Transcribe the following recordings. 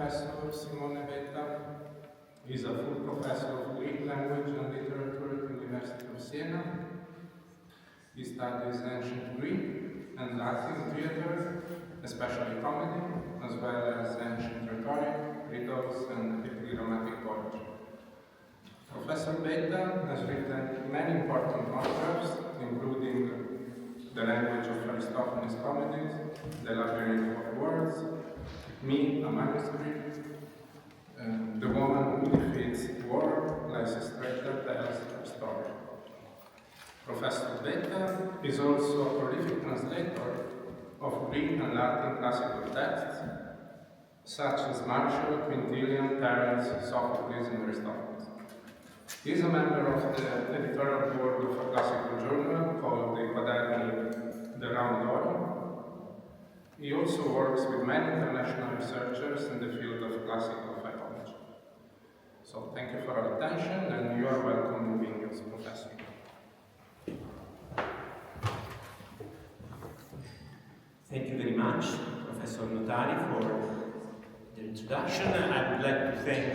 Professor Simone Beta is a full professor of Greek language and literature at the University of Siena. He studies ancient Greek and Latin theatre, especially comedy, as well as ancient rhetoric, riddles, and epigrammatic poetry. Professor Beta has written many important proverbs, including The Language of Aristophanes' Comedies, The Labyrinth of Words, Me, a Manuscript, The Woman Who Defeats War, Lysistrata Tells Her Story. Professor Beta is also a prolific translator of Greek and Latin classical texts, such as Martial, Quintilian, Terence, Sophocles, and Aristophanes. He is a member of the editorial board of a classical journal called the Quaderni de Round Oro. He also works with many international researchers in the field of classical philology. So thank you for your attention, and you are welcome to being as professor. Thank you very much, Professor Notari, for the introduction. I would like to thank,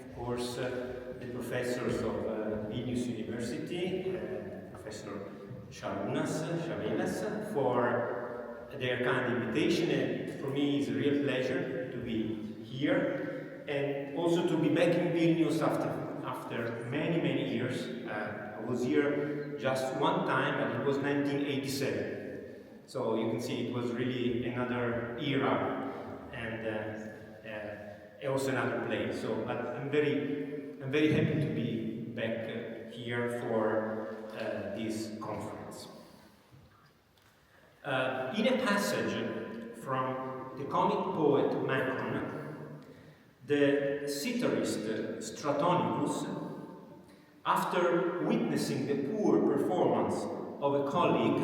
of course, the professors of Vilnius University, Professor Chavelas, for their kind invitation, and for me it's a real pleasure to be here and also to be back in Vilnius after many years. I was here just one time, but it was 1987. So you can see it was really another era and also another place. So, but I'm very happy to be back here for this conference. In a passage from the comic poet Macon, the satirist Stratonicus, after witnessing the poor performance of a colleague,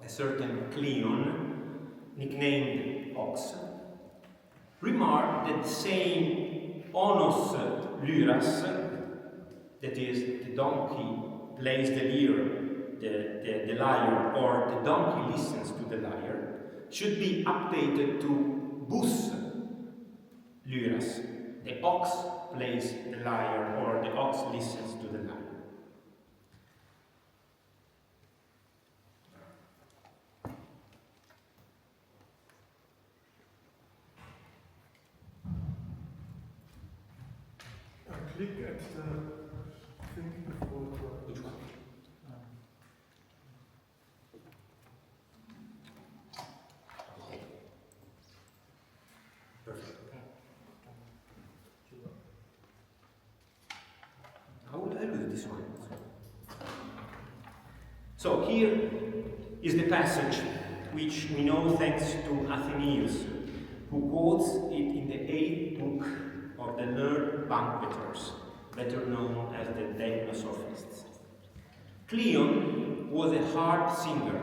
a certain Cleon, nicknamed Ox, remarked that the same onos lyras, that is, the donkey plays the lyre, the lyre, or the donkey listens to the lyre, should be updated to bus lyras. The ox plays the lyre, or the ox listens to the lyre. Click at the thing before. Which one? Perfect. I will do this one. So here is the passage which we know thanks to Athenaeus, who quotes it in the 8th book of the learned banqueters, better known as the Deipnosophists. Cleon was a harp singer,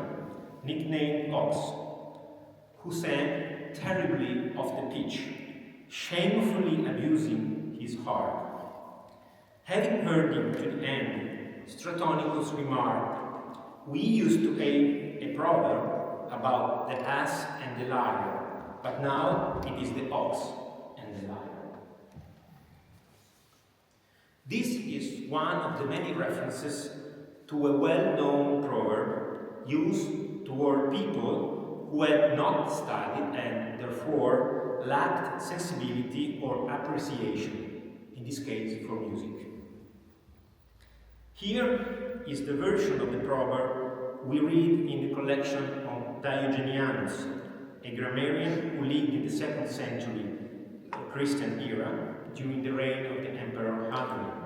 nicknamed Ox, who sang terribly off the pitch, shamefully abusing his harp. Having heard him to the end, Stratonicus remarked, "We used to aim a proverb about the ass and the lyre, but now it is the ox and the lyre." This is one of the many references to a well-known proverb used toward people who had not studied and therefore lacked sensibility or appreciation, in this case for music. Here is the version of the proverb we read in the collection of Diogenianus, a grammarian who lived in the 2nd century Christian era during the reign of the Emperor Hadrian.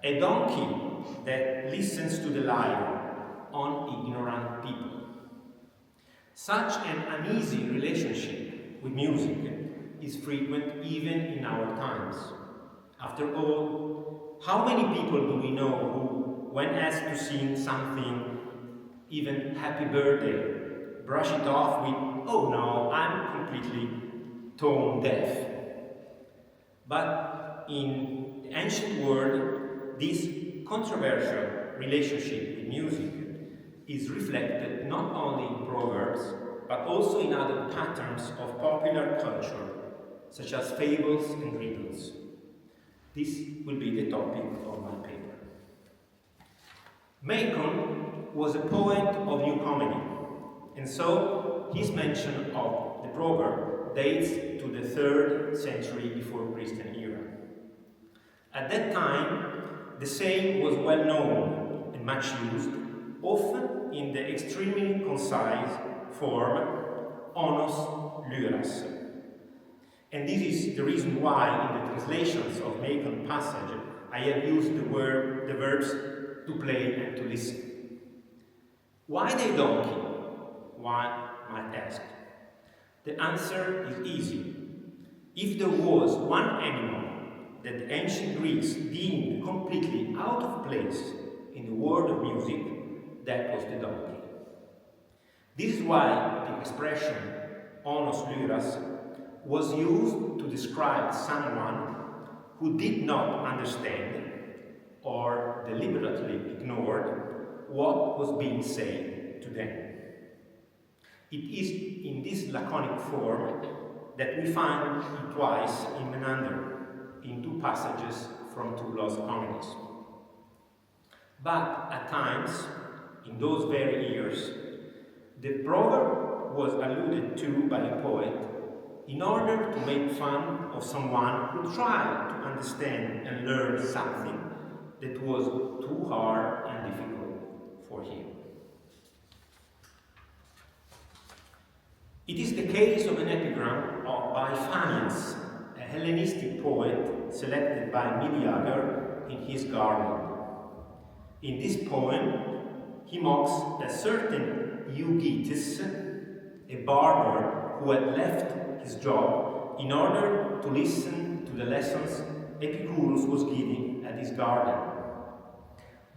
A donkey that listens to the lyre on ignorant people. Such an uneasy relationship with music is frequent even in our times. After all, how many people do we know who, when asked to sing something, even happy birthday, brush it off with, "Oh no, I'm completely tone deaf." But in the ancient world, this controversial relationship with music is reflected not only in proverbs, but also in other patterns of popular culture, such as fables and riddles. This will be the topic of my paper. Macon was a poet of New Comedy, and so his mention of the proverb dates to the 3rd century before Christian era. At that time, the saying was well known and much used, often in the extremely concise form onos lyras. And this is the reason why in the translations of Macon passage I have used the verbs to play and to listen. Why the donkey? One might ask. The answer is easy. If there was one animal that the ancient Greeks deemed completely out of place in the world of music, that was the donkey. This is why the expression onos lyras was used to describe someone who did not understand or deliberately ignored what was being said to them. It is in this laconic form that we find it twice in Menander, in 2 passages from 2 lost comedies. But at times, in those very years, the proverb was alluded to by a poet in order to make fun of someone who tried to understand and learn something that was too hard and difficult for him. It is the case of an epigram by Phanias, a Hellenistic poet selected by Meleager in his Garland. In this poem, he mocks a certain Eugites, a barber who had left his job in order to listen to the lessons Epicurus was giving at his garden.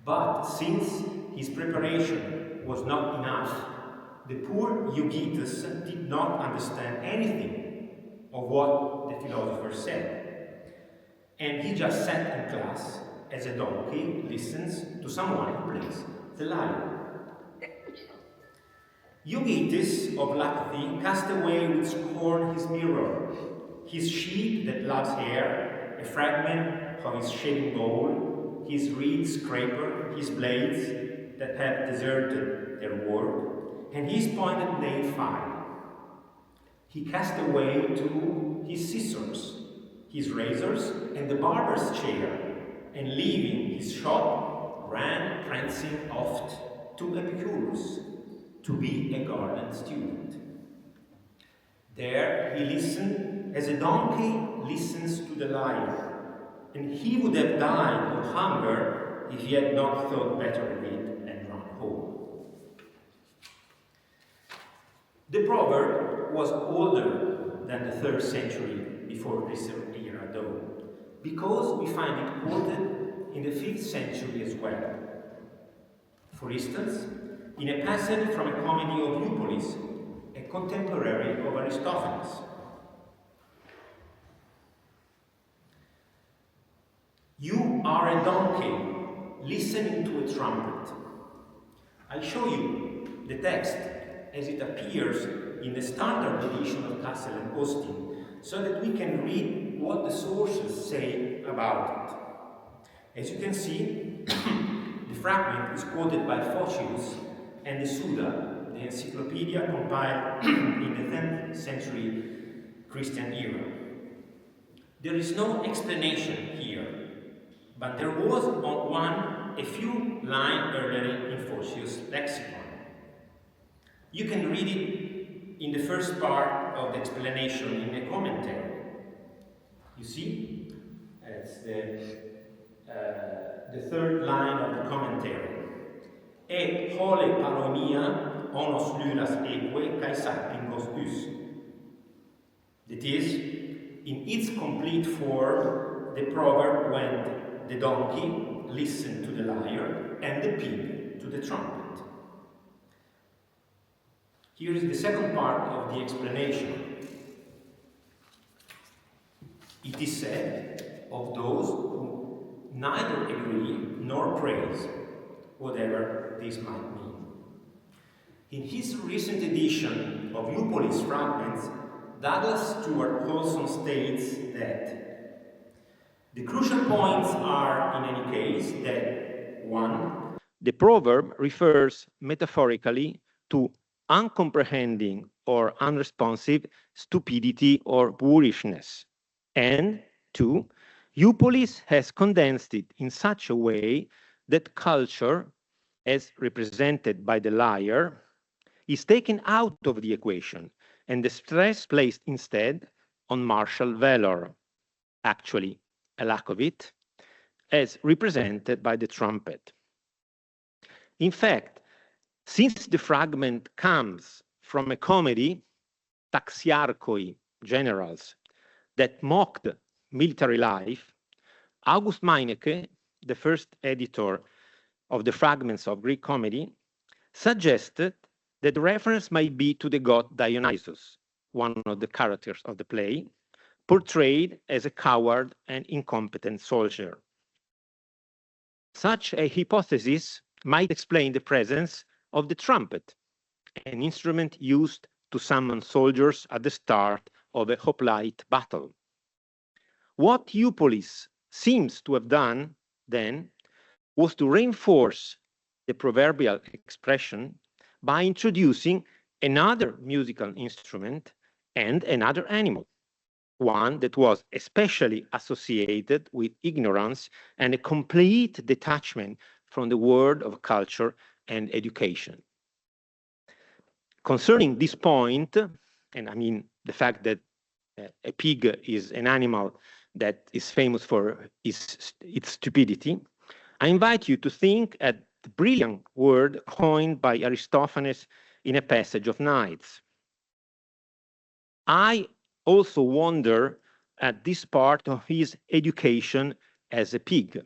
But since his preparation was not enough, the poor Eugites did not understand anything of what the philosopher said. And he just sat in class as a donkey listens to someone who plays the lyre. Eugites of Lacthe cast away with scorn his mirror, his sheep that loves hair, a fragment of his shaving bowl, his reed scraper, his blades that have deserted their work, and his pointed nail file. He cast away too his scissors, his razors, and the barber's chair, and leaving his shop, ran prancing oft to Epicurus to be a garden student. There he listened as a donkey listens to the lyre, and he would have died of hunger if he had not thought better of it and run home. The proverb was older than the 3rd century before Christian era though, because we find it quoted in the 5th century as well. For instance, in a passage from a comedy of Eupolis, a contemporary of Aristophanes. You are a donkey listening to a trumpet. I'll show you the text as it appears in the standard edition of Cassel and Austin, so that we can read what the sources say about it. As you can see, the fragment is quoted by Phocius and the Suda, the encyclopedia compiled in the 10th century Christian era. There is no explanation here, but there was one a few lines earlier in Phocius' lexicon. You can read it in the first part of the explanation in the commentary. You see? It's the 3rd line of the commentary. E hole paronia onos lyras eque kai sapingos us. That is, in its complete form, the proverb went the donkey listened to the lyre and the pig to the trumpet. Here is the second part of the explanation. It is said, of those who neither agree nor praise, whatever this might mean. In his recent edition of Eupolis Fragments, Douglas Stuart Holson states that the crucial points are, in any case, that 1. The proverb refers metaphorically to uncomprehending or unresponsive stupidity or boorishness, and 2. Eupolis has condensed it in such a way that culture, as represented by the lyre, is taken out of the equation, and the stress placed instead on martial valor, actually a lack of it, as represented by the trumpet. In fact, since the fragment comes from a comedy, Taxiarchoi, generals, that mocked military life, August Meinecke, the first editor of the fragments of Greek comedy, suggested that the reference might be to the god Dionysus, one of the characters of the play, portrayed as a coward and incompetent soldier. Such a hypothesis might explain the presence of the trumpet, an instrument used to summon soldiers at the start of a hoplite battle. What Eupolis seems to have done, then, was to reinforce the proverbial expression by introducing another musical instrument and another animal, one that was especially associated with ignorance and a complete detachment from the world of culture and education. Concerning this point, and I mean the fact that a pig is an animal that is famous for its stupidity, I invite you to think at the brilliant word coined by Aristophanes in a passage of Knights. I also wonder at this part of his education as a pig.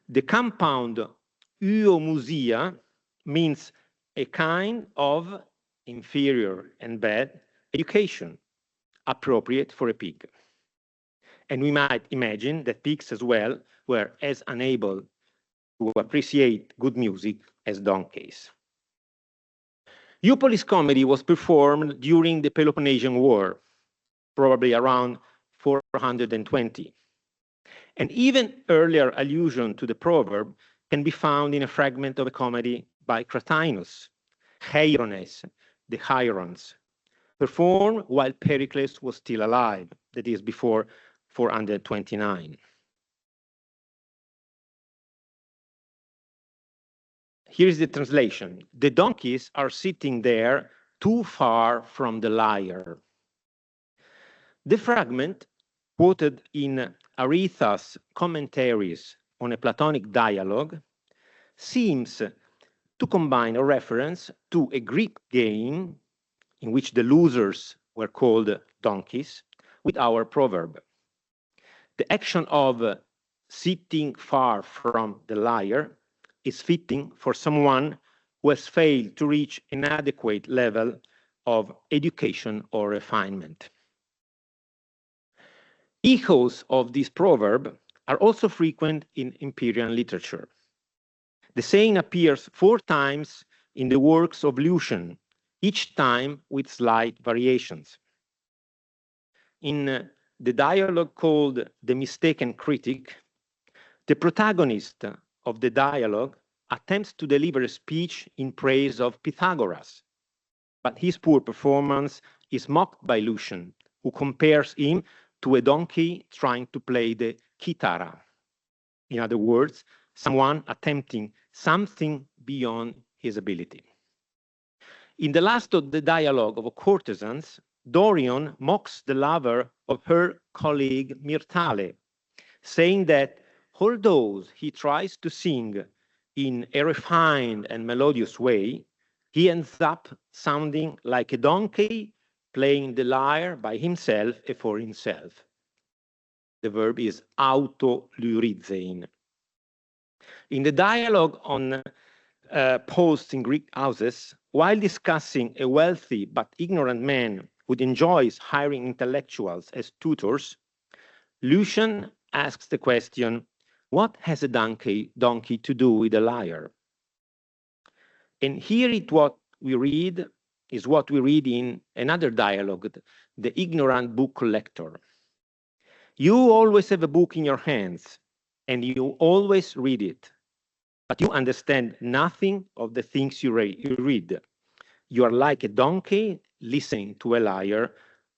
The compound euomusia means a kind of inferior and bad education appropriate for a pig. And we might imagine that pigs as well were as unable to appreciate good music as donkeys. Eupolis comedy was performed during the Peloponnesian War, probably around 420. An even earlier allusion to the proverb can be found in a fragment of a comedy by Cratinus, Heirones, the Hirons, performed while Pericles was still alive, that is, before 429. Here is the translation. The donkeys are sitting there too far from the lyre. The fragment, quoted in Aretha's commentaries on a Platonic dialogue, seems to combine a reference to a Greek game in which the losers were called donkeys with our proverb. The action of sitting far from the lyre is fitting for someone who has failed to reach an adequate level of education or refinement. Echoes of this proverb are also frequent in Empyrean literature. The saying appears 4 times in the works of Lucian, each time with slight variations. In the dialogue called The Mistaken Critic, the protagonist of the dialogue attempts to deliver a speech in praise of Pythagoras, but his poor performance is mocked by Lucian, who compares him to a donkey trying to play the kitara. In other words, someone attempting something beyond his ability. In the last of the dialogue of courtesans, Dorion mocks the lover of her colleague Myrtale, saying that although he tries to sing in a refined and melodious way, he ends up sounding like a donkey playing the lyre by himself and for himself. The verb is auto-lyrizein. In the dialogue on posts in Greek houses, while discussing a wealthy but ignorant man who enjoys hiring intellectuals as tutors, Lucian asks the question, what has a donkey to do with a lyre? And here is what we read in another dialogue, the ignorant book collector. You always have a book in your hands, and you always read it, but you understand nothing of the things you read. You are like a donkey listening to a lyre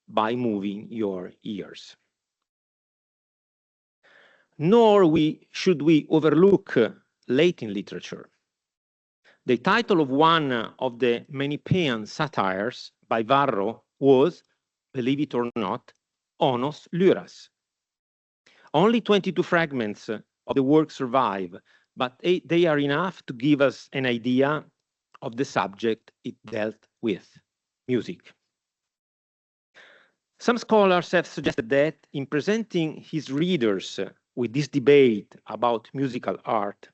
by moving your ears. Nor should we overlook Latin literature. The title of one of the Menippean satires by Varro was, believe it or not, Onos Lyras. Only 22 fragments of the work survive, but they are enough to give us an idea of the subject it dealt with, music. Some scholars have suggested that in presenting his readers with this debate about musical art,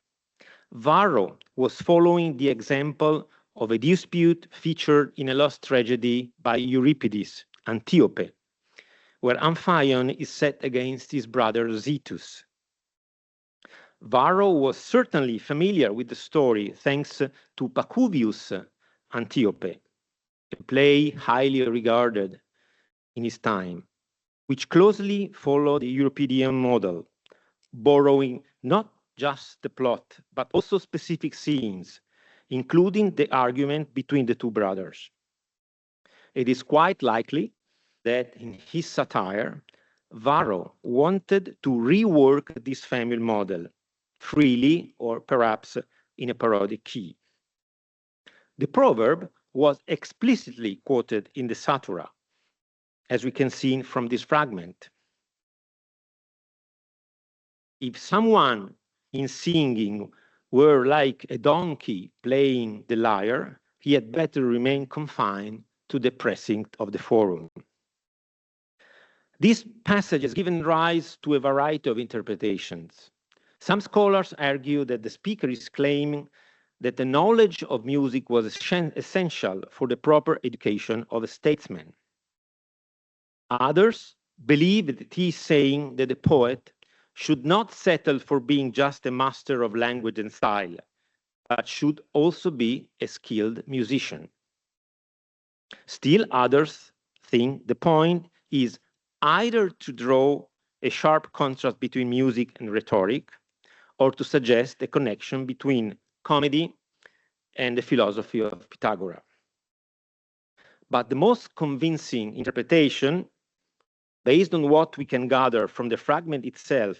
Varro was following the example of a dispute featured in a lost tragedy by Euripides, Antiope, where Amphion is set against his brother Zetus. Varro was certainly familiar with the story thanks to Pacuvius' Antiope, a play highly regarded in his time, which closely followed the Euripidean model, borrowing not just the plot, but also specific scenes, including the argument between the two brothers. It is quite likely that in his satire, Varro wanted to rework this family model, freely or perhaps in a parodic key. The proverb was explicitly quoted in the Satura, as we can see from this fragment. If someone in singing were like a donkey playing the lyre, he had better remain confined to the precinct of the forum. This passage has given rise to a variety of interpretations. Some scholars argue that the speaker is claiming that the knowledge of music was essential for the proper education of a statesman. Others believe that he is saying that the poet should not settle for being just a master of language and style, but should also be a skilled musician. Still others think the point is either to draw a sharp contrast between music and rhetoric, or to suggest a connection between comedy and the philosophy of Pythagoras. But the most convincing interpretation, based on what we can gather from the fragment itself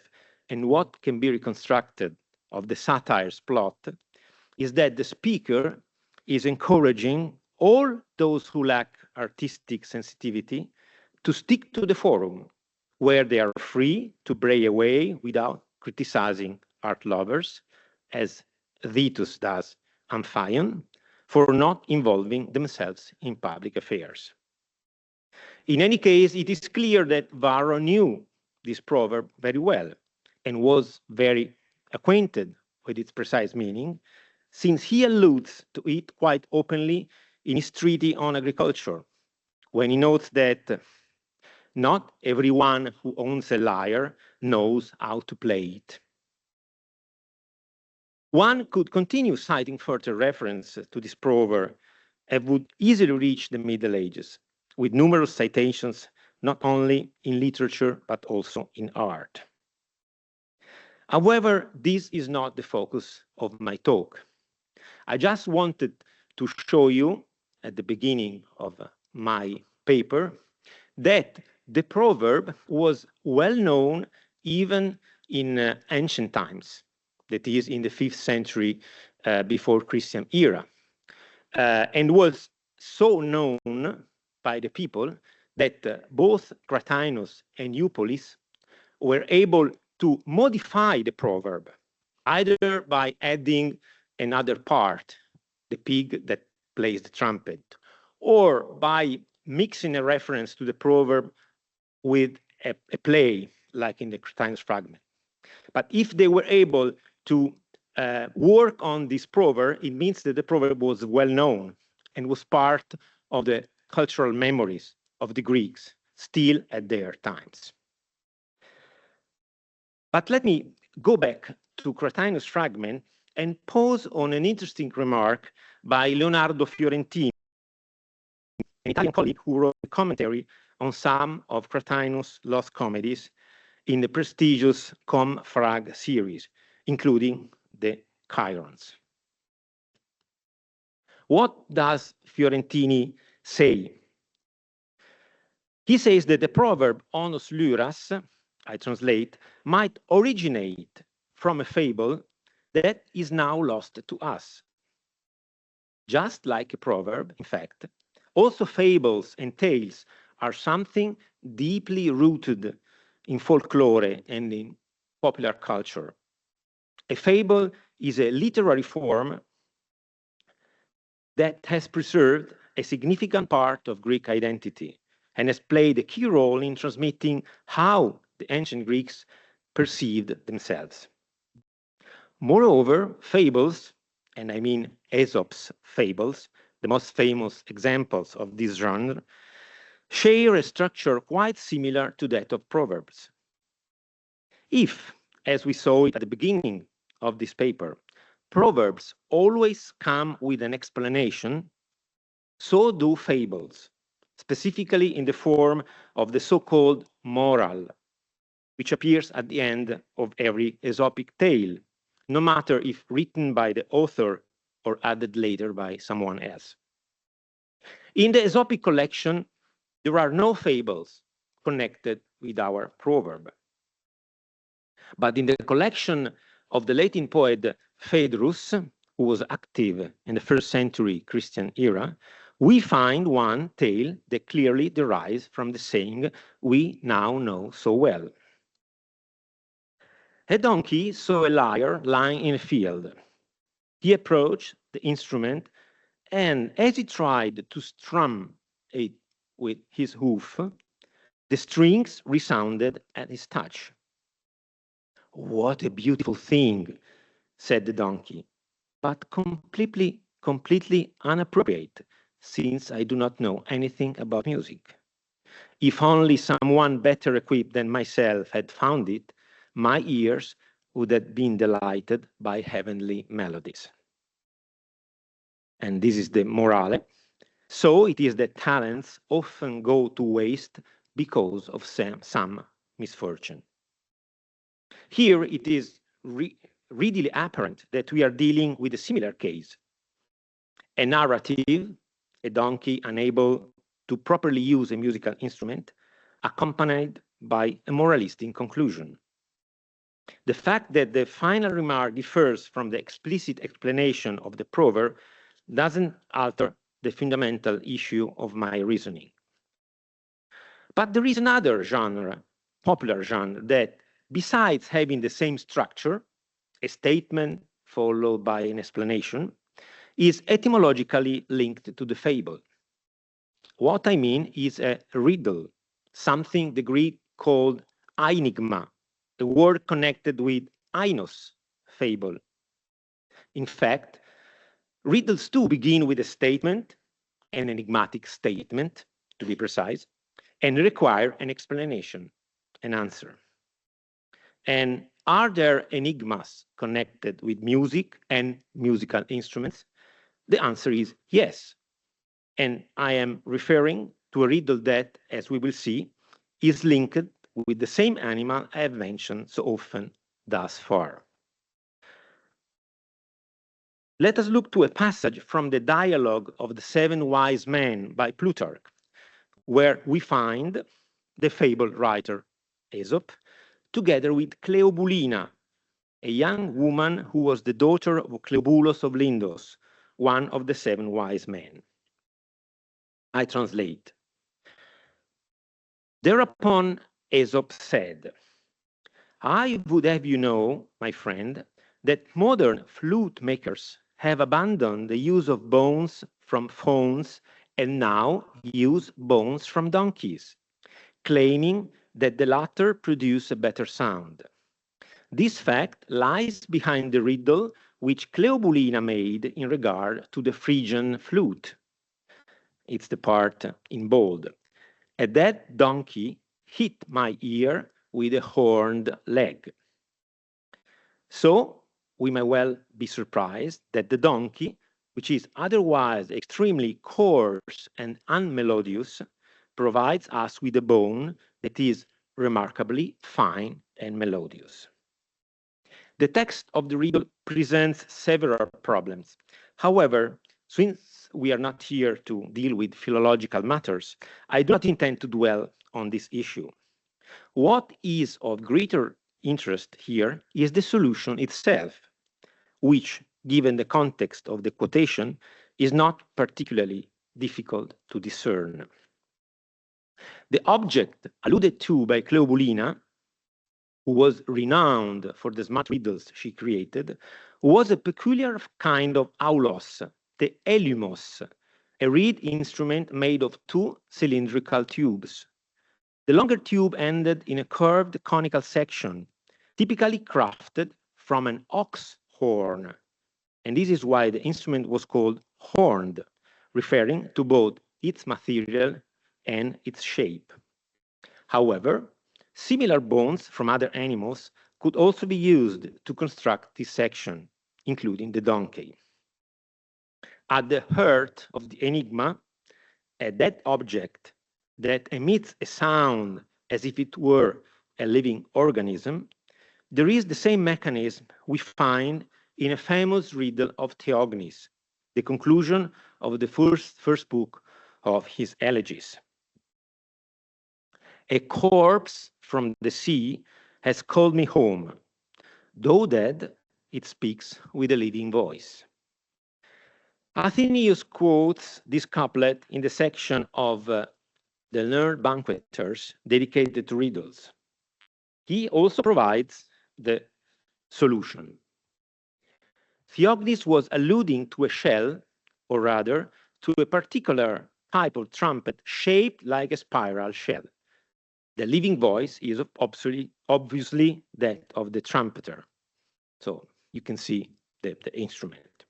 and what can be reconstructed of the satire's plot, is that the speaker is encouraging all those who lack artistic sensitivity to stick to the forum, where they are free to bray away without criticizing art lovers, as Zetus does Amphion, for not involving themselves in public affairs. In any case, it is clear that Varro knew this proverb very well and was very acquainted with its precise meaning, since he alludes to it quite openly in his treatise on agriculture, when he notes that not everyone who owns a lyre knows how to play it. One could continue citing further reference to this proverb and would easily reach the Middle Ages, with numerous citations not only in literature but also in art. However, this is not the focus of my talk. I just wanted to show you at the beginning of my paper that the proverb was well known even in ancient times, that is in the 5th century before Christian era, and was so known by the people that both Cratinus and Eupolis were able to modify the proverb, either by adding another part, the pig that plays the trumpet, or by mixing a reference to the proverb with a play, like in the Cratinus fragment. But if they were able to work on this proverb, it means that the proverb was well known and was part of the cultural memories of the Greeks, still at their times. But let me go back to Cratinus' fragment and pause on an interesting remark by Leonardo Fiorentini, an Italian colleague who wrote a commentary on some of Cratinus' lost comedies in the prestigious Com Frag series, including the Chirons. What does Fiorentini say? He says that the proverb onus lyras, I translate, might originate from a fable that is now lost to us. Just like a proverb, in fact, also fables and tales are something deeply rooted in folklore and in popular culture. A fable is a literary form that has preserved a significant part of Greek identity and has played a key role in transmitting how the ancient Greeks perceived themselves. Moreover, fables, and I mean Aesop's fables, the most famous examples of this genre, share a structure quite similar to that of proverbs. If, as we saw it at the beginning of this paper, proverbs always come with an explanation, so do fables, specifically in the form of the so-called moral, which appears at the end of every Aesopic tale, no matter if written by the author or added later by someone else. In the Aesopic collection, there are no fables connected with our proverb. But in the collection of the Latin poet Phaedrus, who was active in the 1st century Christian era, we find one tale that clearly derives from the saying we now know so well. A donkey saw a lyre lying in a field. He approached the instrument, and as he tried to strum it with his hoof, the strings resounded at his touch. "What a beautiful thing," said the donkey, "but completely inappropriate, since I do not know anything about music. If only someone better equipped than myself had found it, my ears would have been delighted by heavenly melodies." And this is the morale. So it is that talents often go to waste because of some misfortune. Here it is readily apparent that we are dealing with a similar case. A narrative, a donkey unable to properly use a musical instrument, accompanied by a moralistic conclusion. The fact that the final remark differs from the explicit explanation of the proverb doesn't alter the fundamental issue of my reasoning. But there is another genre, popular genre, that besides having the same structure, a statement followed by an explanation, is etymologically linked to the fable. What I mean is a riddle, something the Greek called enigma, a word connected with ainos, fable. In fact, riddles too begin with a statement, an enigmatic statement, to be precise, and require an explanation, an answer. And are there enigmas connected with music and musical instruments? The answer is yes. And I am referring to a riddle that, as we will see, is linked with the same animal I have mentioned so often thus far. Let us look to a passage from the Dialogue of the Seven Wise Men by Plutarch, where we find the fable writer Aesop, together with Cleobulina, a young woman who was the daughter of Cleobulus of Lindos, one of the seven wise men. I translate. Thereupon Aesop said, "I would have you know, my friend, that modern flute makers have abandoned the use of bones from fawns and now use bones from donkeys, claiming that the latter produce a better sound. This fact lies behind the riddle which Cleobulina made in regard to the Phrygian flute." It's the part in bold. "And that donkey hit my ear with a horned leg." So we may well be surprised that the donkey, which is otherwise extremely coarse and unmelodious, provides us with a bone that is remarkably fine and melodious. The text of the riddle presents several problems. However, since we are not here to deal with philological matters, I do not intend to dwell on this issue. What is of greater interest here is the solution itself, which, given the context of the quotation, is not particularly difficult to discern. The object alluded to by Cleobulina, who was renowned for the smart riddles she created, was a peculiar kind of aulos, the elymos, a reed instrument made of two cylindrical tubes. The longer tube ended in a curved conical section, typically crafted from an ox horn, and this is why the instrument was called horned, referring to both its material and its shape. However, similar bones from other animals could also be used to construct this section, including the donkey. At the heart of the enigma, a dead object that emits a sound as if it were a living organism, there is the same mechanism we find in a famous riddle of Theognis, the conclusion of the first book of his elegies. A corpse from the sea has called me home. Though dead, it speaks with a living voice. Athenaeus quotes this couplet in the section of the learned banqueters dedicated to riddles. He also provides the solution. Theognis was alluding to a shell, or rather, to a particular type of trumpet shaped like a spiral shell. The living voice is obviously that of the trumpeter. So you can see the instrument.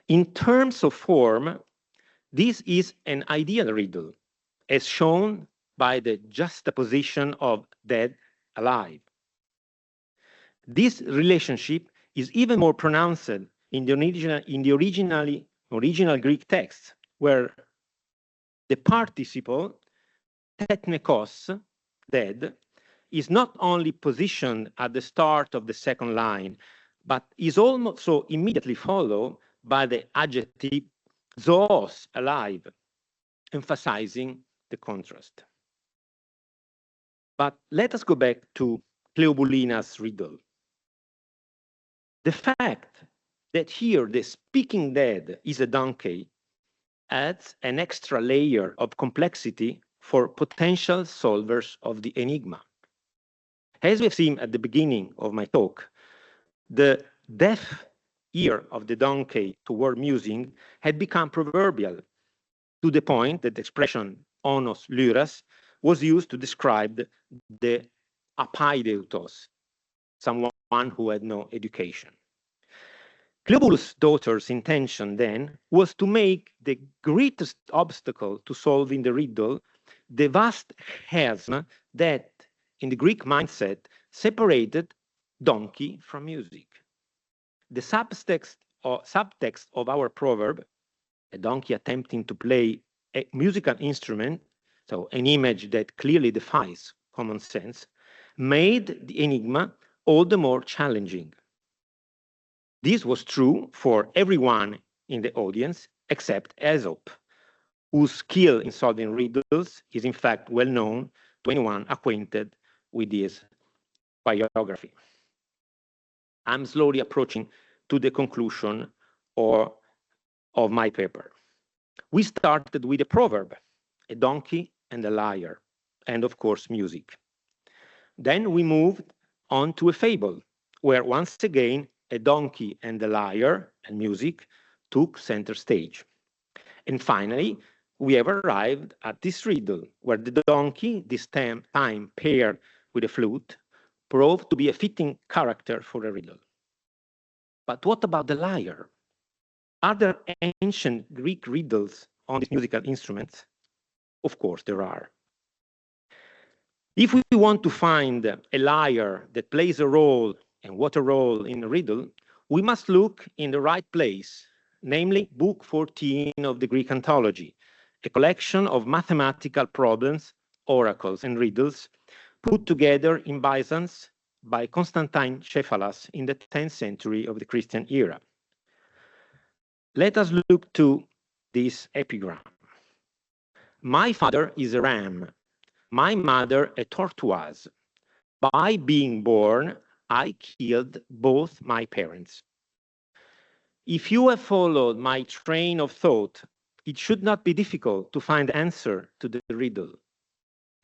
In terms of form, this is an ideal riddle, as shown by the juxtaposition of dead alive. This relationship is even more pronounced in the original Greek text, where the participle teknekos, dead, is not only positioned at the start of the second line, but is also immediately followed by the adjective zoos, alive, emphasizing the contrast. But let us go back to Cleobulina's riddle. The fact that here the speaking dead is a donkey adds an extra layer of complexity for potential solvers of the enigma. As we have seen at the beginning of my talk, the deaf ear of the donkey toward music had become proverbial, to the point that the expression onos lyras was used to describe the apaideutos, someone who had no education. Cleobulus' daughter's intention then was to make the greatest obstacle to solving the riddle the vast chasm that, in the Greek mindset, separated donkey from music. The subtext of our proverb, a donkey attempting to play a musical instrument, so an image that clearly defies common sense, made the enigma all the more challenging. This was true for everyone in the audience except Aesop, whose skill in solving riddles is in fact well known to anyone acquainted with his biography. I'm slowly approaching to the conclusion of my paper. We started with a proverb, a donkey and a lyre, and of course music. Then we moved on to a fable, where once again a donkey and a lyre and music took center stage. And finally, we have arrived at this riddle, where the donkey, this time paired with a flute, proved to be a fitting character for a riddle. But what about the lyre? Are there ancient Greek riddles on these musical instruments? Of course there are. If we want to find a lyre that plays a role and what a role in a riddle, we must look in the right place, namely Book 14 of the Greek Anthology, a collection of mathematical problems, oracles, and riddles put together in Byzance by Constantine Cephalas in the 10th century of the Christian era. Let us look to this epigram. My father is a ram, my mother a tortoise. By being born, I killed both my parents. If you have followed my train of thought, it should not be difficult to find the answer to the riddle.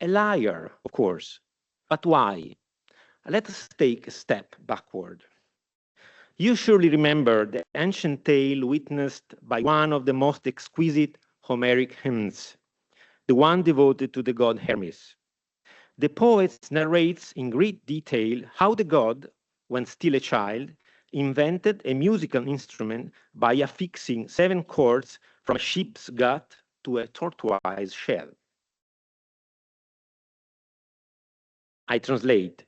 A liar, of course. But why? Let us take a step backward. You surely remember the ancient tale witnessed by one of the most exquisite Homeric hymns, the one devoted to the god Hermes. The poet narrates in great detail how the god, when still a child, invented a musical instrument by affixing 7 chords from a sheep's gut to a tortoise shell. I translate,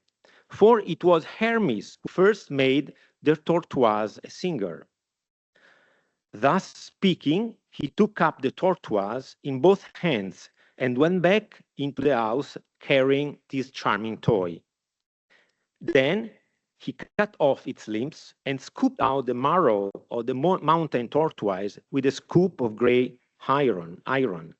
for it was Hermes who first made the tortoise a singer. Thus speaking, he took up the tortoise in both hands and went back into the house carrying this charming toy. Then he cut off its limbs and scooped out the marrow of the mountain tortoise with a scoop of gray iron.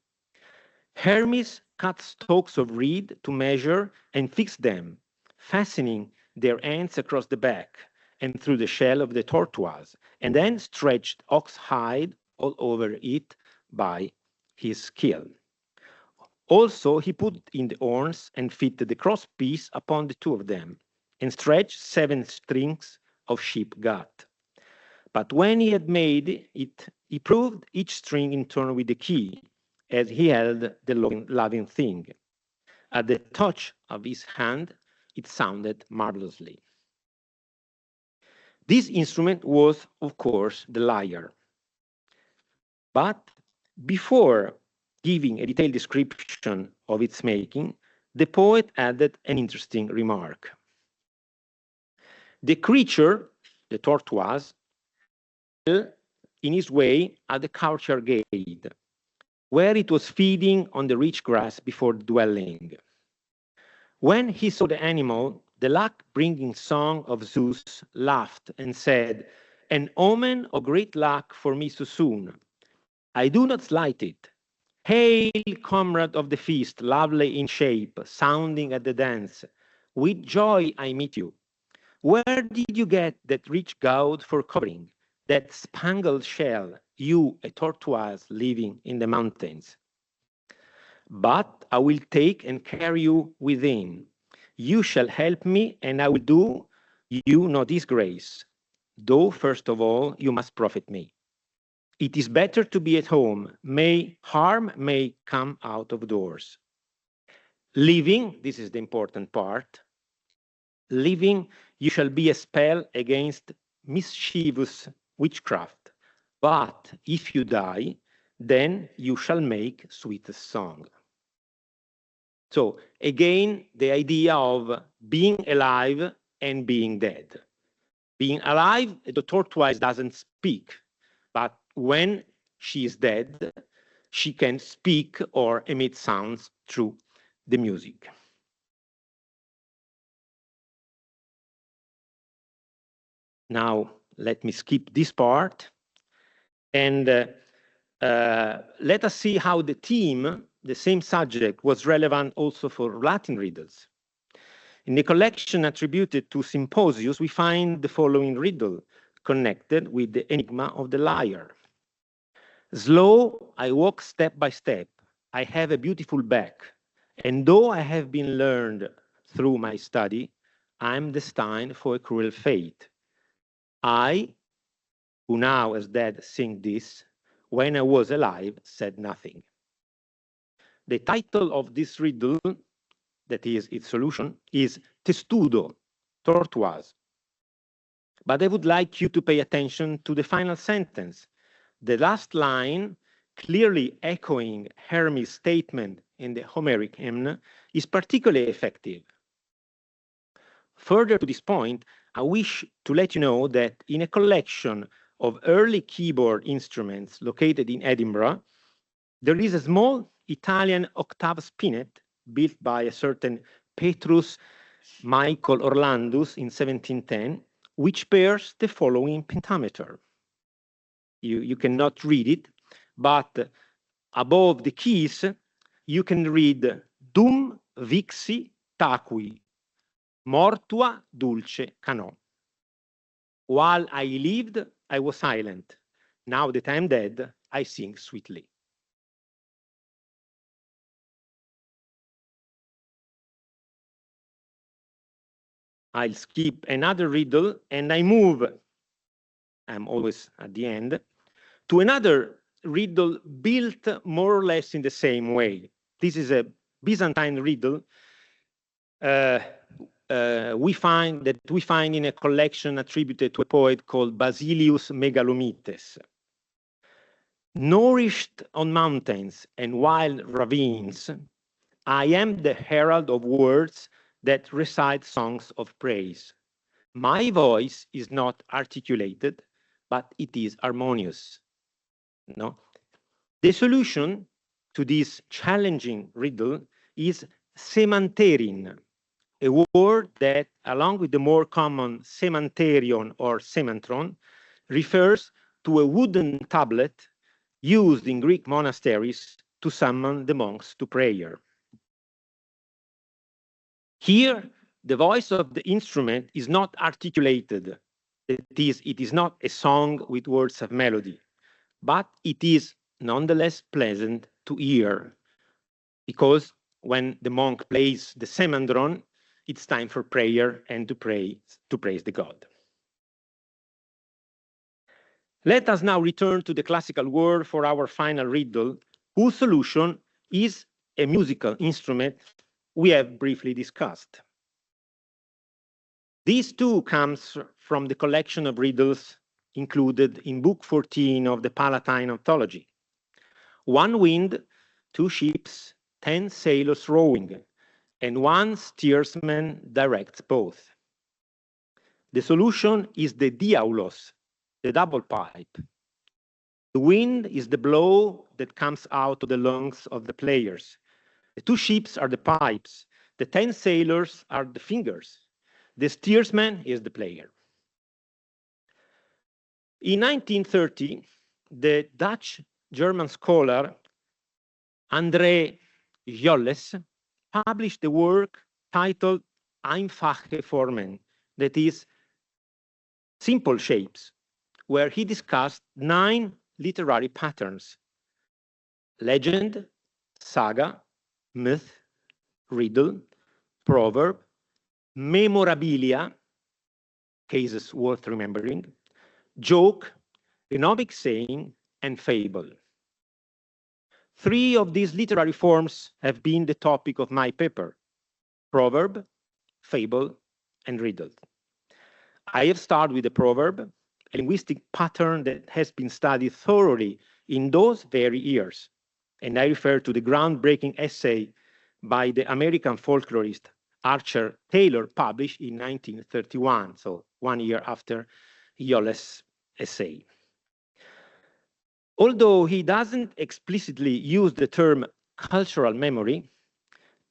Hermes cut stalks of reed to measure and fix them, fastening their ends across the back and through the shell of the tortoise, and then stretched ox hide all over it by his skill. Also, he put in the horns and fitted the crosspiece upon the 2 of them, and stretched 7 strings of sheep gut. But when he had made it, he proved each string in turn with the key, as he held the loving thing. At the touch of his hand, it sounded marvelously. This instrument was, of course, the lyre. But before giving a detailed description of its making, the poet added an interesting remark. The creature, the tortoise, fell in his way at the courtyard gate, where it was feeding on the rich grass before the dwelling. When he saw the animal, the luck-bringing song of Zeus laughed and said, an omen of great luck for me so soon. I do not slight it. Hail, comrade of the feast, lovely in shape, sounding at the dance. With joy I meet you. Where did you get that rich goud for covering, that spangled shell, you, a tortoise living in the mountains? But I will take and carry you within. You shall help me, and I will do you no disgrace, though first of all you must profit me. It is better to be at home, harm may come out of doors. Living, this is the important part, living, you shall be a spell against mischievous witchcraft, but if you die, then you shall make sweetest song. So again, the idea of being alive and being dead. Being alive, the tortoise doesn't speak, but when she is dead, she can speak or emit sounds through the music. Now, let me skip this part and let us see how the theme, the same subject, was relevant also for Latin riddles. In the collection attributed to Symposius, we find the following riddle connected with the enigma of the lyre. Slow, I walk step by step. I have a beautiful back. And though I have been learned through my study, I am destined for a cruel fate. I, who now as dead sing this, when I was alive said nothing. The title of this riddle, that is its solution, is Testudo, tortoise. But I would like you to pay attention to the final sentence. The last line, clearly echoing Hermes' statement in the Homeric hymn, is particularly effective. Further to this point, I wish to let you know that in a collection of early keyboard instruments located in Edinburgh, there is a small Italian octave spinet built by a certain Petrus Michael Orlandus in 1710, which bears the following pentameter. You cannot read it, but above the keys, you can read Dum vixi taqui, mortua dulce cano. While I lived, I was silent. Now that I am dead, I sing sweetly. I'll skip another riddle and I move, I'm always at the end, to another riddle built more or less in the same way. This is a Byzantine riddle we find in a collection attributed to a poet called Basilius Megalometes. Nourished on mountains and wild ravines, I am the herald of words that recite songs of praise. My voice is not articulated, but it is harmonious. No? The solution to this challenging riddle is semanterin, a word that, along with the more common semanterion or semantron, refers to a wooden tablet used in Greek monasteries to summon the monks to prayer. Here, the voice of the instrument is not articulated. It is not a song with words of melody, but it is nonetheless pleasant to hear, because when the monk plays the semandron, it's time for prayer and to praise the god. Let us now return to the classical word for our final riddle, whose solution is a musical instrument we have briefly discussed. This too comes from the collection of riddles included in Book 14 of the Palatine Anthology. One wind, two ships, 10 sailors rowing, and one steersman directs both. The solution is the diaulos, the double pipe. The wind is the blow that comes out of the lungs of the players. The two ships are the pipes. The 10 sailors are the fingers. The steersman is the player. In 1930, the Dutch-German scholar André Jolles published a work titled Einfache Formen, that is, simple shapes, where he discussed 9 literary patterns: legend, saga, myth, riddle, proverb, memorabilia, cases worth remembering, joke, Iambic saying, and fable. 3 of these literary forms have been the topic of my paper: proverb, fable, and riddle. I have started with the proverb, a linguistic pattern that has been studied thoroughly in those very years, and I refer to the groundbreaking essay by the American folklorist Archer Taylor, published in 1931, so 1 year after Jolles' essay. Although he doesn't explicitly use the term cultural memory,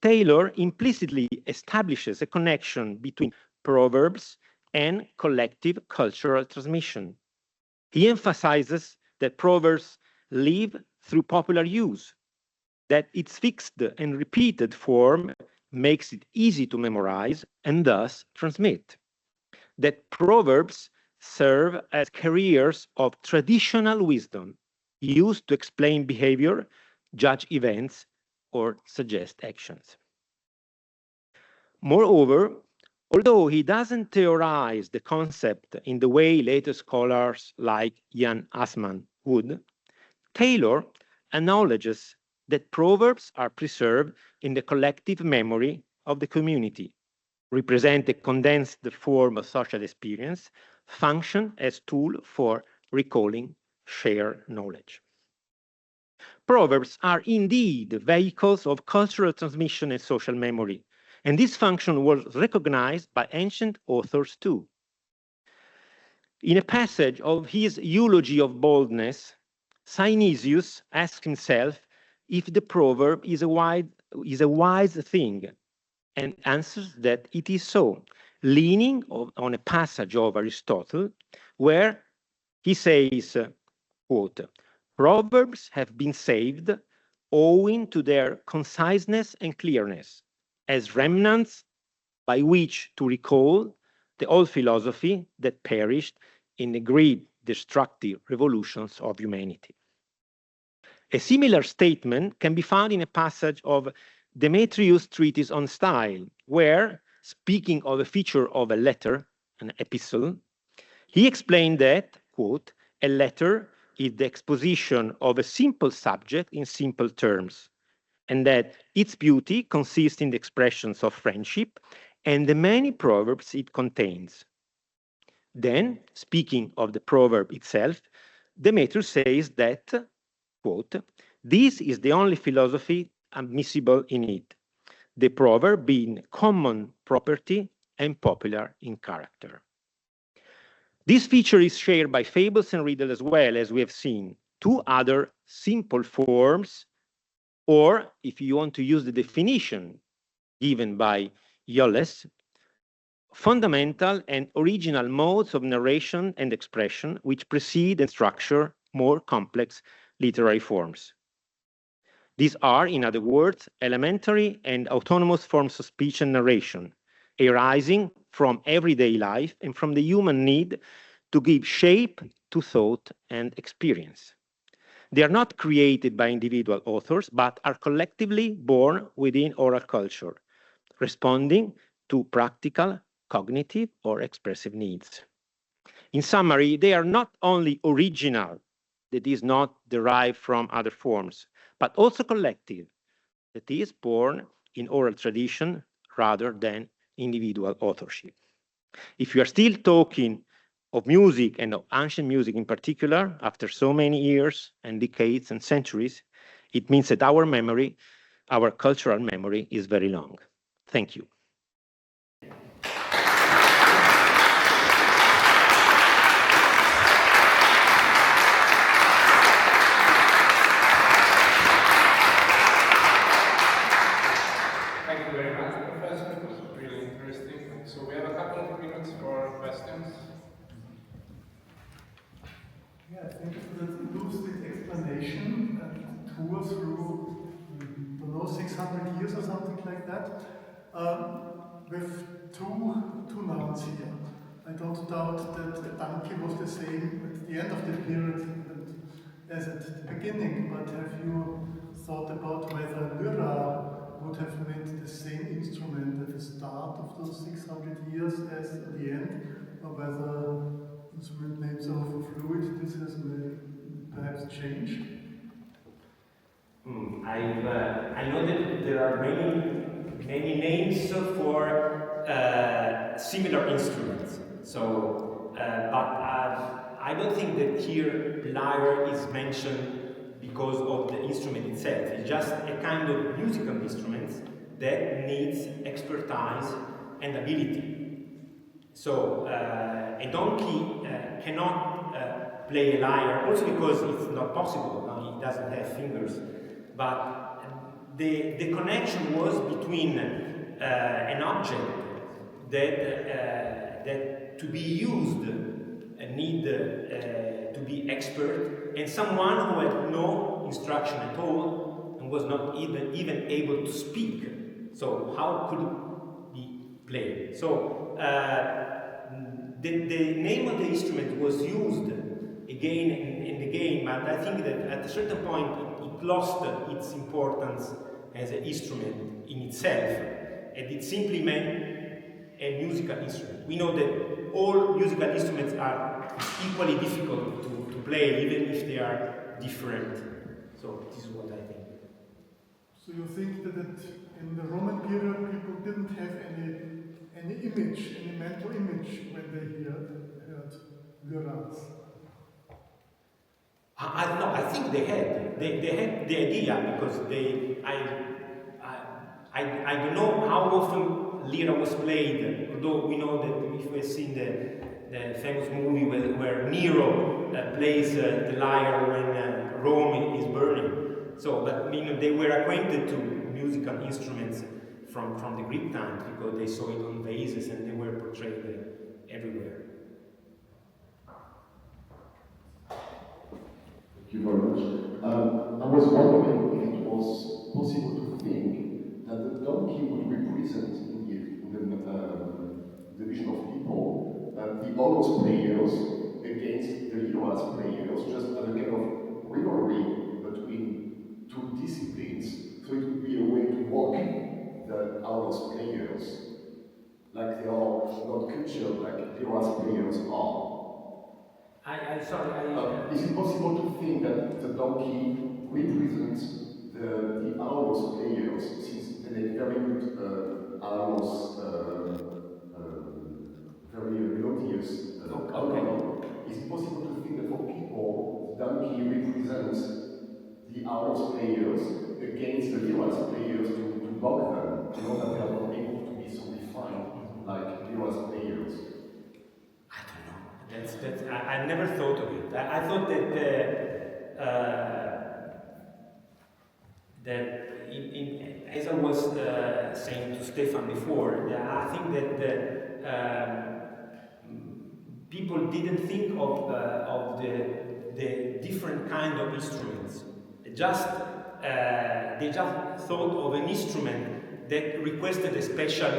Taylor implicitly establishes a connection between proverbs and collective cultural transmission. He emphasizes that proverbs live through popular use, that its fixed and repeated form makes it easy to memorize and thus transmit, that proverbs serve as carriers of traditional wisdom used to explain behavior, judge events, or suggest actions. Moreover, although he doesn't theorize the concept in the way later scholars like Jan Assmann would, Taylor acknowledges that proverbs are preserved in the collective memory of the community, represent a condensed form of social experience, function as tool for recalling shared knowledge. Proverbs are indeed vehicles of cultural transmission and social memory, And this function was recognized by ancient authors too. In a passage of his eulogy of boldness, Synesius asks himself if the proverb is a wise thing, and answers that it is so, leaning on a passage of Aristotle where he says, quote, "Proverbs have been saved owing to their conciseness and clearness, as remnants by which to recall the old philosophy that perished in the great destructive revolutions of humanity." A similar statement can be found in a passage of Demetrius' treatise on style, where, speaking of a feature of a letter, an epistle, he explained that, quote, "A letter is the exposition of a simple subject in simple terms, and that its beauty consists in the expressions of friendship and the many proverbs it contains." Then, speaking of the proverb itself, Demetrius says that, quote, "This is the only philosophy admissible in it, the proverb being common property and popular in character." This feature is shared by fables and riddles as well, as we have seen. Two other simple forms, or if you want to use the definition given by Yolles, fundamental and original modes of narration and expression which precede and structure more complex literary forms. These are, in other words, elementary and autonomous forms of speech and narration, arising from everyday life and from the human need to give shape to thought and experience. They are not created by individual authors, but are collectively born within oral culture, responding to practical, cognitive, or expressive needs. In summary, they are not only original, that is not derived from other forms, but also collective, that is born in oral tradition rather than individual authorship. If you are still talking of music and of ancient music in particular, after so many years and decades and centuries, it means that our memory, our cultural memory, is very long. Thank you. Thank you very much, Professor. It was really interesting. So we have a couple of minutes for questions. Yeah, thank you for that lucid explanation and tour through, I don't know, 600 years or something like that. With two nouns here. I don't doubt that donkey was the same at the end of the period as at the beginning, but have you thought about whether lyre would have meant the same instrument at the start of those 600 years as at the end, or whether instrument names are so fluid, this has perhaps changed? I know that there are many names for similar instruments. So, but I don't think that here lyre is mentioned because of the instrument itself. It's just a kind of musical instrument that needs expertise and ability. So a donkey cannot play a lyre, also because it's not possible. It doesn't have fingers. But the connection was between an object that to be used need to be expert, and someone who had no instruction at all and was not even able to speak. So how could it be played? So the name of the instrument was used again and again, but I think that at a certain point it lost its importance as an instrument in itself, and it simply meant a musical instrument. We know that all musical instruments are equally difficult to play, even if they are different. So this is what I think. So you think that in the Roman period people didn't have any image, any mental image when they heard lyres? No, I think they had the idea, because I don't know how often lyre was played, although we know that if we've seen the famous movie where Nero plays the lyre when Rome is burning. So, but you know, they were acquainted to musical instruments from the Greek times because they saw it on vases and they were portrayed everywhere. Thank you very much. I was wondering if it was possible to think that the donkey would represent in the vision of people the Oros players against the Lyras players, just as a kind of rivalry between two disciplines. So it would be a way to mock the Oros players, like they are not cultured like Lyras players are. Is it possible to think that the donkey represents the Aulos players, since they make very good Aulos, very melodious Urbino? Is it possible to think that for people, the donkey represents the Aulos players against the Lyras players to mock them, in order that they are not able to be so refined like Lyras players? I never thought of it. I thought that as I was saying to Stefan before, I think that people didn't think of the different kind of instruments. They just thought of an instrument that requested a special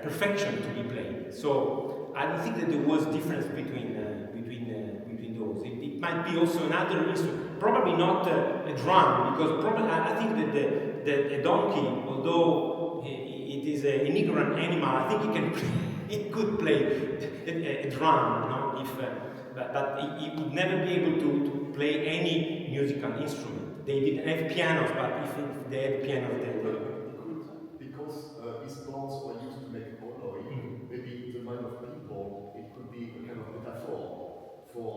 perfection to be played. So I don't think that there was difference between those. It might be also another instrument, probably not a drum, because probably I think that a donkey, although it is an ignorant animal, I think it could play a drum, no? But it would never be able to play any musical instrument. They didn't have pianos, but if they had pianos, they would. Because his bones were used to make alloy, maybe in the mind of people, it could be a kind of metaphor for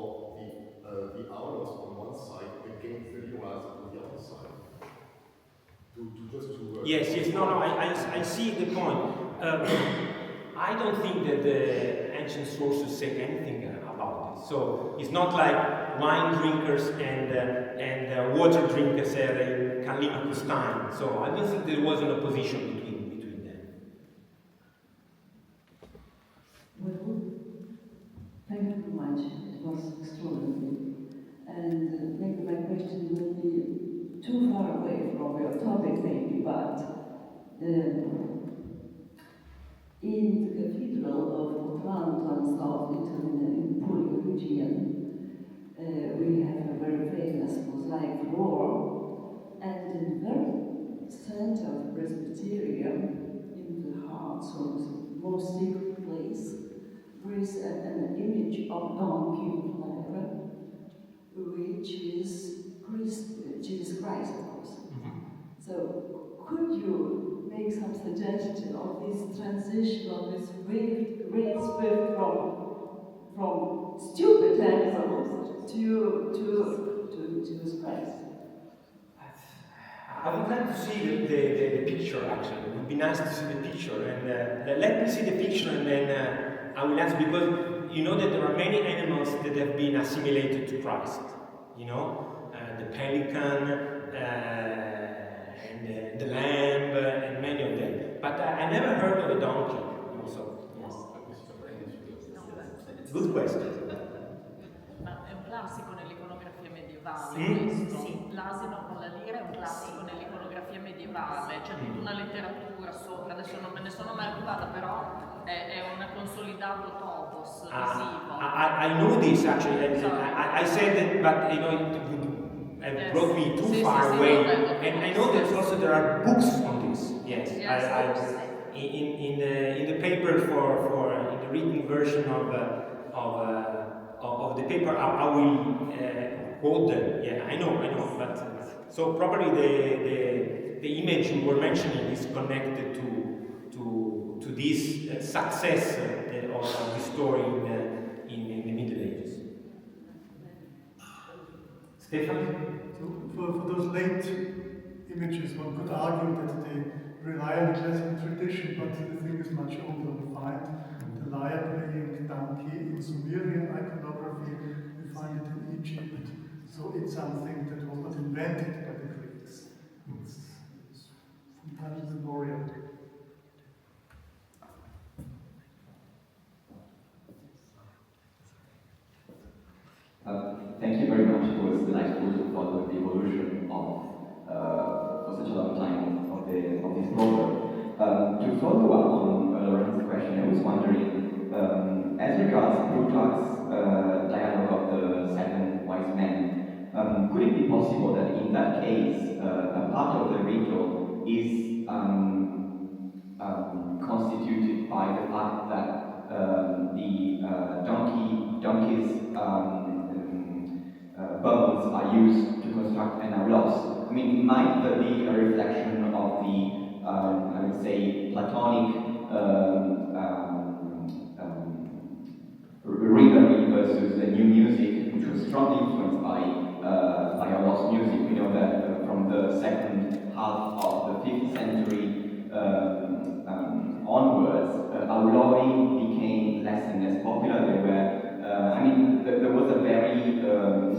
the Aulos on one side against the Lyras on the other side. Yes, no, I see the point. I don't think that the ancient sources say anything about it. So it's not like wine drinkers and water drinkers had in Callimachus' time. So I don't think there was an opposition between them. Well, thank you very much. It was extraordinary. And maybe my question will be too far away from your topic, maybe, but in the cathedral of Otranto in South Italy, in Puglia region, we have a very famous mosaic floor, and in the very center of the presbyterium, in the heart, so the most sacred place, there is an image of donkey lyre, which is Jesus Christ, of course. So, could you make some suggestion of this transition, of this great swift from stupid animals to Jesus Christ? I would like to see the picture, actually. It would be nice to see the picture. And let me see the picture, and then I will answer, because you know that there are many animals that have been assimilated to Christ. You know, the pelican, and the lamb, and many of them. But I never heard of a donkey. Also, yes. Good question. Ma è un classico nell'iconografia medievale questo. Sì. L'asino con la lira è un classico nell'iconografia medievale, c'è tutta una letteratura sopra, adesso non me ne sono mai occupata, però è un consolidato topos visivo. I know this actually. I said that, but you know, it brought me too far away. And I know that also there are books on this. Yes, in the paper for in the written version of the paper, I will quote them. Yeah, I know. But so probably the image you were mentioning is connected to this success of the story in the Middle Ages. Stefan? For those late images. One could argue that they rely on the classical tradition, but the thing is much older. We find the lyre playing donkey in Sumerian iconography, we find it in Egypt. So it's something that was not invented by the Greeks. It's from time immemorial. Thank you very much. It was delightful to follow the evolution of, for such a long time of this program. To follow up on Lauren's question, I was wondering, as regards Plutarch's dialogue of the seven wise men, could it be possible that in that case, a part of the riddle is constituted by the fact that the donkey's bones are used to construct an aulos? I mean, might there be a reflection of the, I would say, Platonic rhythm versus the new music, which was strongly influenced by aulos music? We know that from the second half of the 5th century onwards, auloi became less and less popular. They were there was a very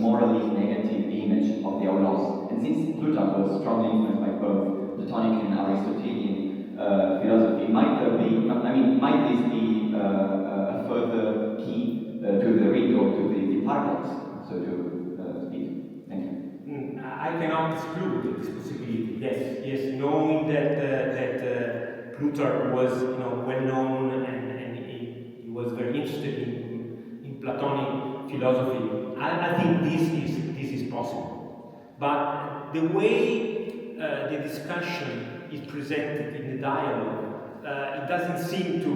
morally negative image of the aulos. And since Plutarch was strongly influenced by both Platonic and Aristotelian philosophy, might this be a further key to the riddle, to the paradox, so to speak? Thank you. I cannot exclude this possibility. Yes, knowing that Plutarch was well known and he was very interested in Platonic philosophy, I think this is possible. But the way the discussion is presented in the dialogue, it doesn't seem to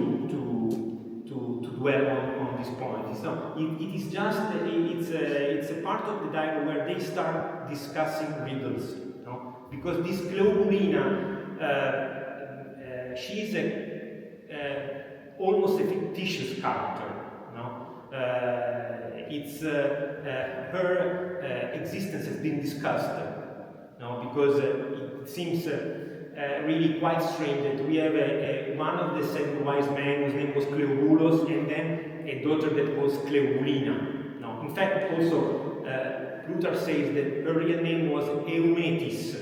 dwell on this point. It is just it's a part of the dialogue where they start discussing riddles, because this Cleobulina, she is almost a fictitious character. Her existence has been discussed, because it seems really quite strange that we have one of the seven wise men whose name was Cleobulus, and then a daughter that was Cleobulina. In fact, also Plutarch says that her real name was Eumetis,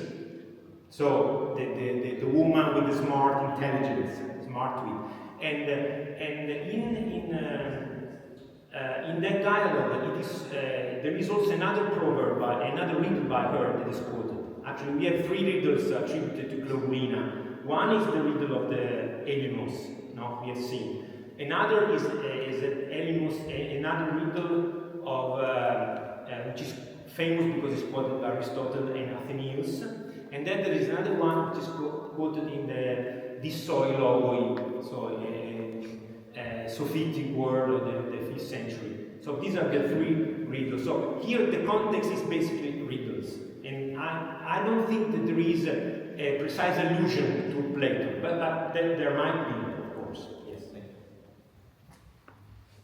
so the woman with the smart intelligence, smart wit, and in that dialogue, there is also another proverb, another riddle by her that is quoted. Actually, we have 3 riddles attributed to Cleobulina. One is the riddle of the Elymos, we have seen. Another is another riddle of which is famous because it's quoted by Aristotle and Athenaeus. And then there is another one which is quoted in the Dissoi Logoi, so Sophitic word of the 5th century. So these are the 3 riddles. So here the context is basically riddles. And I don't think that there is a precise allusion to Plato, but there might be, of course. Yes, thank you.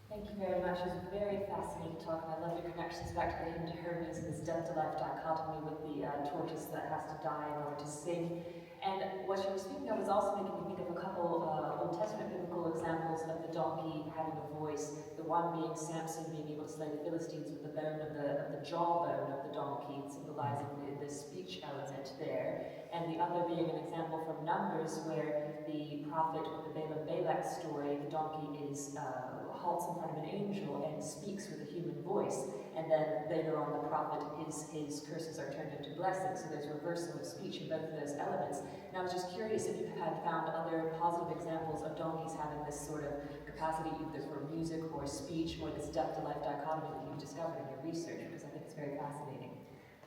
Thank you very much. It was a very fascinating talk, and I love your connections back to the hymn to Hermes and this death-to-life dichotomy with the tortoise that has to die in order to sing. And what you were speaking of is also making me think of a couple Old Testament biblical examples of the donkey having a voice. The one being Samson being able to slay the Philistines with the bone of the jawbone of the donkey, symbolizing the speech element there. And the other being an example from Numbers where the prophet with the Balaam-Balak story, the donkey halts in front of an angel and speaks with a human voice. And then later on the prophet, his curses are turned into blessings. So there's reversal of speech in both of those elements. And I was just curious if you had found other positive examples of donkeys having this sort of capacity either for music or speech, or this death-to-life dichotomy that you've discovered in your research, because I think it's very fascinating.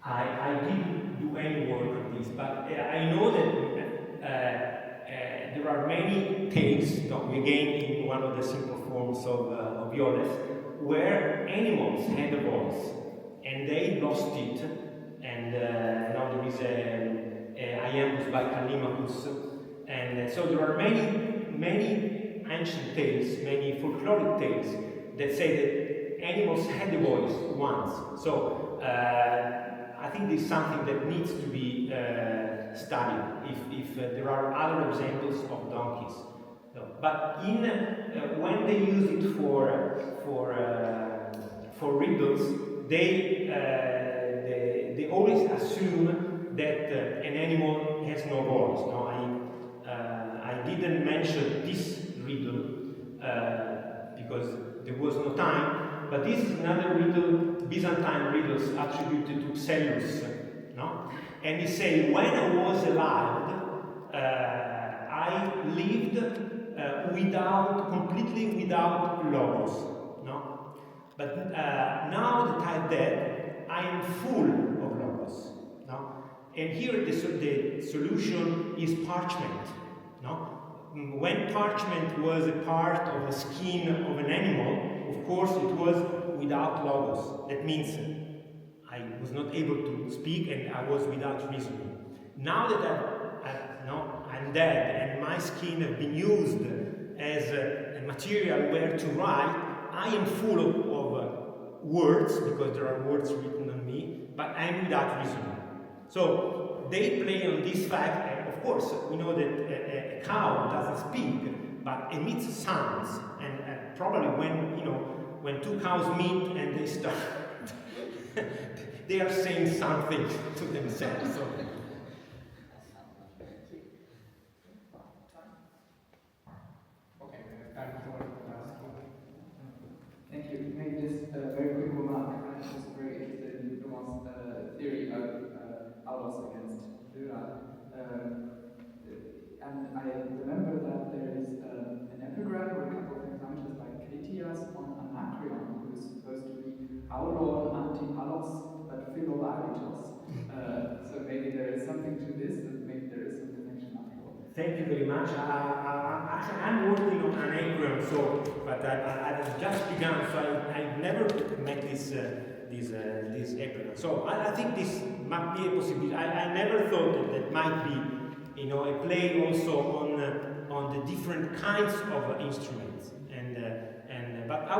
I didn't do any work on this, but I know that there are many tales, again in one of the simple forms of Violes, where animals had a voice and they lost it, and now there is Iambic by Callimachus, and so there are many ancient tales, many folkloric tales that say that animals had a voice once. So I think this is something that needs to be study if there are other examples of donkeys. No. But when they use it for riddles, they always assume that an animal has no voice. No, I didn't mention this riddle because there was no time. But this is another riddle, Byzantine riddles attributed to Cellus, no? And he said, when I was alive, I lived completely without logos, no? But now that I'm dead, I am full of logos, no? And here the solution is parchment, no? When parchment was a part of the skin of an animal, of course, it was without logos. That means I was not able to speak and I was without reasoning. Now that I'm dead and my skin has been used as a material where to write, I am full of words, because there are words written on me, but I'm without reasoning. So they play on this fact. Of course, we know that a cow doesn't speak, but emits sounds, and probably when two cows meet and they start, they are saying something to themselves. So. Okay, time for the last one. Thank you. Maybe just a very quick remark. I was very interested in Thomas' theory of Aulos against lyre. And I remember that there is an epigram or a couple of examples like Critias on Anacreon, who is supposed to be Aulon anti-Alos, but Philolaritos. So maybe there is something to this, and maybe there is some connection after all. Thank you very much. Actually, I'm working on an anagram, but I've just begun, so I've never met this epigram. So I think this might be a possibility. I never thought that might be, a play also on the different kinds of instruments, but I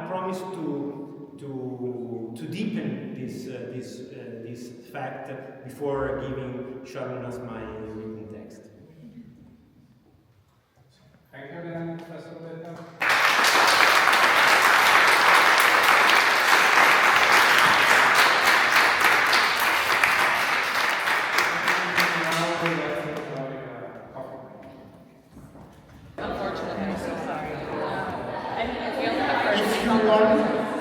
promise to deepen this fact before giving Sharon as my written text. Thank you then, Professor Beta.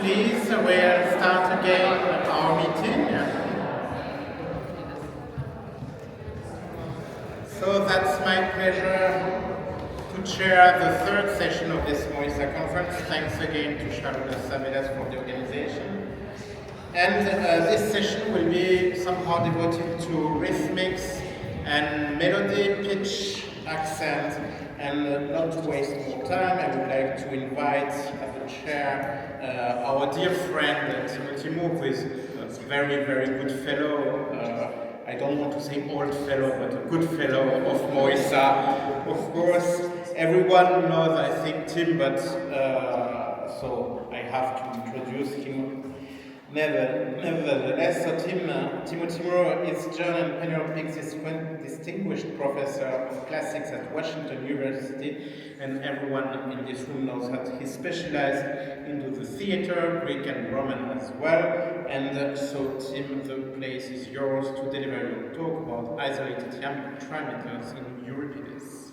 Please, we'll start again our meeting. So that's my pleasure to chair the third session of this MOISA conference. Thanks again to Sharon Savidas for the organization. And this session will be somehow devoted to rhythmics and melody, pitch, accent. And not to waste more time, I would like to invite as the chair our dear friend Timo, who is a very, very good fellow. I don't want to say old fellow, but a good fellow of MOISA. Of course, everyone knows, I think, Tim, but so I have to introduce him. Nevertheless, so Timo is German Paneuropic Distinguished Professor of Classics at Washington University, and everyone in this room knows that he specialized into the theater, Greek and Roman as well. And so, Tim, the place is yours to deliver your talk about isolated Iambic Trimeters in Euripides.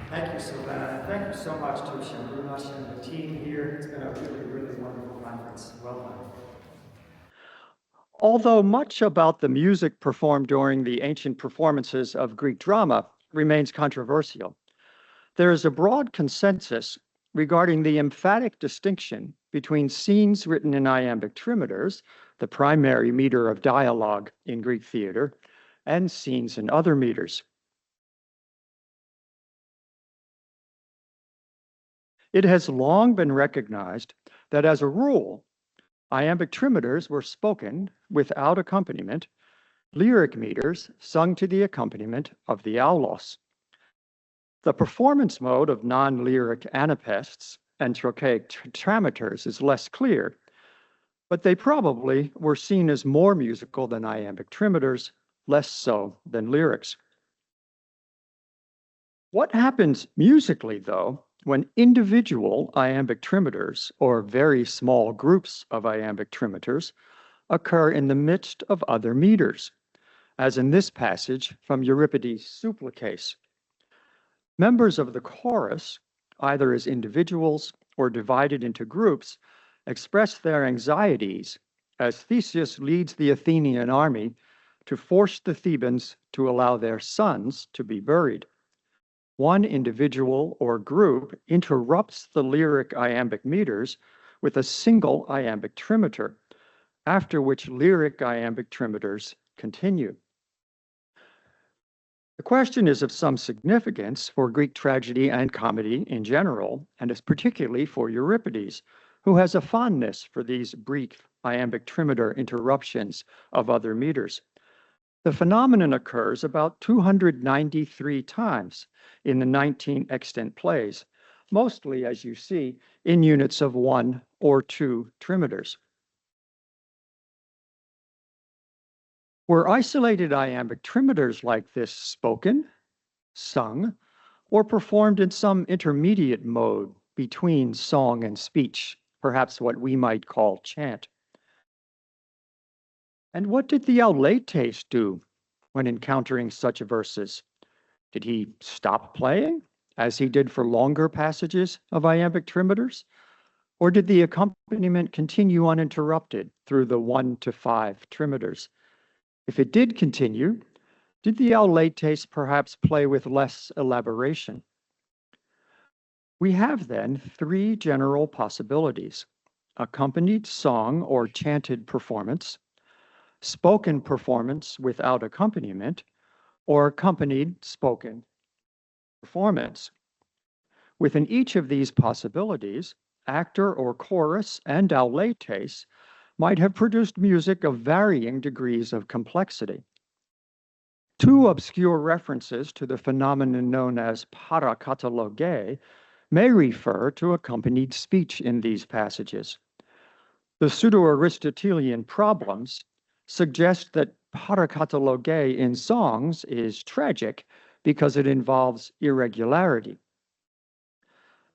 Thank you, Sylvain. Thank you so much to Sylvain and the team here. It's been a really, really wonderful conference. Well done. Although much about the music performed during the ancient performances of Greek drama remains controversial, there is a broad consensus regarding the emphatic distinction between scenes written in iambic trimeters, the primary meter of dialogue in Greek theater, and scenes in other meters. It has long been recognized that as a rule, iambic trimeters were spoken without accompaniment, lyric meters sung to the accompaniment of the aulos. The performance mode of non-lyric anapests and trochaic trimeters is less clear, but they probably were seen as more musical than iambic trimeters, less so than lyrics. What happens musically, though, when individual iambic trimeters or very small groups of iambic trimeters occur in the midst of other meters, as in this passage from Euripides' Supplices? Members of the chorus, either as individuals or divided into groups, express their anxieties as Theseus leads the Athenian army to force the Thebans to allow their sons to be buried. One individual or group interrupts the lyric iambic meters with a single iambic trimeter, after which lyric iambic trimeters continue. The question is of some significance for Greek tragedy and comedy in general, and is particularly for Euripides, who has a fondness for these brief iambic trimeter interruptions of other meters. The phenomenon occurs about 293 times in the 19 extant plays, mostly, as you see, in units of 1 or 2 trimeters. Were isolated iambic trimeters like this spoken, sung, or performed in some intermediate mode between song and speech, perhaps what we might call chant? And what did the Auletes do when encountering such verses? Did he stop playing, as he did for longer passages of iambic trimeters? Or did the accompaniment continue uninterrupted through the 1 to 5 trimeters? If it did continue, did the Auletes perhaps play with less elaboration? We have then 3 general possibilities: accompanied song or chanted performance, spoken performance without accompaniment, or accompanied spoken performance. Within each of these possibilities, actor or chorus and Auletes might have produced music of varying degrees of complexity. 2 obscure references to the phenomenon known as parakataloge may refer to accompanied speech in these passages. The pseudo-Aristotelian problems suggest that parakataloge in songs is tragic because it involves irregularity.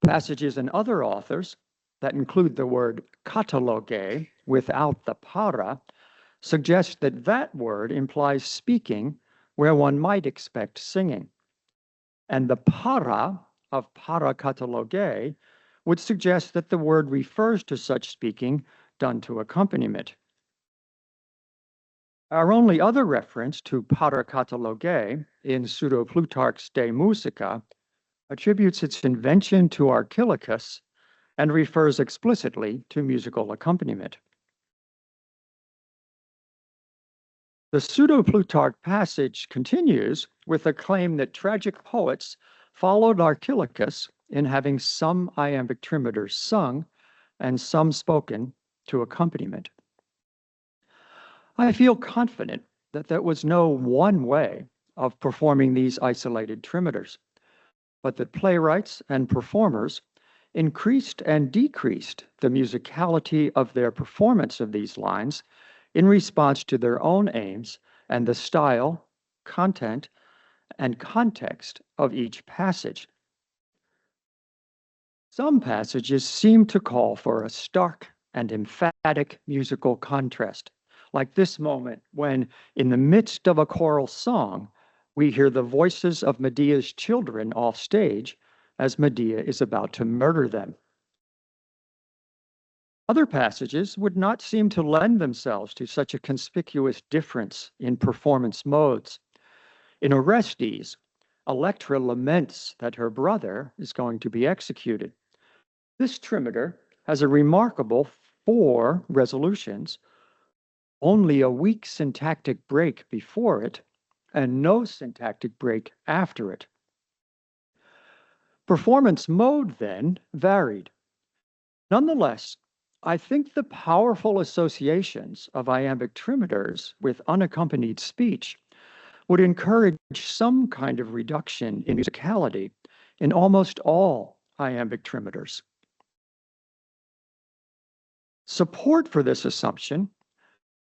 Passages in other authors that include the word kataloge without the para suggest that that word implies speaking where one might expect singing. And the para of parakataloge would suggest that the word refers to such speaking done to accompaniment. Our only other reference to parakataloge in Pseudo-Plutarch's De Musica attributes its invention to Archilochus and refers explicitly to musical accompaniment. The Pseudo-Plutarch passage continues with a claim that tragic poets followed Archilochus in having some iambic trimeters sung and some spoken to accompaniment. I feel confident that there was no one way of performing these isolated trimeters, but that playwrights and performers increased and decreased the musicality of their performance of these lines in response to their own aims and the style, content, and context of each passage. Some passages seem to call for a stark and emphatic musical contrast, like this moment when, in the midst of a choral song, we hear the voices of Medea's children off stage as Medea is about to murder them. Other passages would not seem to lend themselves to such a conspicuous difference in performance modes. In Orestes, Electra laments that her brother is going to be executed. This trimeter has a remarkable 4 resolutions, only a weak syntactic break before it, and no syntactic break after it. Performance mode, then, varied. Nonetheless, I think the powerful associations of iambic trimeters with unaccompanied speech would encourage some kind of reduction in musicality in almost all iambic trimeters. Support for this assumption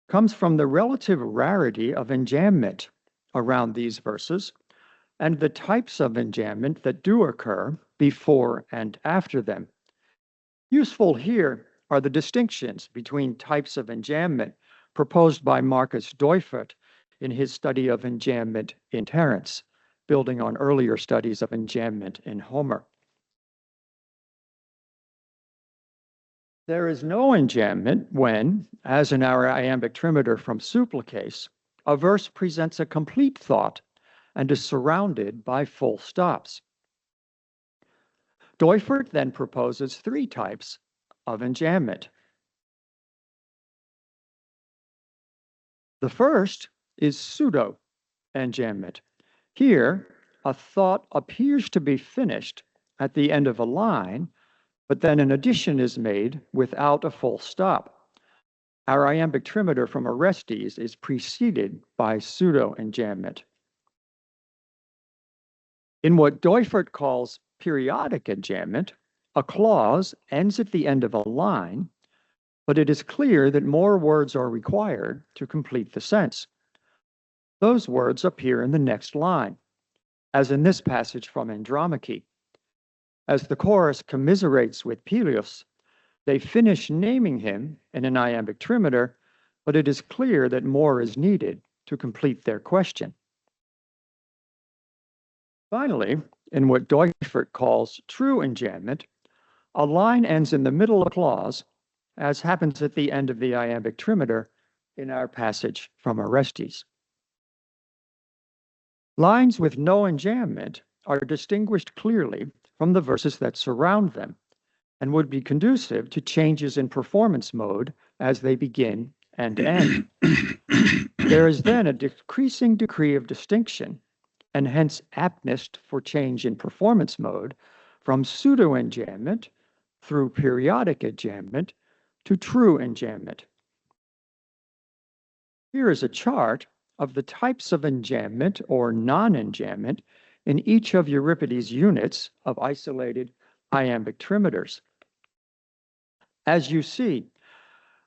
comes from the relative rarity of enjambment around these verses and the types of enjambment that do occur before and after them. Useful here are the distinctions between types of enjambment proposed by Marcus Doifert in his study of enjambment in Terence, building on earlier studies of enjambment in Homer. There is no enjambment when, as in our iambic trimeter from Supplices, a verse presents a complete thought and is surrounded by full stops. Doifert then proposes three types of enjambment. The first is pseudo-enjambment. Here, a thought appears to be finished at the end of a line, but then an addition is made without a full stop. Our iambic trimeter from Orestes is preceded by pseudo-enjambment. In what Doifert calls periodic enjambment, a clause ends at the end of a line, but it is clear that more words are required to complete the sense. Those words appear in the next line, as in this passage from Andromache. As the chorus commiserates with Peleus, they finish naming him in an iambic trimeter, but it is clear that more is needed to complete their question. Finally, in what Doifert calls true enjambment, a line ends in the middle of a clause, as happens at the end of the iambic trimeter in our passage from Orestes. Lines with no enjambment are distinguished clearly from the verses that surround them and would be conducive to changes in performance mode as they begin and end. There is then a decreasing degree of distinction and hence aptness for change in performance mode from pseudo-enjambment through periodic enjambment to true enjambment. Here is a chart of the types of enjambment or non-enjambment in each of Euripides' units of isolated iambic trimeters. As you see,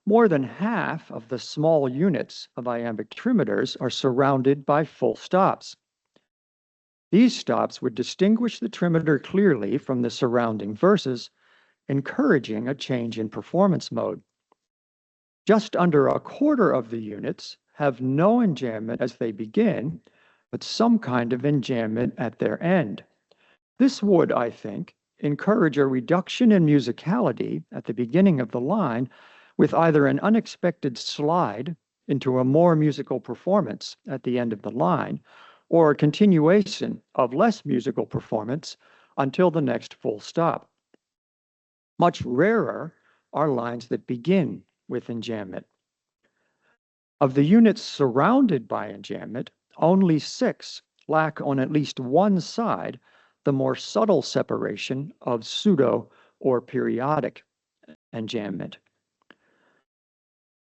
more than half of the small units of iambic trimeters are surrounded by full stops. These stops would distinguish the trimeter clearly from the surrounding verses, encouraging a change in performance mode. Just under a quarter of the units have no enjambment as they begin, but some kind of enjambment at their end. This would, I think, encourage a reduction in musicality at the beginning of the line with either an unexpected slide into a more musical performance at the end of the line, or a continuation of less musical performance until the next full stop. Much rarer are lines that begin with enjambment. Of the units surrounded by enjambment, only 6 lack on at least one side the more subtle separation of pseudo or periodic enjambment.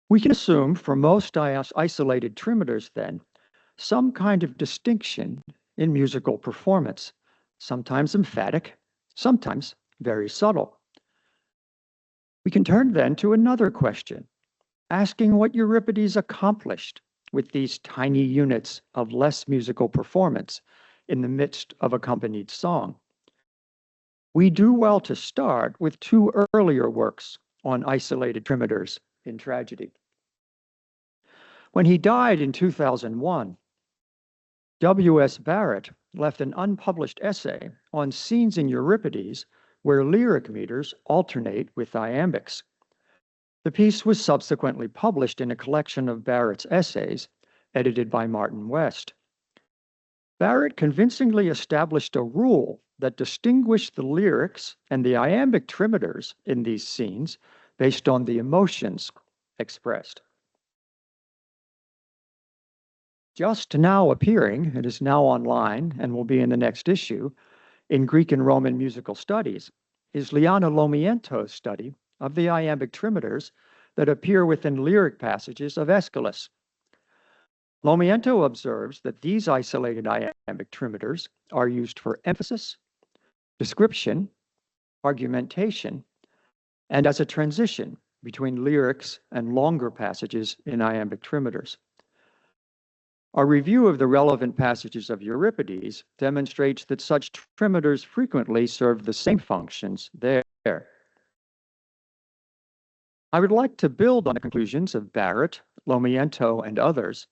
We can assume for most isolated trimeters, then, some kind of distinction in musical performance, sometimes emphatic, sometimes very subtle. We can turn then to another question, asking what Euripides accomplished with these tiny units of less musical performance in the midst of accompanied song. We do well to start with 2 earlier works on isolated trimeters in tragedy. When he died in 2001, W.S. Barrett left an unpublished essay on scenes in Euripides where lyric meters alternate with iambics. The piece was subsequently published in a collection of Barrett's essays, edited by Martin West. Barrett convincingly established a rule that distinguished the lyrics and the iambic trimeters in these scenes based on the emotions expressed. Just now appearing, it is now online and will be in the next issue, in Greek and Roman musical studies, is Liana Lomiento's study of the iambic trimeters that appear within lyric passages of Aeschylus. Lomiento observes that these isolated iambic trimeters are used for emphasis, description, argumentation, and as a transition between lyrics and longer passages in iambic trimeters. Our review of the relevant passages of Euripides demonstrates that such trimeters frequently serve the same functions there. I would like to build on the conclusions of Perrot, Lomiento, and others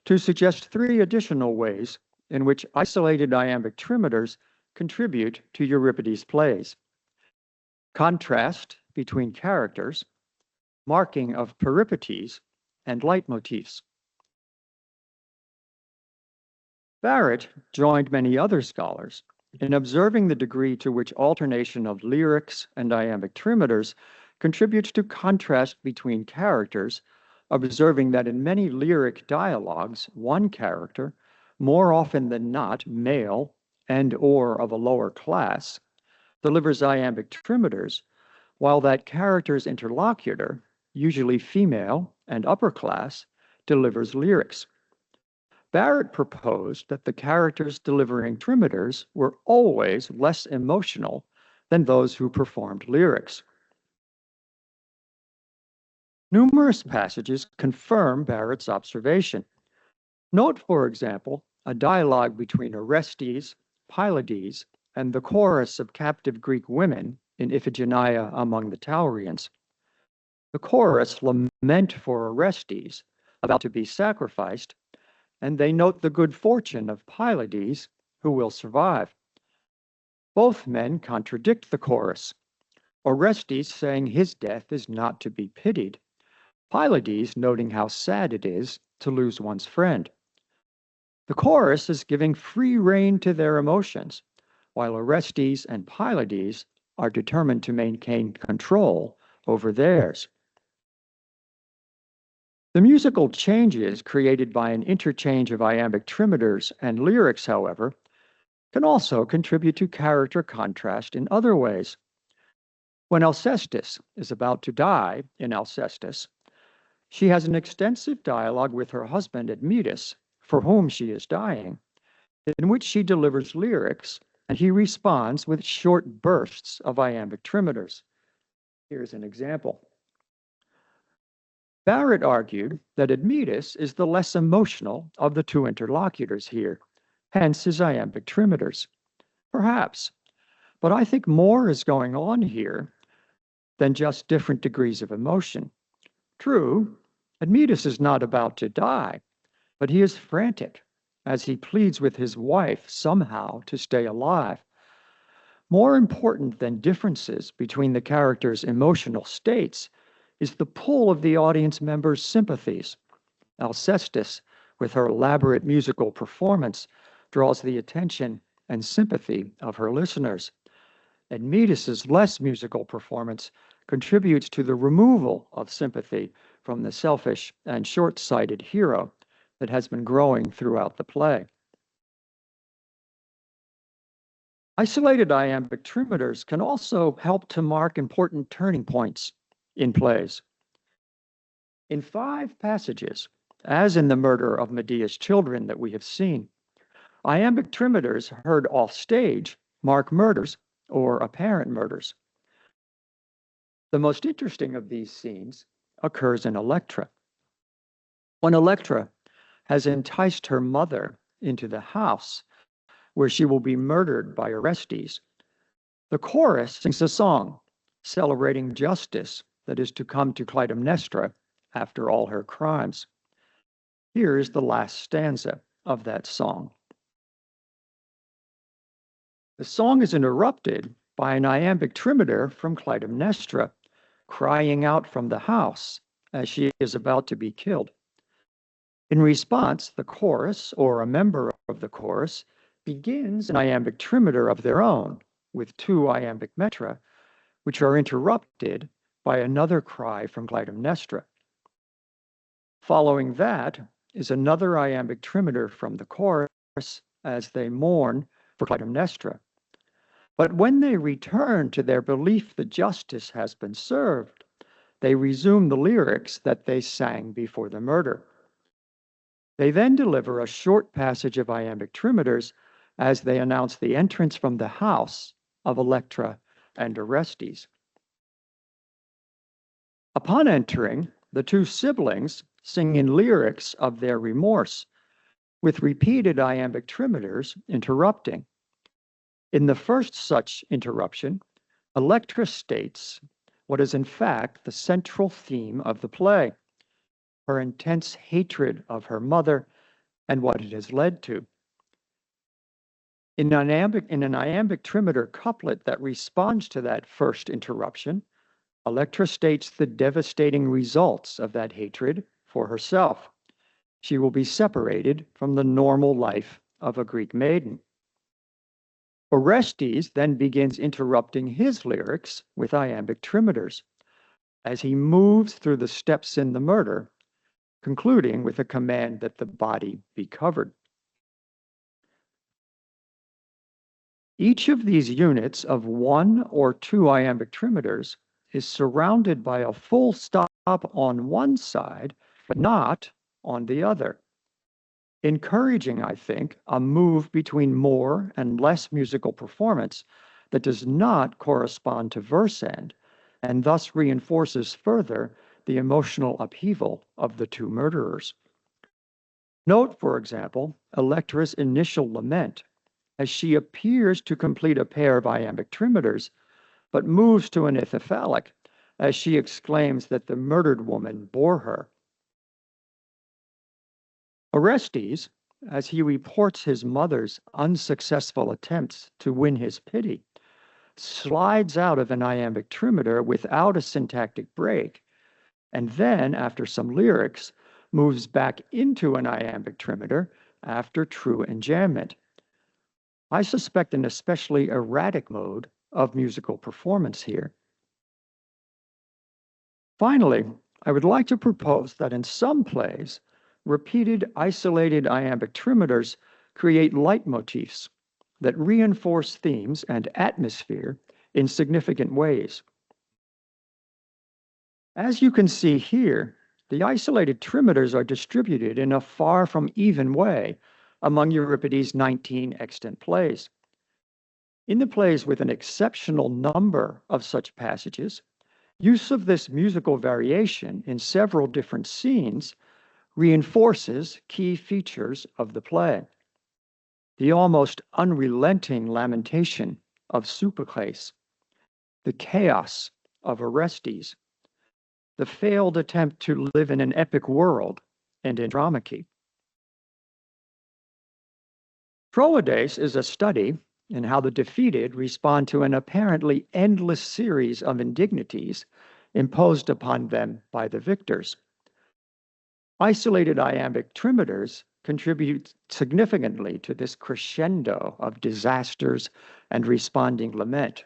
to suggest 3 additional ways in which isolated iambic trimeters contribute to Euripides' plays: contrast between characters, marking of peripeties, and leitmotifs. Perrot joined many other scholars in observing the degree to which alternation of lyrics and iambic trimeters contributes to contrast between characters, observing that in many lyric dialogues, one character, more often than not male and/or of a lower class, delivers iambic trimeters, while that character's interlocutor, usually female and upper class, delivers lyrics. Perrot proposed that the characters delivering trimeters were always less emotional than those who performed lyrics. Numerous passages confirm Perrot's observation. Note, for example, a dialogue between Orestes, Pylades, and the chorus of captive Greek women in Iphigenia among the Taurians. The chorus lament for Orestes, about to be sacrificed, and they note the good fortune of Pylades, who will survive. Both men contradict the chorus, Orestes saying his death is not to be pitied, Pylades noting how sad it is to lose one's friend. The chorus is giving free rein to their emotions, while Orestes and Pylades are determined to maintain control over theirs. The musical changes created by an interchange of iambic trimeters and lyrics, however, can also contribute to character contrast in other ways. When Alcestis is about to die in Alcestis, she has an extensive dialogue with her husband Admetus, for whom she is dying, in which she delivers lyrics and he responds with short bursts of iambic trimeters. Here's an example. Perrot argued that Admetus is the less emotional of the 2 interlocutors here, hence his iambic trimeters. Perhaps, but I think more is going on here than just different degrees of emotion. True, Admetus is not about to die, but he is frantic as he pleads with his wife somehow to stay alive. More important than differences between the characters' emotional states is the pull of the audience members' sympathies. Alcestis, with her elaborate musical performance, draws the attention and sympathy of her listeners. Admetus's less musical performance contributes to the removal of sympathy from the selfish and short-sighted hero that has been growing throughout the play. Isolated iambic trimeters can also help to mark important turning points in plays. In 5 passages, as in the murder of Medea's children that we have seen, iambic trimeters heard off stage mark murders or apparent murders. The most interesting of these scenes occurs in Electra. When Electra has enticed her mother into the house where she will be murdered by Orestes, the chorus sings a song celebrating justice that is to come to Clytemnestra after all her crimes. Here is the last stanza of that song. The song is interrupted by an iambic trimeter from Clytemnestra crying out from the house as she is about to be killed. In response, the chorus, or a member of the chorus, begins an iambic trimeter of their own with 2 iambic metra, which are interrupted by another cry from Clytemnestra. Following that is another iambic trimeter from the chorus as they mourn for Clytemnestra. But when they return to their belief that justice has been served, they resume the lyrics that they sang before the murder. They then deliver a short passage of iambic trimeters as they announce the entrance from the house of Electra and Orestes. Upon entering, the two siblings sing in lyrics of their remorse, with repeated iambic trimeters interrupting. In the first such interruption, Electra states what is in fact the central theme of the play, her intense hatred of her mother and what it has led to. In an iambic trimeter couplet that responds to that first interruption, Electra states the devastating results of that hatred for herself. She will be separated from the normal life of a Greek maiden. Orestes then begins interrupting his lyrics with iambic trimeters as he moves through the steps in the murder, concluding with a command that the body be covered. Each of these units of one or two iambic trimeters is surrounded by a full stop on one side, but not on the other, encouraging, I think, a move between more and less musical performance that does not correspond to verse end, and thus reinforces further the emotional upheaval of the two murderers. Note, for example, Electra's initial lament, as she appears to complete a pair of iambic trimeters, but moves to an ithyphalic as she exclaims that the murdered woman bore her. Orestes, as he reports his mother's unsuccessful attempts to win his pity, slides out of an iambic trimeter without a syntactic break, and then, after some lyrics, moves back into an iambic trimeter after true enjambment. I suspect an especially erratic mode of musical performance here. Finally, I would like to propose that in some plays, repeated isolated iambic trimeters create leitmotifs that reinforce themes and atmosphere in significant ways. As you can see here, the isolated trimeters are distributed in a far from even way among Euripides' 19 extant plays. In the plays with an exceptional number of such passages, use of this musical variation in several different scenes reinforces key features of the play. The almost unrelenting lamentation of Sophocles, the chaos of Orestes, the failed attempt to live in an epic world and in Andromache. Troades is a study in how the defeated respond to an apparently endless series of indignities imposed upon them by the victors. Isolated iambic trimeters contribute significantly to this crescendo of disasters and responding lament.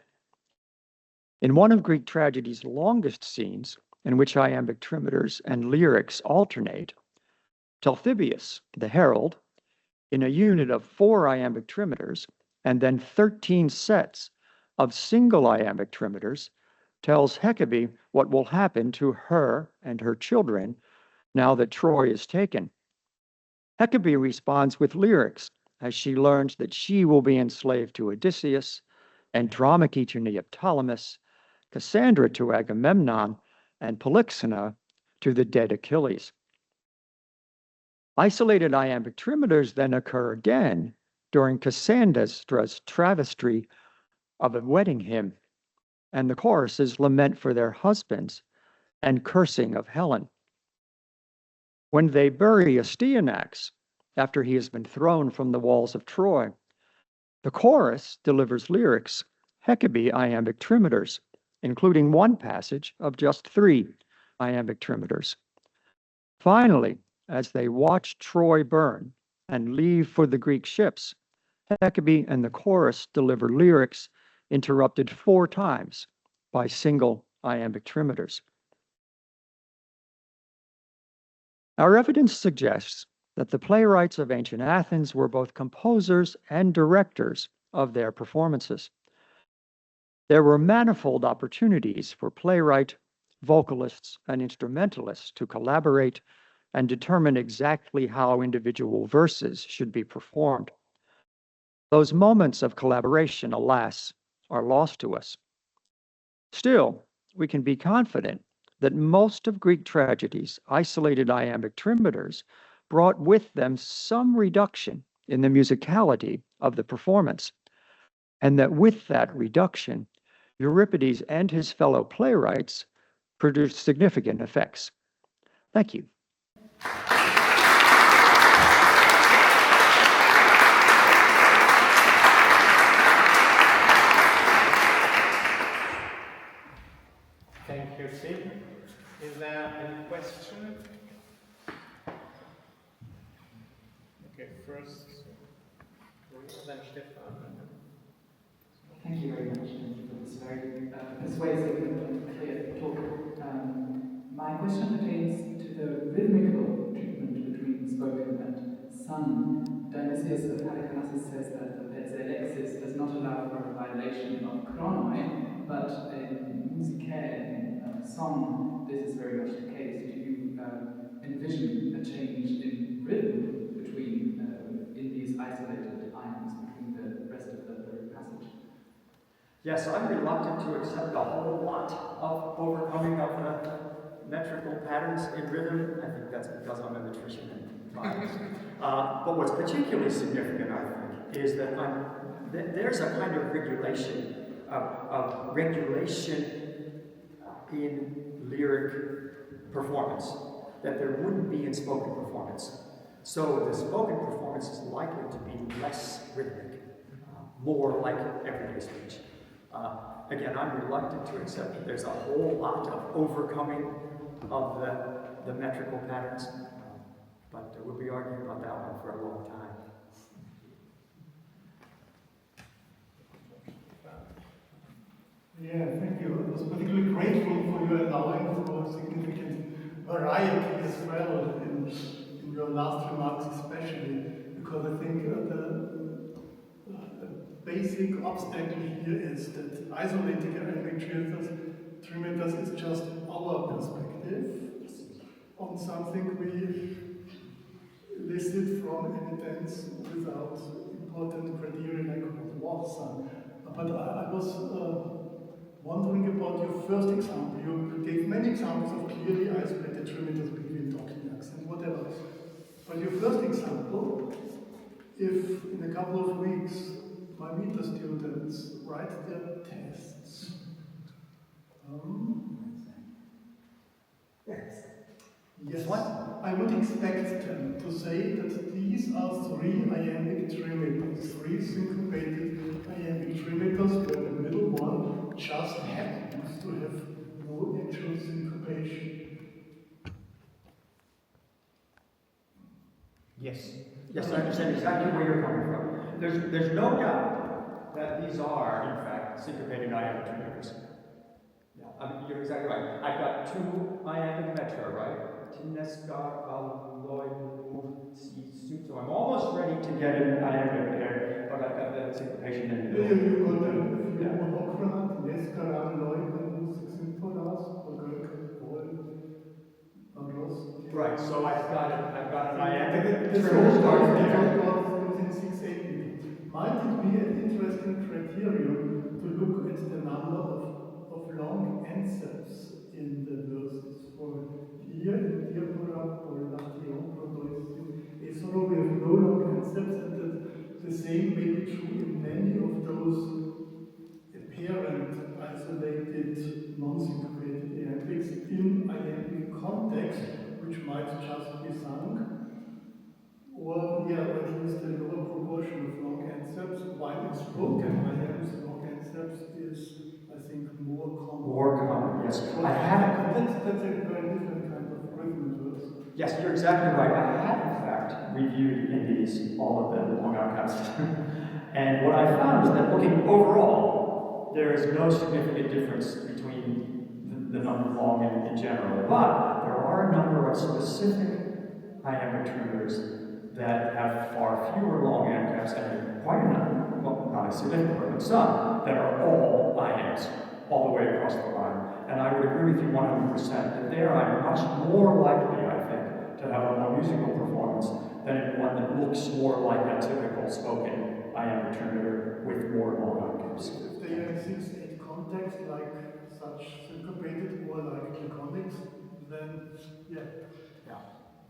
In one of Greek tragedy's longest scenes, in which iambic trimeters and lyrics alternate, Talthybius, the herald, in a unit of 4 iambic trimeters and then 13 sets of single iambic trimeters, tells Hecabe what will happen to her and her children now that Troy is taken. Hecabe responds with lyrics as she learns that she will be enslaved to Odysseus, Andromache to Neoptolemus, Cassandra to Agamemnon, and Polyxena to the dead Achilles. Isolated iambic trimeters then occur again during Cassandra's travesty of a wedding hymn, and the choruses lament for their husbands and cursing of Helen. When they bury Astyanax after he has been thrown from the walls of Troy, the chorus delivers lyrics, Hecabe iambic trimeters, including one passage of just 3 iambic trimeters. Finally, as they watch Troy burn and leave for the Greek ships, Hecabe and the chorus deliver lyrics interrupted 4 times by single iambic trimeters. Our evidence suggests that the playwrights of ancient Athens were both composers and directors of their performances. There were manifold opportunities for playwright, vocalists, and instrumentalists to collaborate and determine exactly how individual verses should be performed. Those moments of collaboration, alas, are lost to us. Still, we can be confident that most of Greek tragedies' isolated iambic trimeters brought with them some reduction in the musicality of the performance, and that with that reduction, Euripides and his fellow playwrights produced significant effects. Thank you. Thank you, Sid. Is there any question? Okay, first, then Stefan. Thank you very much for this very persuasive and clear talk. My question pertains to the rhythmical treatment between spoken and sung. Dionysius of Halicarnassus says that the Alexis does not allow for a violation of chronoi, but in musicae, in song, this is very much the case. Do you envision a change in rhythm between in these isolated ions between the rest of the passage? Yes, I'm reluctant to accept a whole lot of overcoming of the metrical patterns in rhythm. I think that's because I'm a metrician and biased. But what's particularly significant, I think, is that there's a kind of regulation in lyric performance that there wouldn't be in spoken performance. So the spoken performance is likely to be less rhythmic, more like everyday speech. Again, I'm reluctant to accept that there's a whole lot of overcoming of the metrical patterns, but we'll be arguing about that one for a long time. Yeah, thank you. I was particularly grateful for your allowing for significant variety as well in your last remarks especially, because I think the basic obstacle here is that isolating iambic trimeters is just our perspective on something we elicit from evidence without important criteria like what was sung. But I was wondering about your first example. You gave many examples of clearly isolated trimeters between Doxniaks and whatever. But your first example, if in a couple of weeks my meter students write their tests, yes, I would expect them to say that these are three iambic trimeters, three syncopated iambic trimeters, where the middle one just happens to have no actual syncopation. Yes. Yes, I understand exactly where you're coming from. There's no doubt that these are, in fact, syncopated iambic trimeters. Yeah, I mean, you're exactly right. I've got two iambic metra, right? So I'm almost ready to get an iambic there, but I've got the syncopation in the middle. You got the monochromate, Nescaran, Loy, Symphonas, Right, so I've got an iambic this trimeter starting there. within 680. Might it be an interesting criterion to look at the number of long anthems in the verses? For here in Diapora, Polatio, Prodoisium, Esoro, we have no long anthems, and that the same may be true in many of those apparent, isolated, non-syncopated iambics in iambic context, which might just be sung, or at least a lower proportion of long anthems, while in spoken iambics, long anthems is, I think, more common. More common, yes. Well, that's a very different kind of rhythm verse. Yes, you're exactly right. I have, in fact, reviewed in these all of the long outcasts. And what I found is that looking overall, there is no significant difference between the number of long in general, but there are a number of specific iambic trimeters that have far fewer long ancaps and quite a number, well, not a significant number, but some that are all iams all the way across the line. And I would agree with you 100% that there I'm much more likely, I think, to have a more musical performance than in one that looks more like a typical spoken iambic trimeter with more long ancaps. If they are in 6/8 context, like such syncopated or like laconics, then yeah.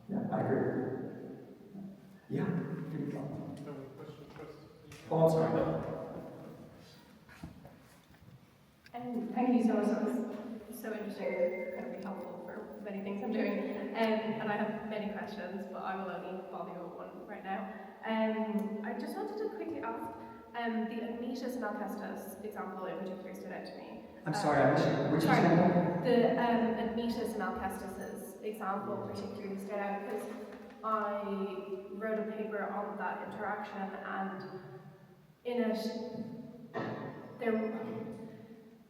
Yeah, I agree. Yeah. Oh, I'm sorry. Thank you so much. That was so interesting and going to be helpful for many things I'm doing. And I have many questions, but I will only bother you with one right now. I just wanted to quickly ask, the Admetus and Alcestis example in particular stood out to me. I'm sorry, I missed you. Which example? The Admetus and Alcestis example particularly stood out because I wrote a paper on that interaction, and in it,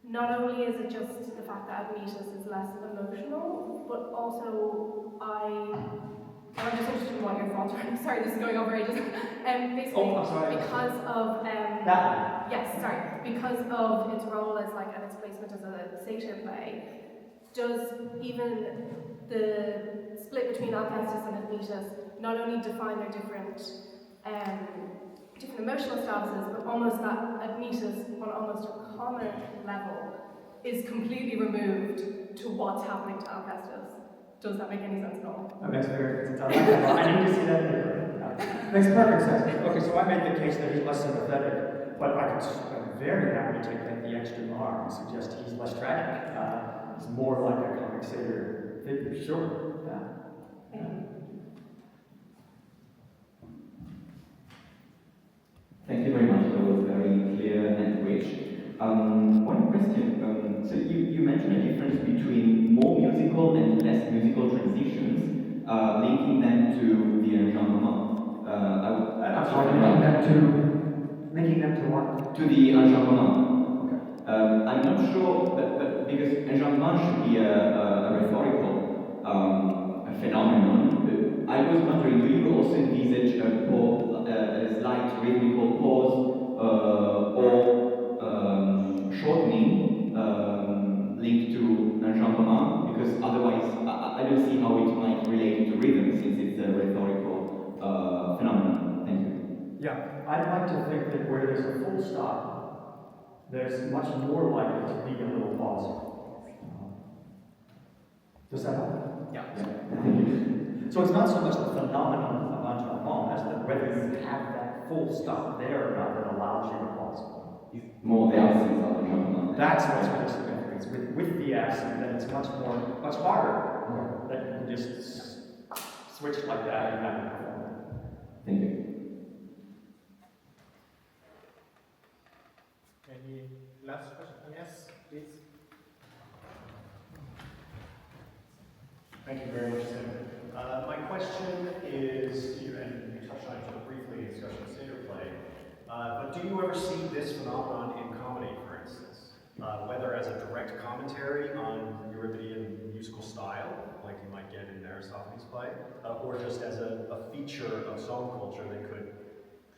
not only is it just the fact that Admetus is less emotional, but also I'm just interested in what your thoughts are. Sorry, this is going over ages. Basically, because of because of its role as like and its placement as a satyr play, does even the split between Alcestis and Admetus not only define their different emotional statuses, but almost that Admetus on almost a common level is completely removed to what's happening to Alcestis. Does that make any sense at all? That makes very sense. I need to see that paper. Makes perfect sense. Okay, so I made the case that he's less sympathetic, but I'm very happy to take the extra arm and suggest he's less tragic. He's more like a comic satyr figure, sure. Thank you very much. That was very clear and rich. One question. So you mentioned a difference between more musical and less musical transitions, linking them to the enjambment. I'm sorry, linking them to what? To the enjambment. Okay. I'm not sure, but because enjambment should be a rhetorical phenomenon. I was wondering, do you also envisage a slight rhythmical pause or shortening linked to enjambment? Because otherwise, I don't see how it might relate to rhythm since it's a rhetorical phenomenon. Thank you. Yeah, I'd like to think that where there's a full stop, there's much more likely to be a little pause. Does that help? Yeah. Thank you. So it's not so much the phenomenon of enjambment as whether you have that full stop there or not that allows you to pause. More the absence of enjambment. That's what's really significant. With the absence, then it's much harder. That you can just switch like that and have it perform. Thank you. Any last question? Yes, please. Thank you very much, Sam. My question is, and you touched on it briefly in discussion of satyr play, but do you ever see this phenomenon in comedy, for instance? Whether as a direct commentary on Euripidean musical style, like you might get in Aristophanes' play, or just as a feature of song culture that could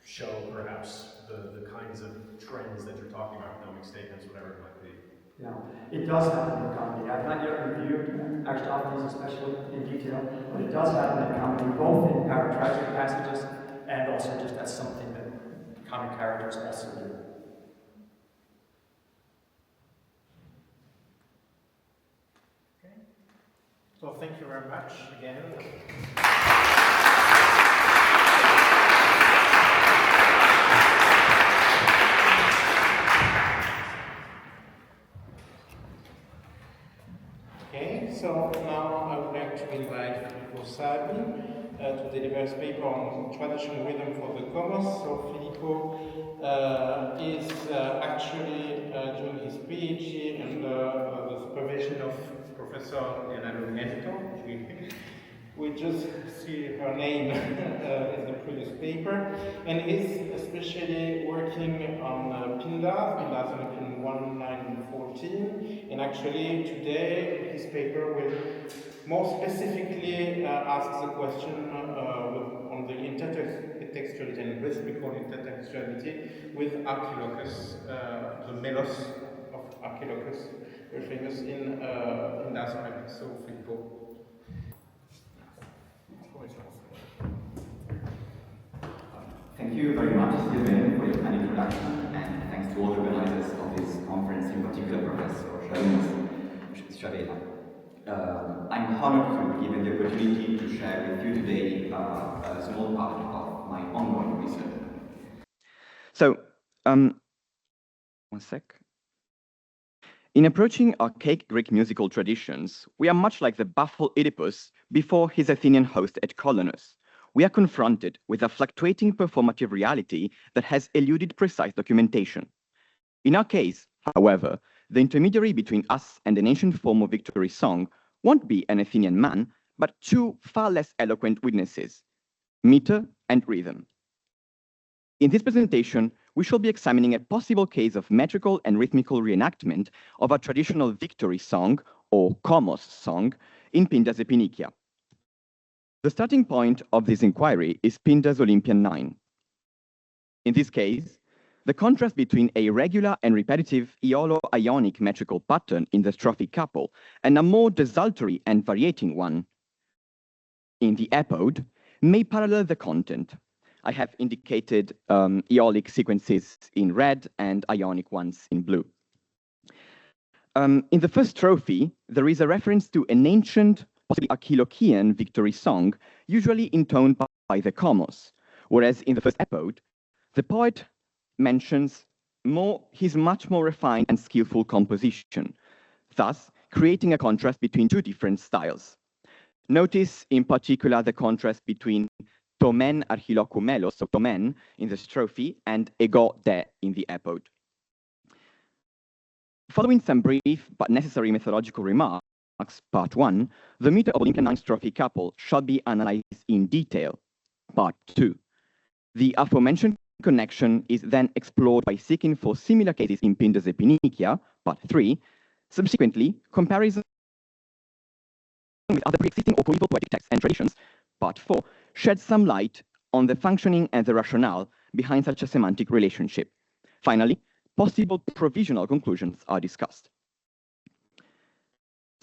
show perhaps the kinds of trends that you're talking about, economic statements, whatever it might be. Yeah, it does happen in comedy. I've not yet reviewed Aristophanes especially in detail, but it does happen in comedy, both in paratragic passages and also just as something that comic characters also do. Okay. So thank you very much again. Okay, so now I would like to invite Filippo Savi to deliver his paper on traditional rhythm for the còµos. So Filippo is actually doing his PhD under the supervision of Professor Thyra-Lilja. We just see her name in the previous paper, and he's especially working on Pindars in 1914, and actually today his paper will more specifically ask the question on the intertextuality and rhythmical intertextuality with Archilochus, the melos of Archilochus, very famous in Pindars. So Filippo. Thank you very much, Sylvain, for your kind introduction. introduction, and thanks to all the organizers of this conference, in particular Professor Savi. I'm honored to be given the opportunity to share with you today a small part of my ongoing research. So, one sec. In approaching archaic Greek musical traditions, we are much like the baffled Oedipus before his Athenian host at Colonus. We are confronted with a fluctuating performative reality that has eluded precise documentation. In our case, however, the intermediary between us and an ancient form of victory song won't be an Athenian man, but two far less eloquent witnesses, meter and rhythm. In this presentation, we shall be examining a possible case of metrical and rhythmical reenactment of a traditional victory song, or κῶµος song, in Pinda's Epinikia. The starting point of this inquiry is Pinda's Olympian 9. In this case, the contrast between a regular and repetitive Iolo-Ionic metrical pattern in the strophic couple and a more desultory and variating one in the epode may parallel the content. I have indicated Aeolic sequences in red and Ionic ones in blue. In the first strophe, there is a reference to an ancient, possibly Archilochian victory song, usually intoned by the κῶµος, whereas in the first epode, the poet mentions his much more refined and skillful composition, thus creating a contrast between two different styles. Notice in particular the contrast between tomen archiloku melos, so tomen in the strophe, and ego de in the epode. Following some brief but necessary methodological remarks, part 1, the meter of Olympian 9 strophic couple shall be analyzed in detail. Part 2. The aforementioned connection is then explored by seeking for similar cases in Pinda's Epinikia, part 3. Subsequently, comparison with other pre-existing or coeval poetic texts and traditions, part 4, sheds some light on the functioning and the rationale behind such a semantic relationship. Finally, possible provisional conclusions are discussed.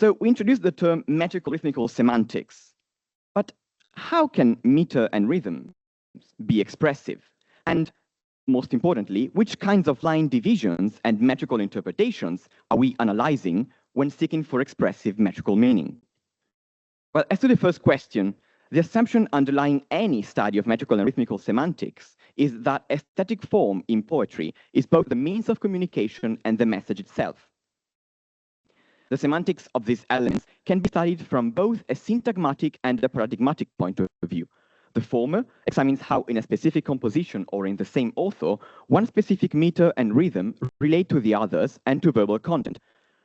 So we introduced the term metrical rhythmical semantics, but how can meter and rhythm be expressive? And most importantly, which kinds of line divisions and metrical interpretations are we analyzing when seeking for expressive metrical meaning? Well, as to the first question, the assumption underlying any study of metrical and rhythmical semantics is that aesthetic form in poetry is both the means of communication and the message itself. The semantics of these elements can be studied from both a syntagmatic and a paradigmatic point of view. The former examines how in a specific composition or in the same author, one specific meter and rhythm relate to the others and to verbal content.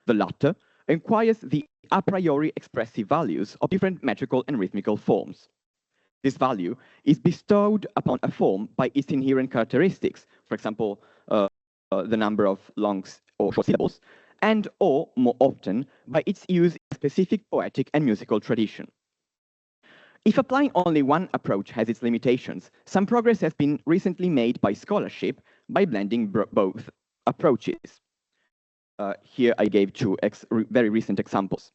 The latter inquires the a priori expressive values of different metrical and rhythmical forms. This value is bestowed upon a form by its inherent characteristics, for example, the number of long or short syllables, and or, more often, by its use in a specific poetic and musical tradition. If applying only one approach has its limitations, some progress has been recently made by scholarship by blending both approaches. Here I gave two very recent examples.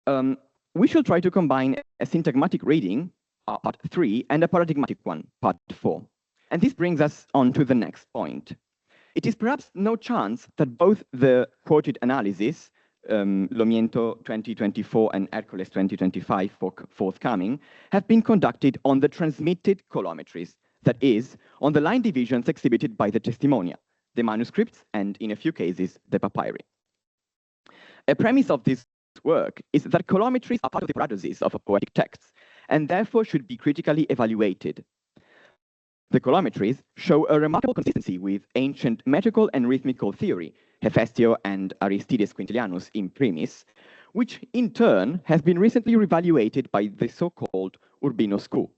We shall try to combine a syntagmatic reading, part 3, and a paradigmatic one, part 4. And this brings us on to the next point. It is perhaps no chance that both the quoted analysis, Lomiento 2024 and Hercules 2025 forthcoming, have been conducted on the transmitted colometries, that is, on the line divisions exhibited by the testimonia, the manuscripts, and in a few cases, the papyri. A premise of this work is that colometries are part of the paradoxes of a poetic text, and therefore should be critically evaluated. The colometries show a remarkable consistency with ancient metrical and rhythmical theory, Hephaestio and Aristides Quintilianus in primis, which in turn has been recently reevaluated by the so-called Urbino school.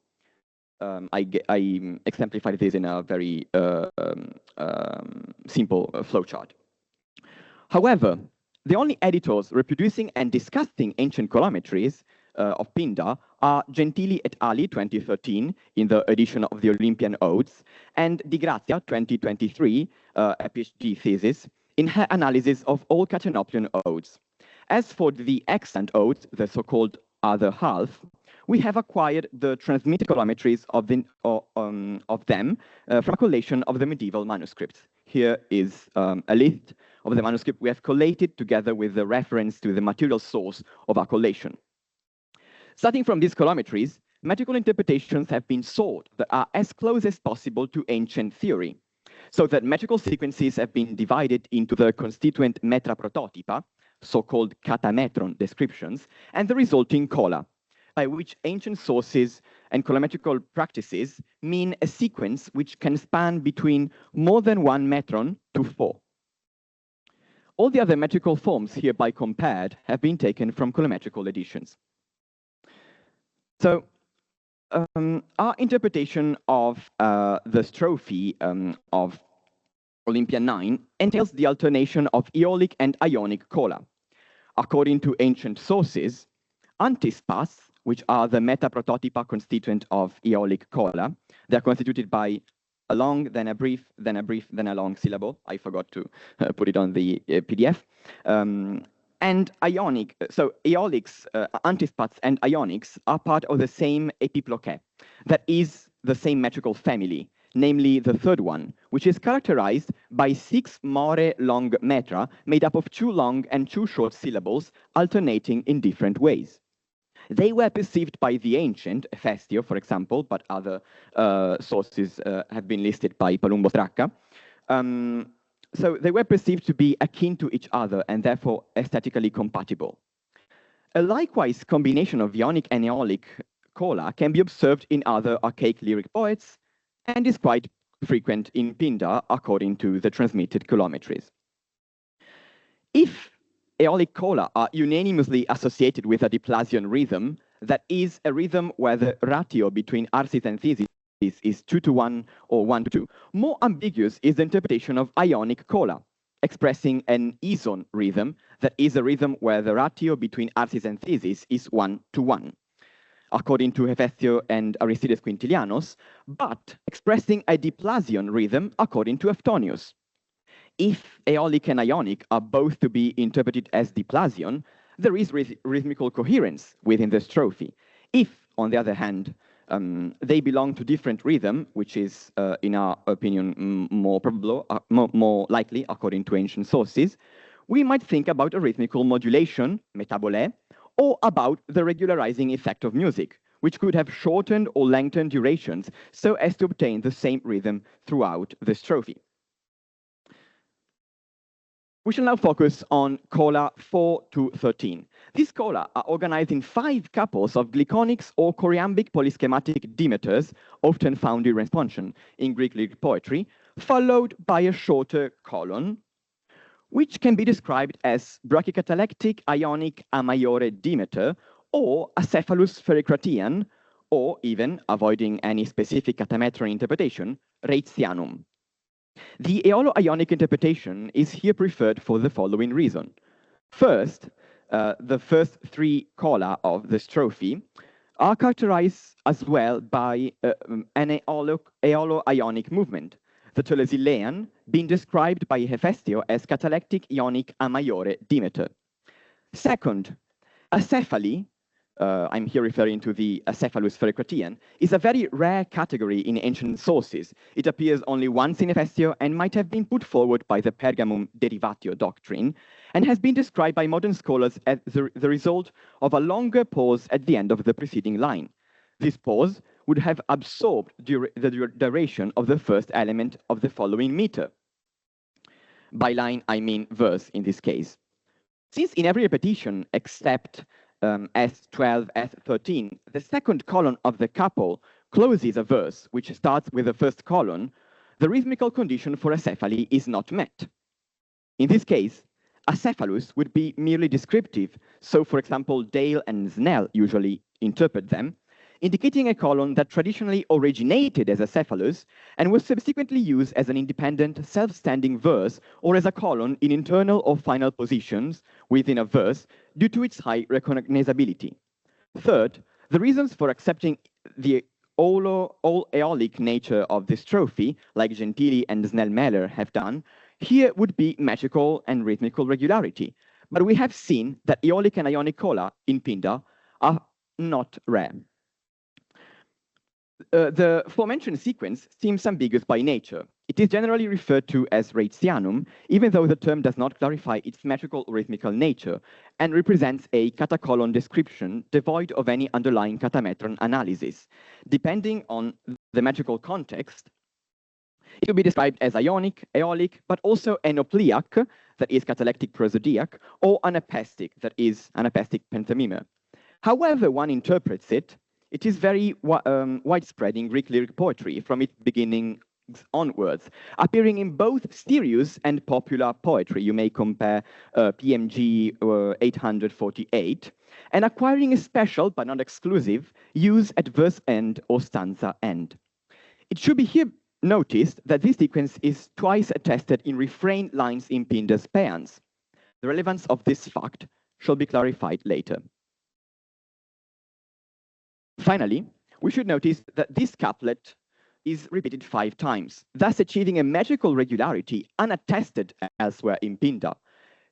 I exemplified this in a very simple flowchart. However, the only editors reproducing and discussing ancient colometries of Pinda are Gentili et ali 2013 in the edition of the Olympian Odes, and Di Grazia 2023, a PhD thesis, in her analysis of all Catenopian odes. As for the extant odes, the so-called other half, we have acquired the transmitted collometries of them from a collation of the medieval manuscripts. Here is a list of the manuscript we have collated together with the reference to the material source of our collation. Starting from these collometries, metrical interpretations have been sought that are as close as possible to ancient theory, so that metrical sequences have been divided into the constituent metra prototypa, so-called katametron descriptions, and the resulting cola, by which ancient sources and collometrical practices mean a sequence which can span between more than 1 metron to 4. All the other metrical forms hereby compared have been taken from collometrical editions. So, our interpretation of the strophe of Olympia 9 entails the alternation of Aeolic and Ionic cola. According to ancient sources, antispas, which are the meta-prototypa constituent of Aeolic cola, they are constituted by a long, then a brief, then a brief, then a long syllable. I forgot to put it on the PDF. And Ionic, so Aeolics, antispats and Ionics are part of the same epiploché, that is the same metrical family, namely the third one, which is characterized by 6 more long metra made up of 2 long and 2 short syllables alternating in different ways. They were perceived by the ancient, Hephaestio, for example, but other sources have been listed by Palumbo Stracca. So they were perceived to be akin to each other and therefore aesthetically compatible. A likewise combination of Ionic and Aeolic cola can be observed in other archaic lyric poets and is quite frequent in Pindar according to the transmitted collometries. If Aeolic cola are unanimously associated with a diplasian rhythm, that is a rhythm where the ratio between arsis and thesis is 2:1 or 1:2. More ambiguous is the interpretation of Ionic cola, expressing an ison rhythm, that is a rhythm where the ratio between arsis and thesis is 1:1, according to Hephaestio and Aristides Quintilianos, but expressing a diplasian rhythm according to Eftonius. If Aeolic and Ionic are both to be interpreted as diplasian, there is rhythmical coherence within the strophe. If, on the other hand, they belong to different rhythm, which is, in our opinion, more probable, more likely, according to ancient sources, we might think about a rhythmical modulation, métabolé, or about the regularizing effect of music, which could have shortened or lengthened durations so as to obtain the same rhythm throughout the strophe. We shall now focus on cola 4 to 13. These cola are organized in 5 couples of glyconics or choriambic polyschematic dimeters, often found in responsion in Greek lyric poetry, followed by a shorter colon, which can be described as brachycatalectic Ionic A maiore dimeter, or acephalus fericratian, or even, avoiding any specific katametron interpretation, Reitzianum. The Aeolo-Ionic interpretation is here preferred for the following reason. First, the first 3 cola of the strophe are characterized as well by an Aeolo-Ionic movement, the Telesilean being described by Hephaestio as catalectic Ionic A maiore dimeter. Second, acephaly, I'm here referring to the acephalus fericratian, is a very rare category in ancient sources. It appears only once in Hephaestio and might have been put forward by the Pergamum derivatio doctrine, and has been described by modern scholars as the result of a longer pause at the end of the preceding line. This pause would have absorbed the duration of the first element of the following meter. By line, I mean verse in this case. Since in every repetition except S12, S13, the second colon of the couple closes a verse which starts with the first colon, the rhythmical condition for acephaly is not met. In this case, acephalus would be merely descriptive, so for example, Dale and Snell usually interpret them, indicating a colon that traditionally originated as acephalus and was subsequently used as an independent, self-standing verse or as a colon in internal or final positions within a verse due to its high recognizability. Third, the reasons for accepting the all Aeolic nature of this strophe, like Gentili and Snell-Meller have done, here would be metrical and rhythmical regularity. But we have seen that Aeolic and Ionic cola in Pindar are not rare. The aforementioned sequence seems ambiguous by nature. It is generally referred to as Ratianum, even though the term does not clarify its metrical or rhythmical nature, and represents a catacolon description devoid of any underlying catametron analysis. Depending on the metrical context, it will be described as ionic, aeolic, but also enopleiac, that is catalectic prosodiac, or anapestic, that is anapestic pentamime. However one interprets it, it is very widespread in Greek lyric poetry from its beginning onwards, appearing in both serious and popular poetry. You may compare PMG 848, and acquiring a special, but not exclusive, use at verse end or stanza end. It should be here noticed that this sequence is twice attested in refrain lines in Pindar's paeans. The relevance of this fact shall be clarified later. Finally, we should notice that this couplet is repeated 5 times, thus achieving a metrical regularity unattested elsewhere in Pindar.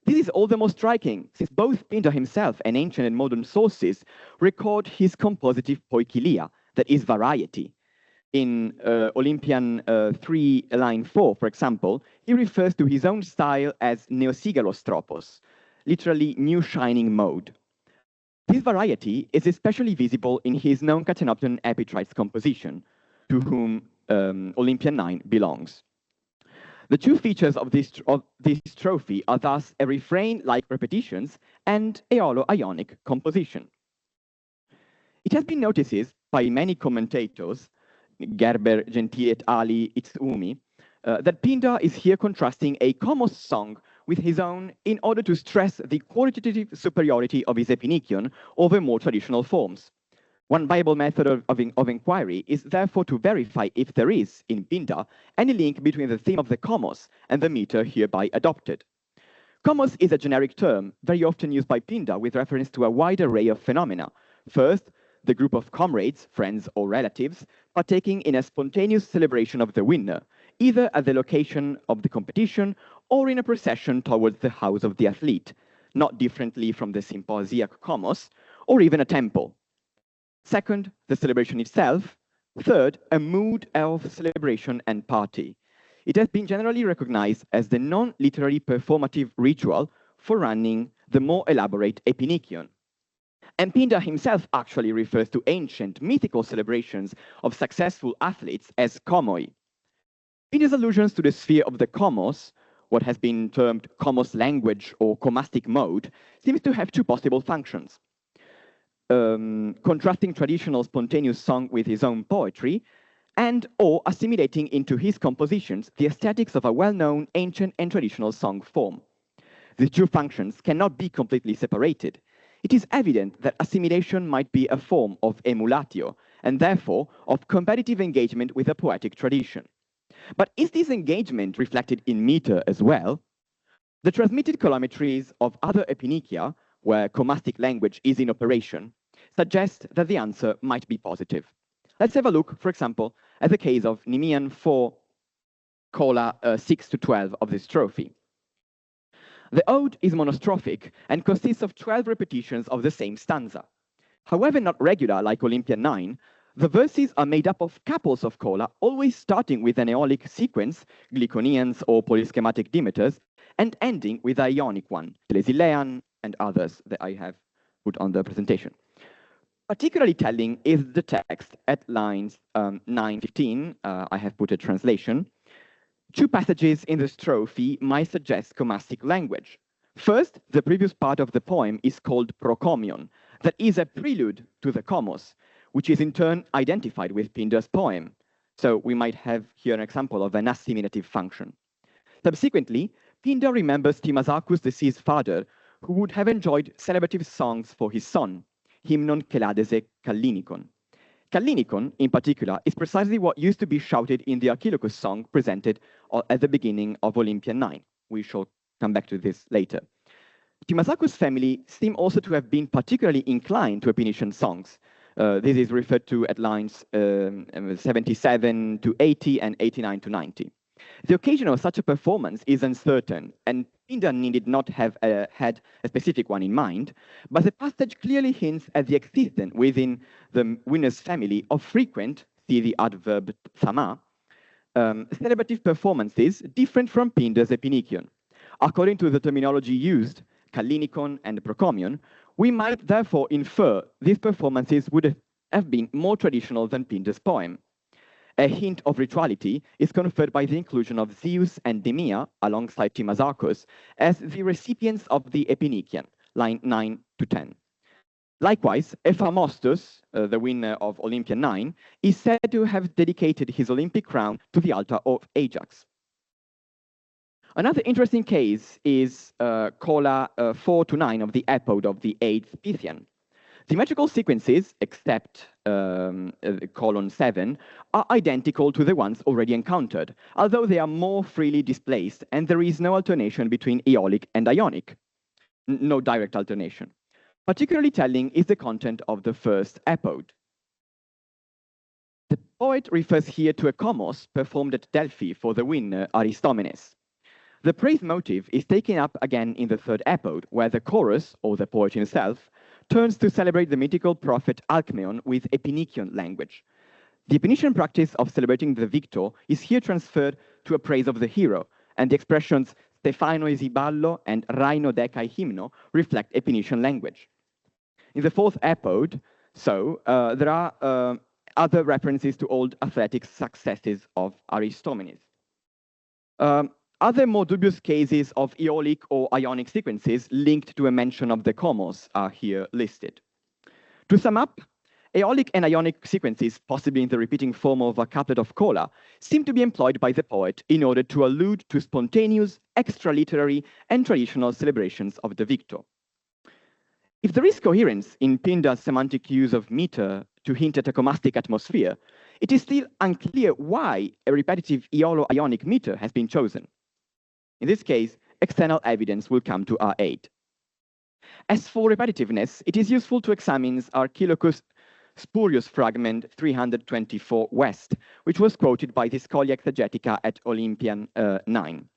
This is all the more striking, since both Pindar himself and ancient and modern sources record his compositive poikilia, that is variety. In Olympian 3, line 4, for example, he refers to his own style as neosigalos tropos, literally new shining mode. This variety is especially visible in his non-catenopton epitrites composition, to whom Olympian 9 belongs. The two features of this trophy are thus a refrain-like repetitions and aeolo-ionic composition. It has been noticed by many commentators, Gerber, Gentili et ali, Itsumi, that Pindar is here contrasting a kōµos song with his own in order to stress the qualitative superiority of his epinicion over more traditional forms. One viable method of inquiry is therefore to verify if there is, in Pindar, any link between the theme of the kōµos and the meter hereby adopted. Kōµos is a generic term, very often used by Pindar with reference to a wide array of phenomena. First, the group of comrades, friends or relatives, partaking in a spontaneous celebration of the winner, either at the location of the competition or in a procession towards the house of the athlete, not differently from the symposiac kōµos, or even a temple. Second, the celebration itself. Third, a mood of celebration and party. It has been generally recognized as the non-literary performative ritual for running the more elaborate epinicion. And Pindar himself actually refers to ancient mythical celebrations of successful athletes as kōmoi. Pindar's allusions to the sphere of the kōmos, what has been termed kōmos language or kōmastic mode, seems to have 2 possible functions. Contrasting traditional spontaneous song with his own poetry, and or assimilating into his compositions the aesthetics of a well-known ancient and traditional song form. These 2 functions cannot be completely separated. It is evident that assimilation might be a form of emulatio, and therefore of competitive engagement with a poetic tradition. But is this engagement reflected in meter as well? The transmitted colorimetries of other epinicia, where kōmastic language is in operation, suggest that the answer might be positive. Let's have a look, for example, at the case of Nemean 4, cola 6 to 12 of this trophy. The ode is monostrophic and consists of 12 repetitions of the same stanza. However not regular like Olympian 9, the verses are made up of couples of cola, always starting with an aeolic sequence, glyconians or polyschematic dimeters, and ending with an ionic one, Telesilean and others that I have put on the presentation. Particularly telling is the text at lines 9-15, I have put a translation. 2 passages in the strophe might suggest kōmastic language. First, the previous part of the poem is called procomion, that is a prelude to the kōmos, which is in turn identified with Pindar's poem. So we might have here an example of an assimilative function. Subsequently, Pindar remembers Timazacus, deceased father, who would have enjoyed celebrative songs for his son, hymnon keladese kallinikon. Kallinikon, in particular, is precisely what used to be shouted in the Archilochus song presented at the beginning of Olympian 9. We shall come back to this later. Timazacus' family seem also to have been particularly inclined to Epinician songs. This is referred to at lines 77 to 80 and 89 to 90. The occasion of such a performance is uncertain, and Pindar needed not have had a specific one in mind, but the passage clearly hints at the existence within the winner's family of frequent, see the adverb thama, celebrative performances different from Pindar's epinicion. According to the terminology used, kallinikon and procomion, we might therefore infer these performances would have been more traditional than Pindar's poem. A hint of rituality is conferred by the inclusion of Zeus and Demea, alongside Timazarchus, as the recipients of the epinicion, line 9 to 10. Likewise, Ephamostus, the winner of Olympia 9, is said to have dedicated his Olympic crown to the altar of Ajax. Another interesting case is Cola 4 to 9 of the Epode of the 8th Pythian. The metrical sequences, except colon 7, are identical to the ones already encountered, although they are more freely displaced and there is no alternation between Aeolic and Ionic. No direct alternation. Particularly telling is the content of the first epode. The poet refers here to a kōµos performed at Delphi for the winner Aristomenes. The praise motive is taken up again in the third epode, where the chorus, or the poet himself, turns to celebrate the mythical prophet Alcmaeon with epinician language. The epinician practice of celebrating the victor is here transferred to a praise of the hero, and the expressions Stefano Esiballo and Raino Decai Hymno reflect epinician language. In the fourth epode, there are other references to old athletic successes of Aristomenes. Other more dubious cases of Aeolic or Ionic sequences linked to a mention of the kōµos are here listed. To sum up, Aeolic and Ionic sequences, possibly in the repeating form of a couplet of Cola, seem to be employed by the poet in order to allude to spontaneous, extra-literary, and traditional celebrations of the victor. If there is coherence in Pindar's semantic use of meter to hint at a comastic atmosphere, it is still unclear why a repetitive Aeolo-Ionic meter has been chosen. In this case, external evidence will come to our aid. As for repetitiveness, it is useful to examine Archilochus' spurious fragment 324 West, which was quoted by the Scholia Exegetica at Olympian 9.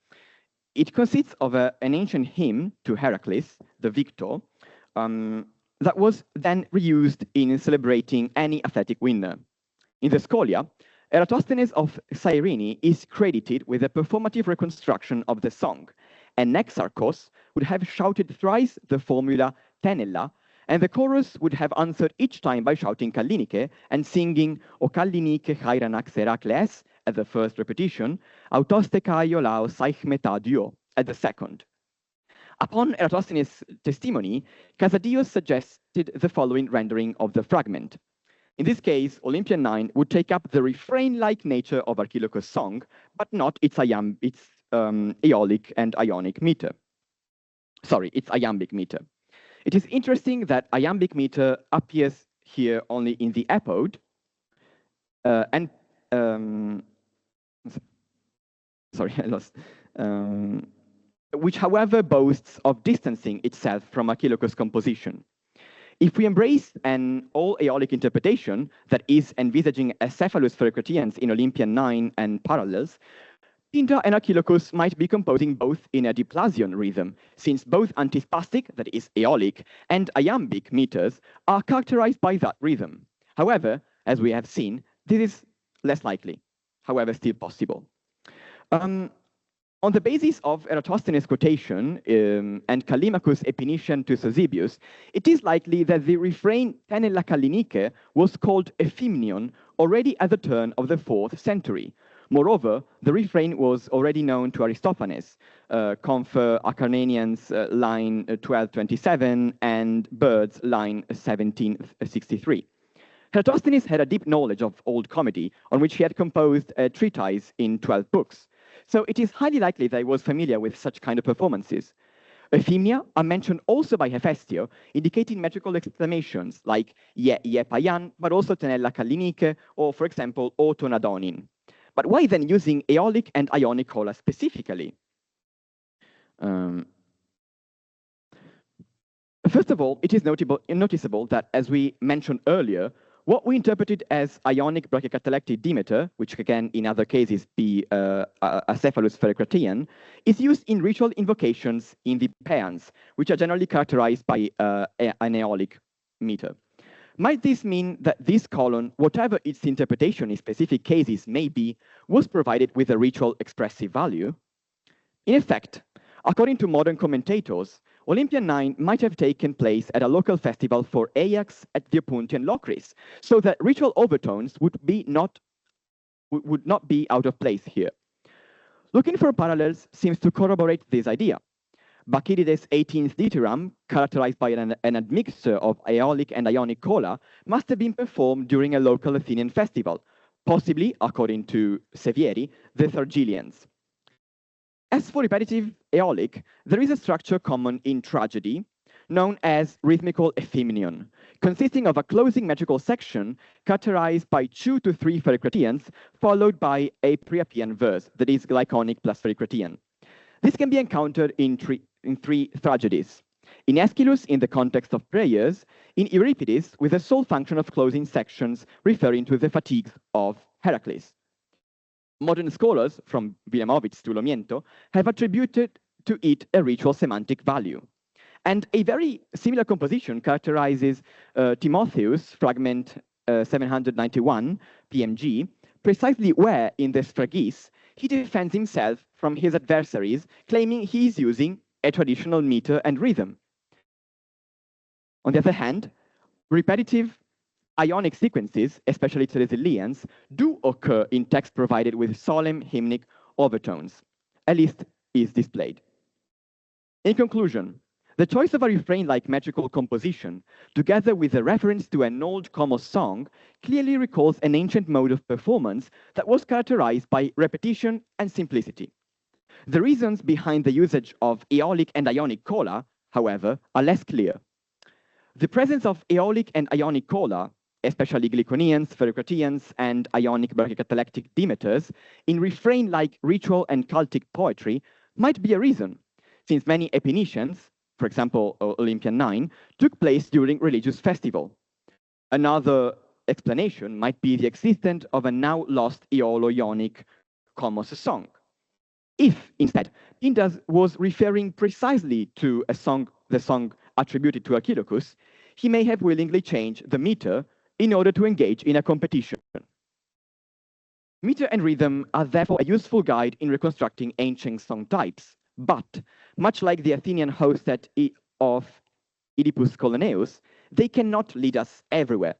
It consists of an ancient hymn to Heracles, the victor, that was then reused in celebrating any athletic winner. In the Scholia, Eratosthenes of Cyrene is credited with a performative reconstruction of the song, and Nexarchos would have shouted thrice the formula tenella, and the chorus would have answered each time by shouting Kallinike and singing O Kallinike Chairanax Herakles at the first repetition, Autoste Kaio Lao Saichmetadio at the second. Upon Eratosthenes' testimony, Casadios suggested the following rendering of the fragment. In this case, Olympian 9 would take up the refrain-like nature of Archilochus' song, but not its Aeolic and Ionic meter. Sorry, its Iambic meter. It is interesting that Iambic meter appears here only in the epode, which, however, boasts of distancing itself from Archilochus' composition. If we embrace an all-Aeolic interpretation, that is, envisaging a cephalus Pherecratians in Olympian 9 and parallels, Pindar and Archilochus might be composing both in a diplasion rhythm, since both antispastic, that is, Aeolic, and Iambic meters are characterized by that rhythm. However, as we have seen, this is less likely, however, still possible. On the basis of Eratosthenes' quotation and Callimachus' epinician to Eusebius, it is likely that the refrain tenella Kallinike was called Ephymnion already at the turn of the 4th century. Moreover, the refrain was already known to Aristophanes, Confer Acarnanians line 1227 and Birds line 1763. Eratosthenes had a deep knowledge of old comedy, on which he had composed a treatise in 12 books. So it is highly likely that he was familiar with such kind of performances. Euphymnia are mentioned also by Hephaestio, indicating metrical exclamations like ye payan, but also tenella Kallinike, or for example, o tonadonin. But why then using Aeolic and Ionic cola specifically? First of all, it is noticeable that, as we mentioned earlier, what we interpreted as Ionic brachicatalectic dimeter, which can in other cases be Acephalus Pherecratian, is used in ritual invocations in the paeans, which are generally characterized by an Aeolic meter. Might this mean that this colon, whatever its interpretation in specific cases may be, was provided with a ritual expressive value? In effect, according to modern commentators, Olympia 9 might have taken place at a local festival for Ajax at the Opuntian Locris, so that ritual overtones would not be out of place here. Looking for parallels seems to corroborate this idea. Bacchylides' 18th dithyramb, characterized by an admixture of Aeolic and Ionic cola, must have been performed during a local Athenian festival, possibly, according to Sevieri, the Thargelians. As for repetitive Aeolic, there is a structure common in tragedy, known as rhythmical ephemenon, consisting of a closing metrical section characterized by 2 to 3 pericratians, followed by a Priapian verse, that is glyconic plus pericratian. This can be encountered in three tragedies. In Aeschylus, in the context of prayers, in Euripides, with the sole function of closing sections referring to the fatigues of Heracles. Modern scholars, from Wilamowicz to Lomiento, have attributed to it a ritual semantic value. And a very similar composition characterizes Timotheus, fragment 791, PMG, precisely where, in the Sphragies, he defends himself from his adversaries, claiming he is using a traditional meter and rhythm. On the other hand, repetitive Ionic sequences, especially Thyra-Liljians, do occur in text provided with solemn hymnic overtones. A list is displayed. In conclusion, the choice of a refrain-like metrical composition, together with a reference to an old kōµos song, clearly recalls an ancient mode of performance that was characterized by repetition and simplicity. The reasons behind the usage of Aeolic and Ionic cola, however, are less clear. The presence of Aeolic and Ionic cola, especially Glyconians, Pericratians, and Ionic brachicatalectic Demeters, in refrain-like ritual and cultic poetry might be a reason, since many epinicians, for example, Olympia 9, took place during religious festival. Another explanation might be the existence of a now lost Aeolo-Ionic kōµos song. If, instead, Pindar was referring precisely to the song attributed to Archilochus, he may have willingly changed the meter in order to engage in a competition. Meter and rhythm are therefore a useful guide in reconstructing ancient song types, but, much like the Athenian hostet of Oedipus Coloneus, they cannot lead us everywhere.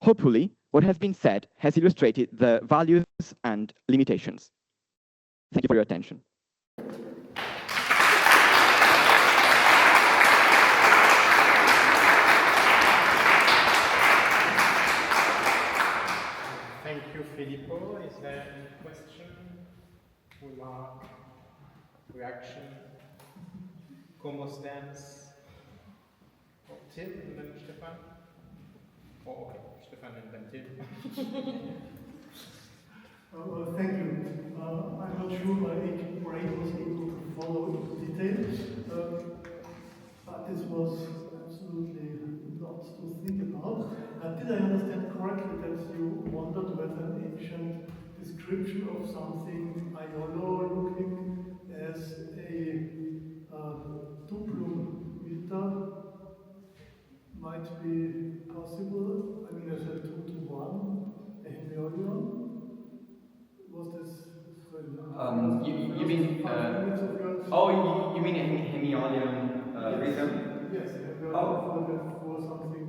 Hopefully, what has been said has illustrated the values and limitations. Thank you for your attention. Thank you, Filippo. Is there any question, remark, reaction? Kōµos dance? Oh, Tim and then Stefan? Oh, okay. Stefan and then Tim. Thank you. I'm not sure my brain was able to follow into detail, but this was absolutely not to think about. Did I understand correctly that you wondered whether an ancient description of something Iolo-looking as a duplum meter might be possible? I mean, as a 2-to-1, a hemiolion? Was this you mean you mean a hemiolian rhythm? Yes, for something.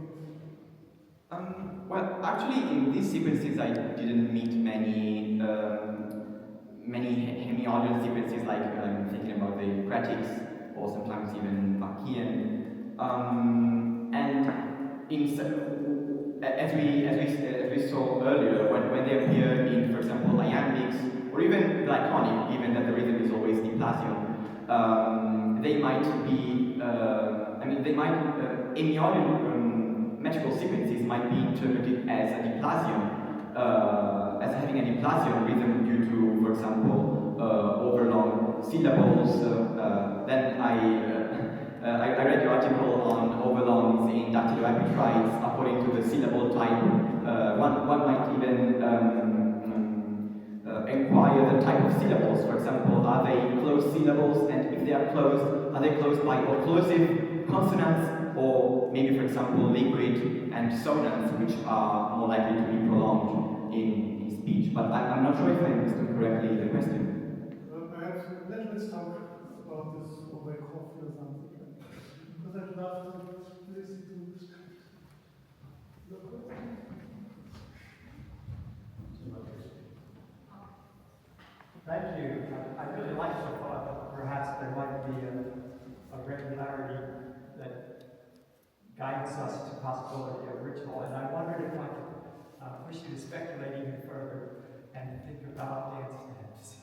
Well, actually, in these sequences, I didn't meet many hemiolian sequences. Like I'm thinking about the Cratics or sometimes even Bacchian. As we saw earlier, when they appear in, for example, Iambics, or even glyconic, given that the rhythm is always diplasium, they might be, hemiolian metrical sequences might be interpreted as a diplasium, as having a diplasium rhythm due to, for example, overlong syllables. Then I read your article on overlongs in dactyloepitrides according to the syllable type. One might even inquire the type of syllables. For example, are they closed syllables? And if they are closed, are they closed by occlusive consonants or maybe, for example, liquid and sonants, which are more likely to be prolonged in speech. But I'm not sure if I understood correctly the question. Perhaps let's talk about this over coffee or something. Because I'd love to listen to your question. Thank you. I really like the thought that perhaps there might be a regularity that guides us to possibility of ritual. And I wondered if I could push you to speculate even further and think about dance steps.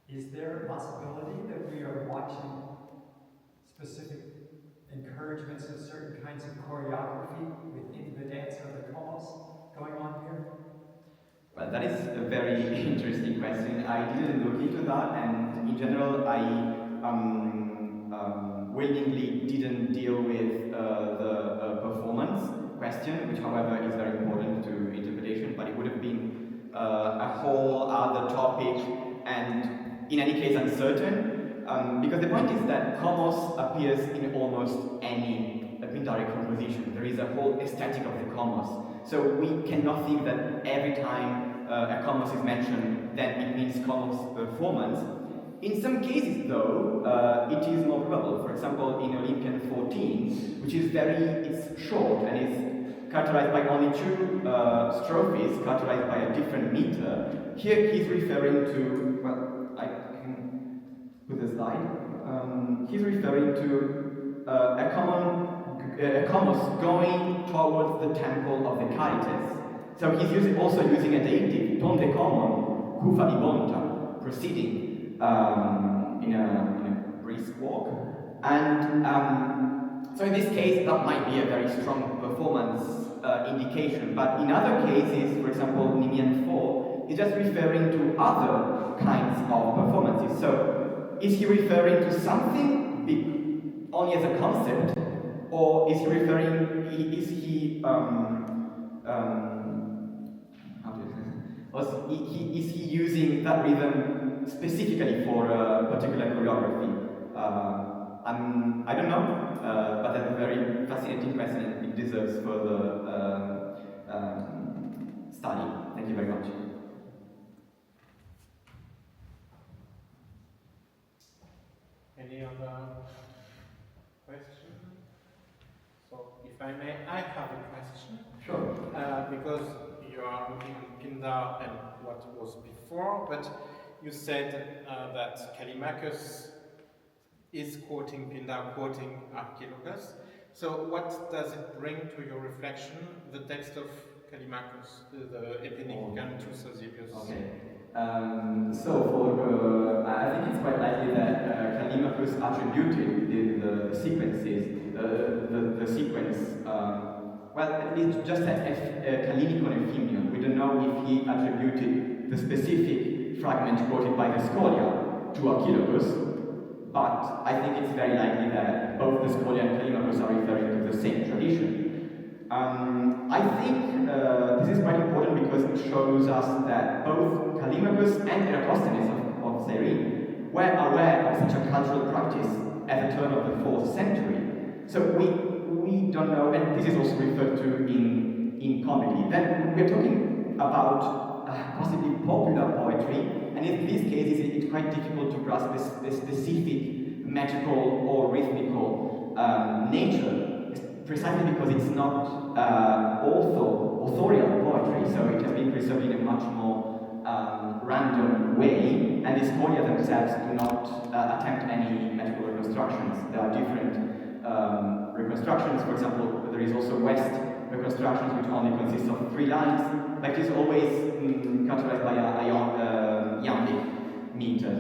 Is there a possibility that we are watching specific encouragements of certain kinds of choreography within the dance of the kòµos going on here? Well, that is a very interesting question. I didn't look into that, and in general, I willingly didn't deal with the performance question, which, however, is very important to interpretation, but it would have been a whole other topic, and in any case, uncertain, because the point is that kòµos appears in almost any pindaric composition. There is a whole aesthetic of the kòµos. So we cannot think that every time a kòµos is mentioned, then it means kòµos performance. In some cases, though, it is more probable. For example, in Olympian 14, which is it's short and is characterized by only 2 strophes, characterized by a different meter. Here he's referring to, well, I can put the slide. He's referring to a kòµos going towards the temple of the Caritas. So he's also using a dative, ton de kòmon, kufa ibonta, proceeding in a brisk walk. And so in this case, that might be a very strong performance indication. But in other cases, for example, Nimian 4, is just referring to other kinds of performances. So is he referring to something big only as a concept? Or is he referring, is he using that rhythm specifically for a particular choreography? I don't know, but that's a very fascinating question and it deserves further study. Thank you very much. Any other question? So, if I may, I have a question. Sure. Because you are looking at Pindar and what was before, but you said that Callimachus is quoting Pindar, quoting ArcHiMèdE. So, what does it bring to your reflection, the text of Callimachus, the Epinic to Sosibius? Okay. So I think it's quite likely that Callimachus attributed the sequences, the sequence, well, at least just as Callinicon Euphemion. We don't know if he attributed the specific fragment quoted by the Scholia to ArcHiMèdE, but I think it's very likely that both the Scholia and Callimachus are referring to the same tradition. I think this is quite important because it shows us that both Callimachus and Eratosthenes of Cyrene were aware of such a cultural practice at the turn of the 4th century. So we don't know, and this is also referred to in comedy. Then we're talking about possibly popular poetry, and in this case it's quite difficult to grasp the specific metrical or rhythmical nature. Precisely because it's not authorial poetry, so it has been preserved in a much more random way, and the Scholia themselves do not attempt any metrical reconstructions. There are different reconstructions. For example, there is also West reconstructions which only consist of 3 lines, but it is always characterized by a Iambic meter.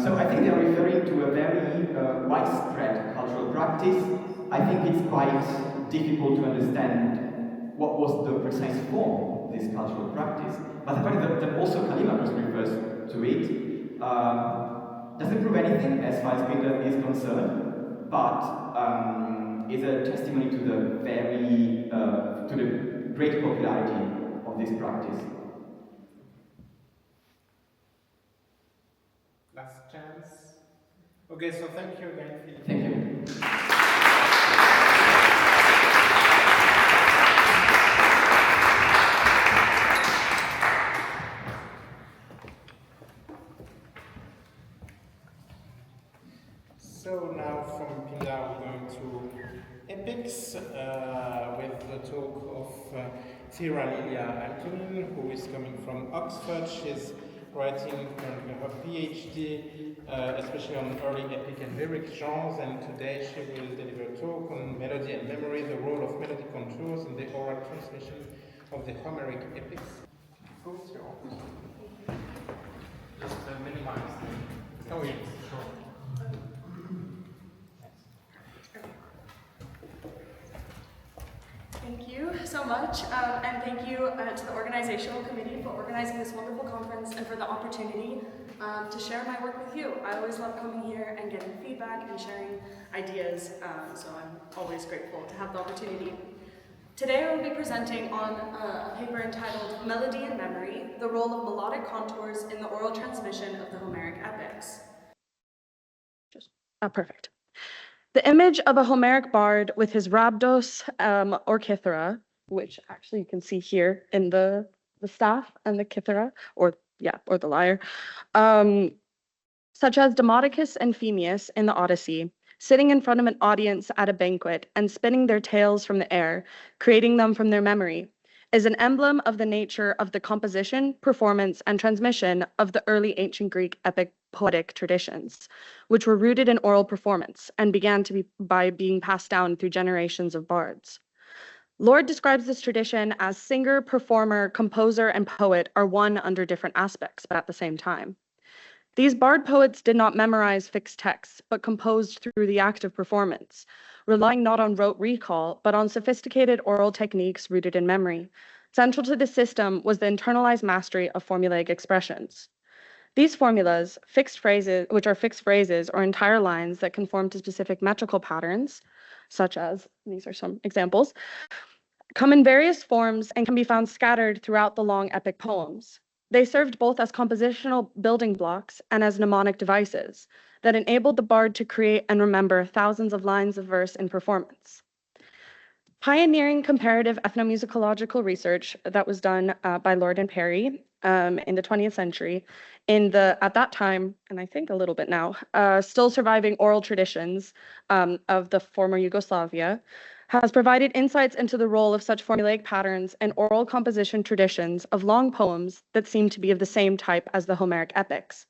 So I think they are referring to a very widespread cultural practice. I think it's quite difficult to understand what was the precise form of this cultural practice. But the fact that also Callimachus refers to it doesn't prove anything as far as Pindar is concerned, but is a testimony to the great popularity of this practice. Last chance. Okay, so thank you again, Filippo. Thank you. So now from Pinda we're going to epics with the talk of Thyra-Lilja Altunin, who is coming from Oxford. She's writing currently her PhD, especially on early epic and lyric genres, and today she will deliver a talk on melody and memory, the role of melodic contours in the oral transmission of the Homeric epics. Go, it's yours. Just minimize the... Oh, yeah, sure. Thank you so much, and thank you to the organizational committee for organizing this wonderful conference and for the opportunity to share my work with you. I always love coming here and getting feedback and sharing ideas, so I'm always grateful to have the opportunity. Today I will be presenting on a paper entitled Melody and Memory, the Role of Melodic Contours in the Oral Transmission of the Homeric Epics. Perfect. The image of a Homeric bard with his rhabdos or kithara, which actually you can see here in the staff and the kithara, or the lyre, such as Demodocus and Phemius in the Odyssey, sitting in front of an audience at a banquet and spinning their tales from the air, creating them from their memory, is an emblem of the nature of the composition, performance, and transmission of the early ancient Greek epic poetic traditions, which were rooted in oral performance and began by being passed down through generations of bards. Lord describes this tradition as singer, performer, composer, and poet are one under different aspects, but at the same time. These bard poets did not memorize fixed texts, but composed through the act of performance, relying not on rote recall, but on sophisticated oral techniques rooted in memory. Central to this system was the internalized mastery of formulaic expressions. These formulas, which are fixed phrases or entire lines that conform to specific metrical patterns, such as, these are some examples, come in various forms and can be found scattered throughout the long epic poems. They served both as compositional building blocks and as mnemonic devices that enabled the bard to create and remember thousands of lines of verse in performance. Pioneering comparative ethnomusicological research that was done by Lord and Perry in the 20th century, at that time, and I think a little bit now, still surviving oral traditions of the former Yugoslavia, has provided insights into the role of such formulaic patterns and oral composition traditions of long poems that seem to be of the same type as the Homeric epics,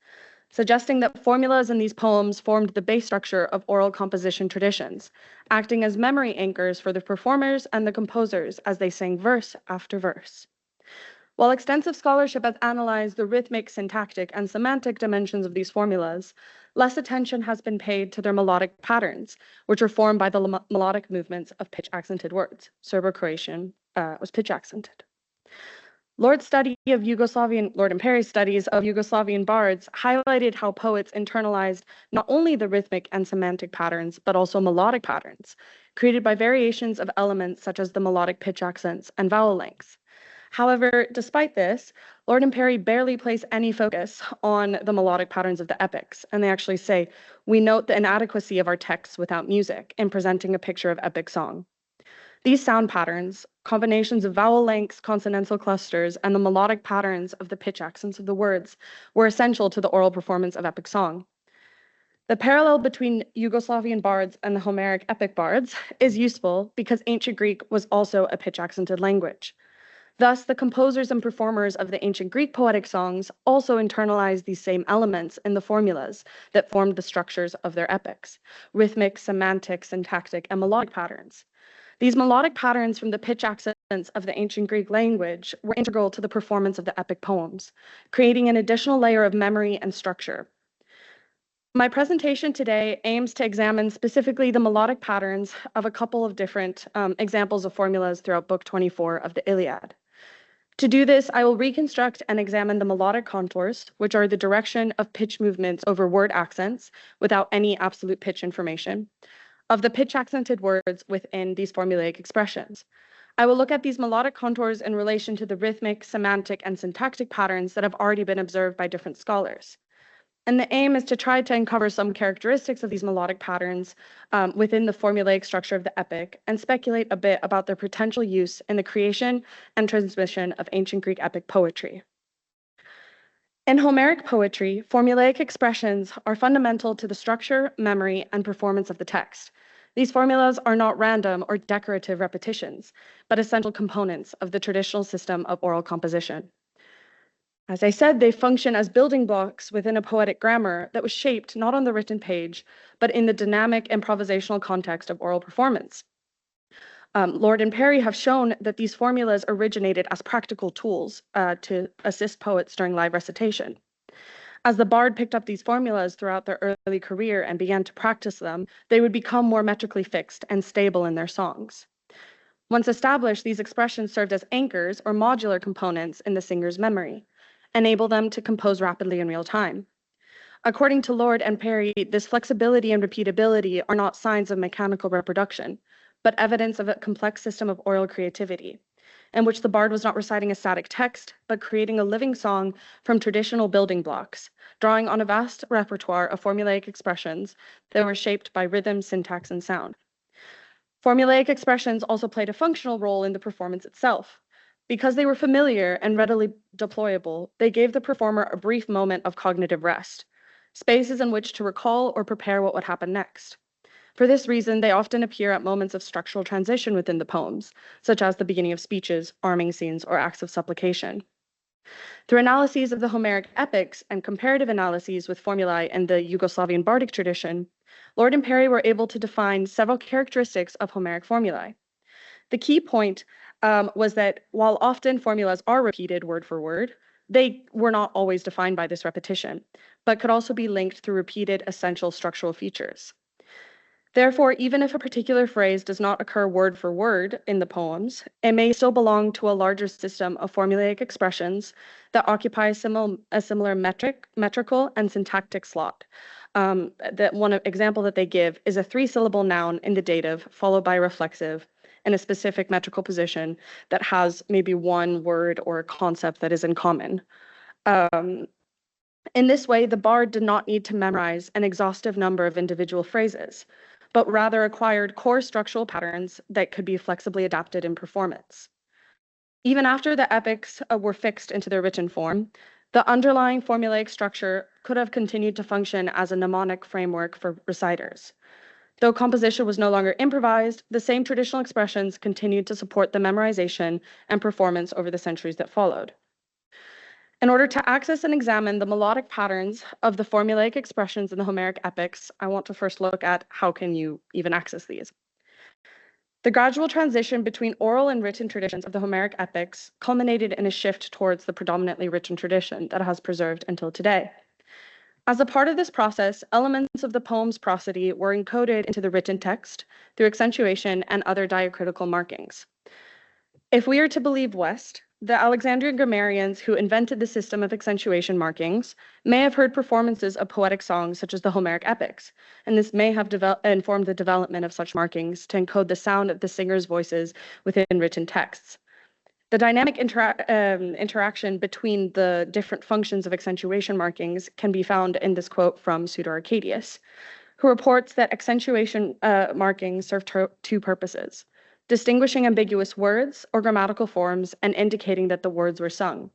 suggesting that formulas in these poems formed the base structure of oral composition traditions, acting as memory anchors for the performers and the composers as they sang verse after verse. While extensive scholarship has analyzed the rhythmic, syntactic, and semantic dimensions of these formulas, less attention has been paid to their melodic patterns, which are formed by the melodic movements of pitch-accented words. Serbo-Croatian was pitch-accented. Lord and Perry's studies of Yugoslavian bards highlighted how poets internalized not only the rhythmic and semantic patterns, but also melodic patterns, created by variations of elements such as the melodic pitch accents and vowel lengths. However, despite this, Lord and Perry barely place any focus on the melodic patterns of the epics, and they actually say, "We note the inadequacy of our texts without music in presenting a picture of epic song." These sound patterns, combinations of vowel lengths, consonantal clusters, and the melodic patterns of the pitch accents of the words were essential to the oral performance of epic song. The parallel between Yugoslavian bards and the Homeric epic bards is useful because ancient Greek was also a pitch-accented language. Thus, the composers and performers of the ancient Greek poetic songs also internalized these same elements in the formulas that formed the structures of their epics: rhythmic, semantic, syntactic, and melodic patterns. These melodic patterns from the pitch accents of the ancient Greek language were integral to the performance of the epic poems, creating an additional layer of memory and structure. My presentation today aims to examine specifically the melodic patterns of a couple of different examples of formulas throughout Book 24 of the Iliad. To do this, I will reconstruct and examine the melodic contours, which are the direction of pitch movements over word accents without any absolute pitch information, of the pitch-accented words within these formulaic expressions. I will look at these melodic contours in relation to the rhythmic, semantic, and syntactic patterns that have already been observed by different scholars. And the aim is to try to uncover some characteristics of these melodic patterns within the formulaic structure of the epic and speculate a bit about their potential use in the creation and transmission of ancient Greek epic poetry. In Homeric poetry, formulaic expressions are fundamental to the structure, memory, and performance of the text. These formulas are not random or decorative repetitions, but essential components of the traditional system of oral composition. As I said, they function as building blocks within a poetic grammar that was shaped not on the written page, but in the dynamic improvisational context of oral performance. Lord and Perry have shown that these formulas originated as practical tools to assist poets during live recitation. As the bard picked up these formulas throughout their early career and began to practice them, they would become more metrically fixed and stable in their songs. Once established, these expressions served as anchors or modular components in the singer's memory, enable them to compose rapidly in real time. According to Lord and Perry, this flexibility and repeatability are not signs of mechanical reproduction, but evidence of a complex system of oral creativity, in which the bard was not reciting a static text, but creating a living song from traditional building blocks, drawing on a vast repertoire of formulaic expressions that were shaped by rhythm, syntax, and sound. Formulaic expressions also played a functional role in the performance itself. Because they were familiar and readily deployable, they gave the performer a brief moment of cognitive rest, spaces in which to recall or prepare what would happen next. For this reason, they often appear at moments of structural transition within the poems, such as the beginning of speeches, arming scenes, or acts of supplication. Through analyses of the Homeric epics and comparative analyses with formulae in the Yugoslavian bardic tradition, Lord and Perry were able to define several characteristics of Homeric formulae. The key point was that while often formulas are repeated word for word, they were not always defined by this repetition, but could also be linked through repeated essential structural features. Therefore, even if a particular phrase does not occur word for word in the poems, it may still belong to a larger system of formulaic expressions that occupy a similar metrical and syntactic slot. That one example that they give is a 3-syllable noun in the dative, followed by a reflexive in a specific metrical position that has maybe one word or a concept that is in common. In this way, the bard did not need to memorize an exhaustive number of individual phrases, but rather acquired core structural patterns that could be flexibly adapted in performance. Even after the epics were fixed into their written form, the underlying formulaic structure could have continued to function as a mnemonic framework for reciters. Though composition was no longer improvised, the same traditional expressions continued to support the memorization and performance over the centuries that followed. In order to access and examine the melodic patterns of the formulaic expressions in the Homeric epics, I want to first look at how can you even access these. The gradual transition between oral and written traditions of the Homeric epics culminated in a shift towards the predominantly written tradition that has preserved until today. As a part of this process, elements of the poem's prosody were encoded into the written text through accentuation and other diacritical markings. If we are to believe West, the Alexandrian grammarians who invented the system of accentuation markings may have heard performances of poetic songs such as the Homeric epics, and this may have informed the development of such markings to encode the sound of the singers' voices within written texts. The dynamic interaction between the different functions of accentuation markings can be found in this quote from Pseudo-Arcadius, who reports that accentuation markings serve two purposes: distinguishing ambiguous words or grammatical forms and indicating that the words were sung.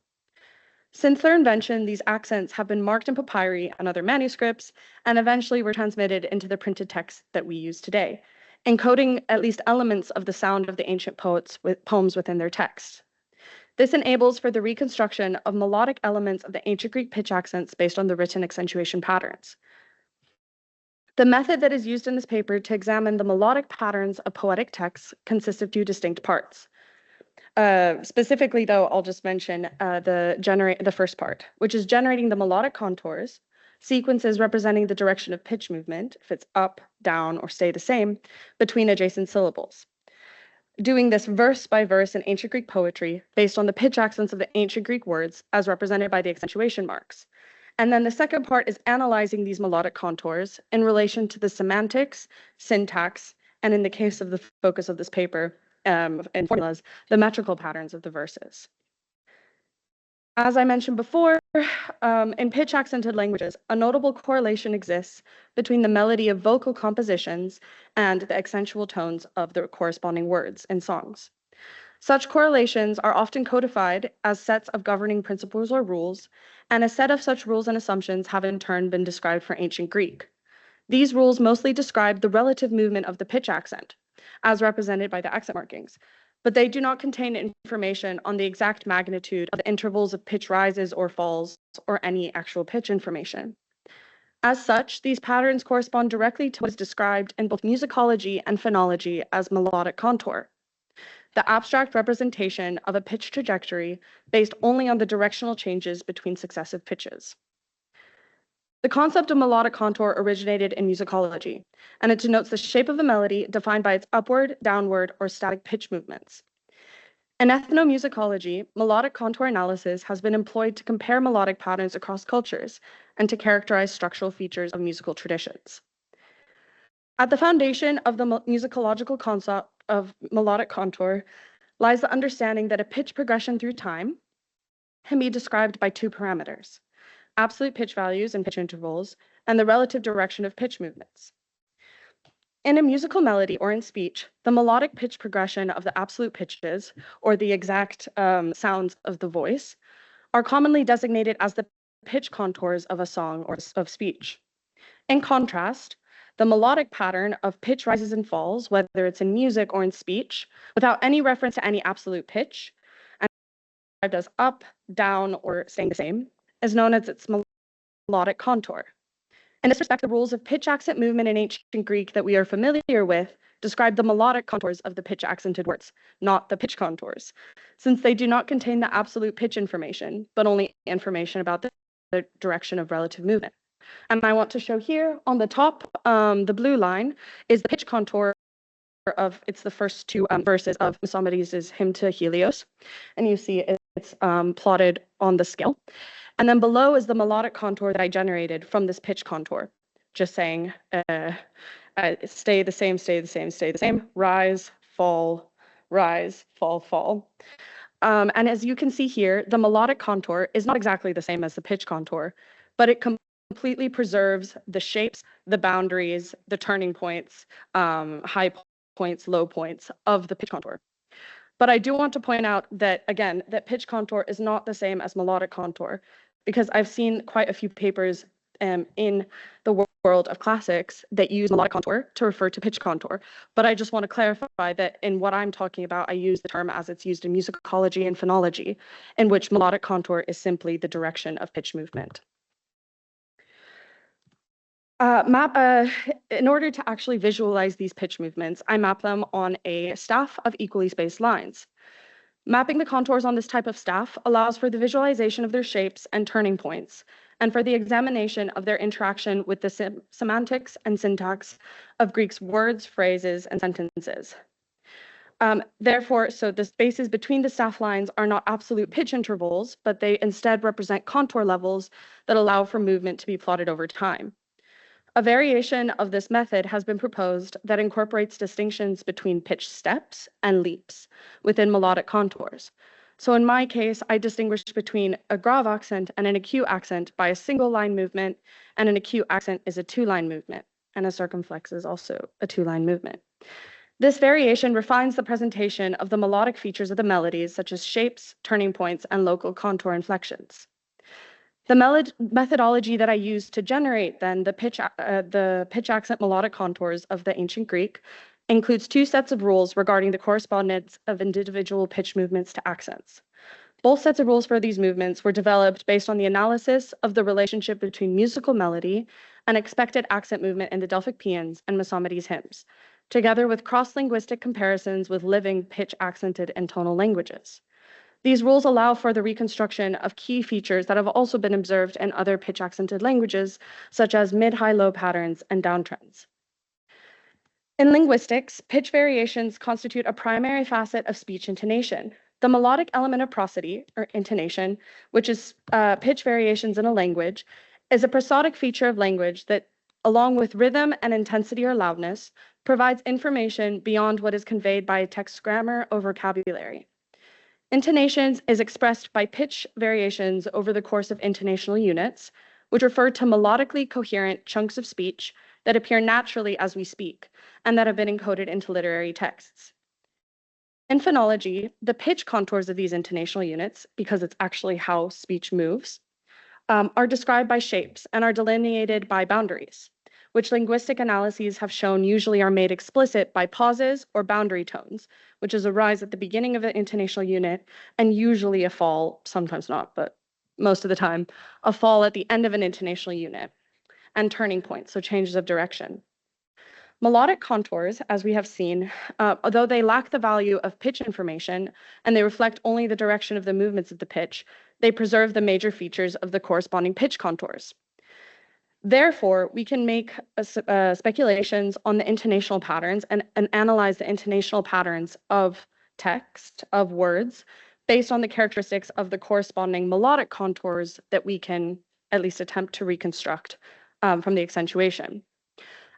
Since their invention, these accents have been marked in papyri and other manuscripts, and eventually were transmitted into the printed text that we use today, encoding at least elements of the sound of the ancient poems within their text. This enables for the reconstruction of melodic elements of the ancient Greek pitch accents based on the written accentuation patterns. The method that is used in this paper to examine the melodic patterns of poetic texts consists of two distinct parts. Specifically, though, I'll just mention the first part, which is generating the melodic contours, sequences representing the direction of pitch movement, if it's up, down, or stay the same, between adjacent syllables. Doing this verse by verse in ancient Greek poetry based on the pitch accents of the ancient Greek words as represented by the accentuation marks. And then the second part is analyzing these melodic contours in relation to the semantics, syntax, and in the case of the focus of this paper and formulas, the metrical patterns of the verses. As I mentioned before, in pitch accented languages, a notable correlation exists between the melody of vocal compositions and the accentual tones of the corresponding words in songs. Such correlations are often codified as sets of governing principles or rules, and a set of such rules and assumptions have in turn been described for ancient Greek. These rules mostly describe the relative movement of the pitch accent, as represented by the accent markings, but they do not contain information on the exact magnitude of the intervals of pitch rises or falls, or any actual pitch information. As such, these patterns correspond directly to what is described in both musicology and phonology as melodic contour, the abstract representation of a pitch trajectory based only on the directional changes between successive pitches. The concept of melodic contour originated in musicology, and it denotes the shape of a melody defined by its upward, downward, or static pitch movements. In ethnomusicology, melodic contour analysis has been employed to compare melodic patterns across cultures and to characterize structural features of musical traditions. At the foundation of the musicological concept of melodic contour lies the understanding that a pitch progression through time can be described by two parameters: absolute pitch values and pitch intervals, and the relative direction of pitch movements. In a musical melody or in speech, the melodic pitch progression of the absolute pitches, or the exact sounds of the voice, are commonly designated as the pitch contours of a song or of speech. In contrast, the melodic pattern of pitch rises and falls, whether it's in music or in speech, without any reference to any absolute pitch, and described as up, down, or staying the same, is known as its melodic contour. In this respect, the rules of pitch accent movement in ancient Greek that we are familiar with describe the melodic contours of the pitch accented words, not the pitch contours, since they do not contain the absolute pitch information, but only information about the direction of relative movement. And I want to show here on the top, the blue line is the pitch contour of, it's the first two verses of Simonides' hymn to Helios. And you see it's plotted on the scale. And then below is the melodic contour that I generated from this pitch contour, just saying stay the same, stay the same, stay the same, rise, fall, fall. And as you can see here, the melodic contour is not exactly the same as the pitch contour, but it completely preserves the shapes, the boundaries, the turning points, high points, low points of the pitch contour. But I do want to point out that, again, that pitch contour is not the same as melodic contour, because I've seen quite a few papers in the world of classics that use melodic contour to refer to pitch contour. But I just want to clarify that in what I'm talking about, I use the term as it's used in musicology and phonology, in which melodic contour is simply the direction of pitch movement. In order to actually visualize these pitch movements, I map them on a staff of equally spaced lines. Mapping the contours on this type of staff allows for the visualization of their shapes and turning points, and for the examination of their interaction with the semantics and syntax of Greek's words, phrases, and sentences. Therefore, so the spaces between the staff lines are not absolute pitch intervals, but they instead represent contour levels that allow for movement to be plotted over time. A variation of this method has been proposed that incorporates distinctions between pitch steps and leaps within melodic contours. So in my case, I distinguish between a grave accent and an acute accent by a single line movement, and an acute accent is a two-line movement, and a circumflex is also a two-line movement. This variation refines the presentation of the melodic features of the melodies, such as shapes, turning points, and local contour inflections. The methodology that I used to generate then the pitch accent melodic contours of the ancient Greek includes two sets of rules regarding the correspondence of individual pitch movements to accents. Both sets of rules for these movements were developed based on the analysis of the relationship between musical melody and expected accent movement in the Delphic paeans and Simonides hymns, together with cross-linguistic comparisons with living pitch-accented and tonal languages. These rules allow for the reconstruction of key features that have also been observed in other pitch-accented languages, such as mid-high-low patterns and downtrends. In linguistics, pitch variations constitute a primary facet of speech intonation. The melodic element of prosody, or intonation, which is pitch variations in a language, is a prosodic feature of language that, along with rhythm and intensity or loudness, provides information beyond what is conveyed by a text grammar or vocabulary. Intonations is expressed by pitch variations over the course of intonational units, which refer to melodically coherent chunks of speech that appear naturally as we speak, and that have been encoded into literary texts. In phonology, the pitch contours of these intonational units, because it's actually how speech moves, are described by shapes and are delineated by boundaries, which linguistic analyses have shown usually are made explicit by pauses or boundary tones, which is a rise at the beginning of the intonational unit and usually a fall, sometimes not, but most of the time, a fall at the end of an intonational unit, and turning points, so changes of direction. Melodic contours, as we have seen, although they lack the value of pitch information and they reflect only the direction of the movements of the pitch, they preserve the major features of the corresponding pitch contours. Therefore, we can make speculations on the intonational patterns and analyze the intonational patterns of text, of words, based on the characteristics of the corresponding melodic contours that we can at least attempt to reconstruct from the accentuation.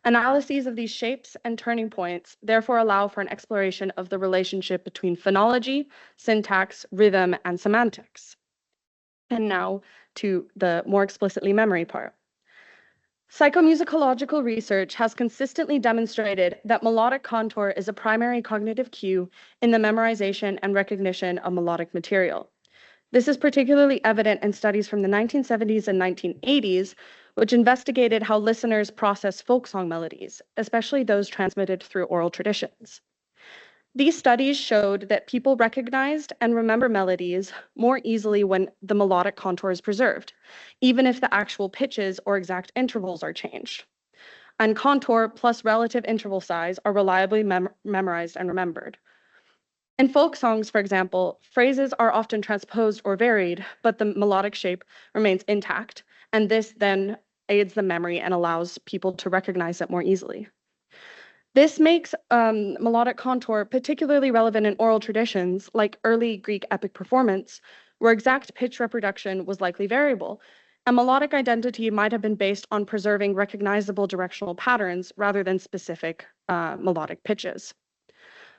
Analyses of these shapes and turning points therefore allow for an exploration of the relationship between phonology, syntax, rhythm, and semantics. And now to the more explicitly memory part. Psychomusicological research has consistently demonstrated that melodic contour is a primary cognitive cue in the memorization and recognition of melodic material. This is particularly evident in studies from the 1970s and 1980s, which investigated how listeners process folk song melodies, especially those transmitted through oral traditions. These studies showed that people recognized and remember melodies more easily when the melodic contour is preserved, even if the actual pitches or exact intervals are changed. And contour plus relative interval size are reliably memorized and remembered. In folk songs, for example, phrases are often transposed or varied, but the melodic shape remains intact, and this then aids the memory and allows people to recognize it more easily. This makes melodic contour particularly relevant in oral traditions like early Greek epic performance, where exact pitch reproduction was likely variable, and melodic identity might have been based on preserving recognizable directional patterns rather than specific melodic pitches.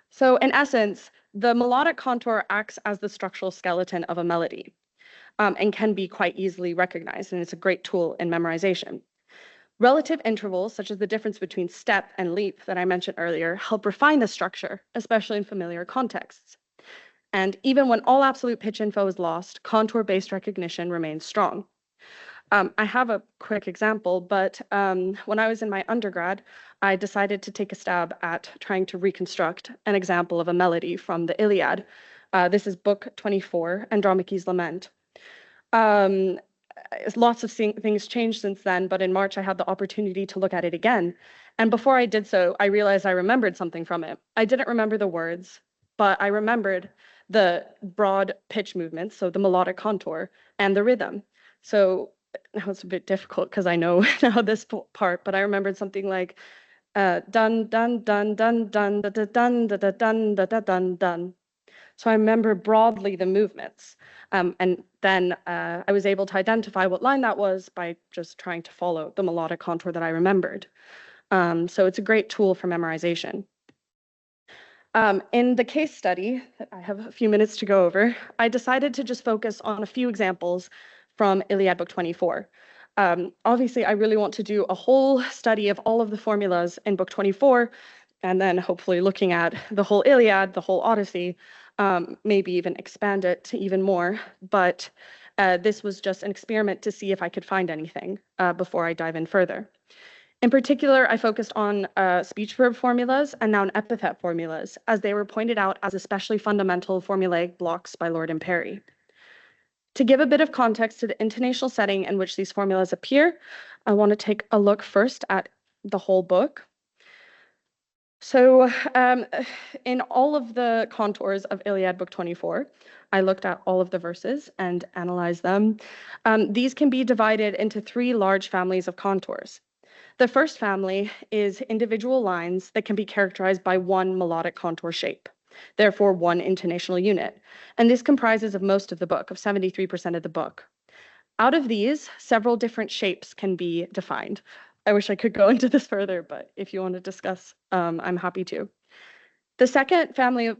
So in essence, the melodic contour acts as the structural skeleton of a melody and can be quite easily recognized, and it's a great tool in memorization. Relative intervals, such as the difference between step and leap that I mentioned earlier, help refine the structure, especially in familiar contexts. And even when all absolute pitch info is lost, contour-based recognition remains strong. I have a quick example, but when I was in my undergrad, I decided to take a stab at trying to reconstruct an example of a melody from the Iliad. This is Book 24, Andromache's Lament. Lots of things changed since then, but in March I had the opportunity to look at it again. And before I did so, I realized I remembered something from it. I didn't remember the words, but I remembered the broad pitch movements, so the melodic contour, and the rhythm. So now it's a bit difficult because I know now this part, but I remembered something like dun dun dun dun dun da da dun da da dun da da dun dun. So I remember broadly the movements. And then I was able to identify what line that was by just trying to follow the melodic contour that I remembered. So it's a great tool for memorization. In the case study that I have a few minutes to go over, I decided to just focus on a few examples from Iliad Book 24. Obviously, I really want to do a whole study of all of the formulas in Book 24, and then hopefully looking at the whole Iliad, the whole Odyssey, maybe even expand it to even more. But this was just an experiment to see if I could find anything before I dive in further. In particular, I focused on speech verb formulas and noun epithet formulas, as they were pointed out as especially fundamental formulaic blocks by Lord and Perry. To give a bit of context to the intonational setting in which these formulas appear, I want to take a look first at the whole book. So in all of the contours of Iliad Book 24, I looked at all of the verses and analyzed them. These can be divided into three large families of contours. The first family is individual lines that can be characterized by one melodic contour shape, therefore one intonational unit. And this comprises of most of the book, of 73% of the book. Out of these, several different shapes can be defined. I wish I could go into this further, but if you want to discuss, I'm happy to. The second family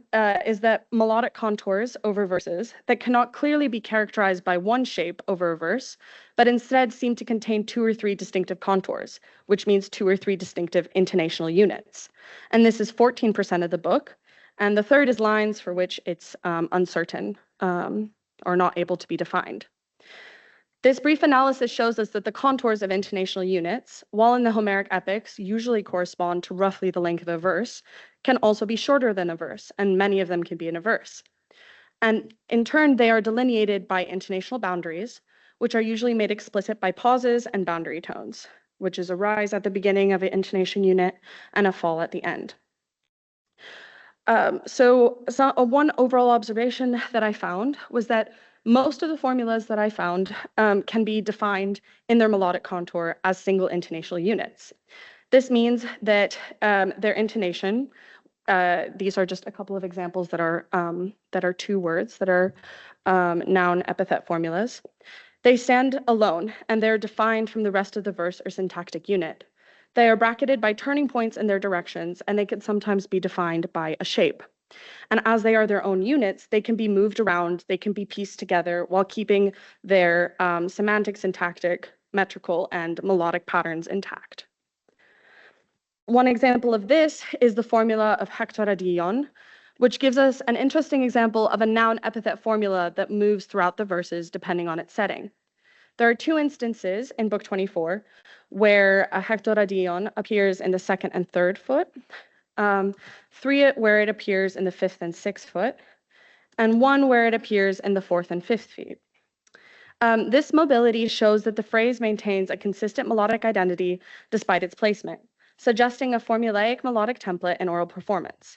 is that melodic contours over verses that cannot clearly be characterized by one shape over a verse, but instead seem to contain 2 or 3 distinctive contours, which means 2 or 3 distinctive intonational units. And this is 14% of the book, And the third is lines for which it's uncertain or not able to be defined. This brief analysis shows us that the contours of intonational units, while in the Homeric epics usually correspond to roughly the length of a verse, can also be shorter than a verse, and many of them can be in a verse. And in turn, they are delineated by intonational boundaries, which are usually made explicit by pauses and boundary tones, which is a rise at the beginning of an intonation unit and a fall at the end. One overall observation that I found was that most of the formulas that I found can be defined in their melodic contour as single intonational units. This means that their intonation, these are just a couple of examples that are two words that are noun epithet formulas. They stand alone and they're defined from the rest of the verse or syntactic unit. They are bracketed by turning points in their directions, and they can sometimes be defined by a shape. And as they are their own units, they can be moved around, they can be pieced together while keeping their semantic, syntactic, metrical, and melodic patterns intact. One example of this is the formula of Thyra-Lilja, which gives us an interesting example of a noun epithet formula that moves throughout the verses depending on its setting. There are two instances in Book 24 where a Thyra-Lilja appears in the second and third foot, three where it appears in the fifth and sixth foot, and one where it appears in the fourth and fifth feet. This mobility shows that the phrase maintains a consistent melodic identity despite its placement, suggesting a formulaic melodic template in oral performance.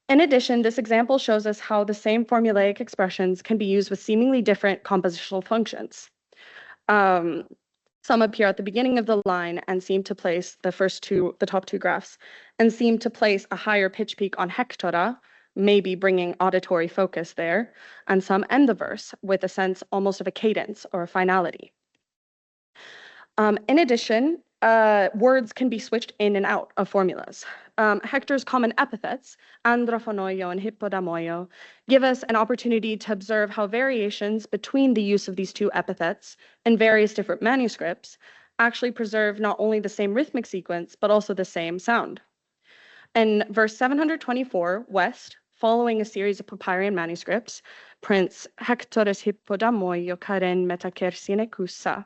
In addition, this example shows us how the same formulaic expressions can be used with seemingly different compositional functions. Some appear at the beginning of the line and seem to place the top two graphs, and seem to place a higher pitch peak on hectora, maybe bringing auditory focus there, and some end the verse with a sense almost of a cadence or a finality. In addition, words can be switched in and out of formulas. Hector's common epithets, androphonoio and hippodamoio, give us an opportunity to observe how variations between the use of these two epithets in various different manuscripts actually preserve not only the same rhythmic sequence, but also the same sound. In verse 724, West, following a series of papyrian manuscripts, prints Hectores hippodamoio karen metakersine kusa.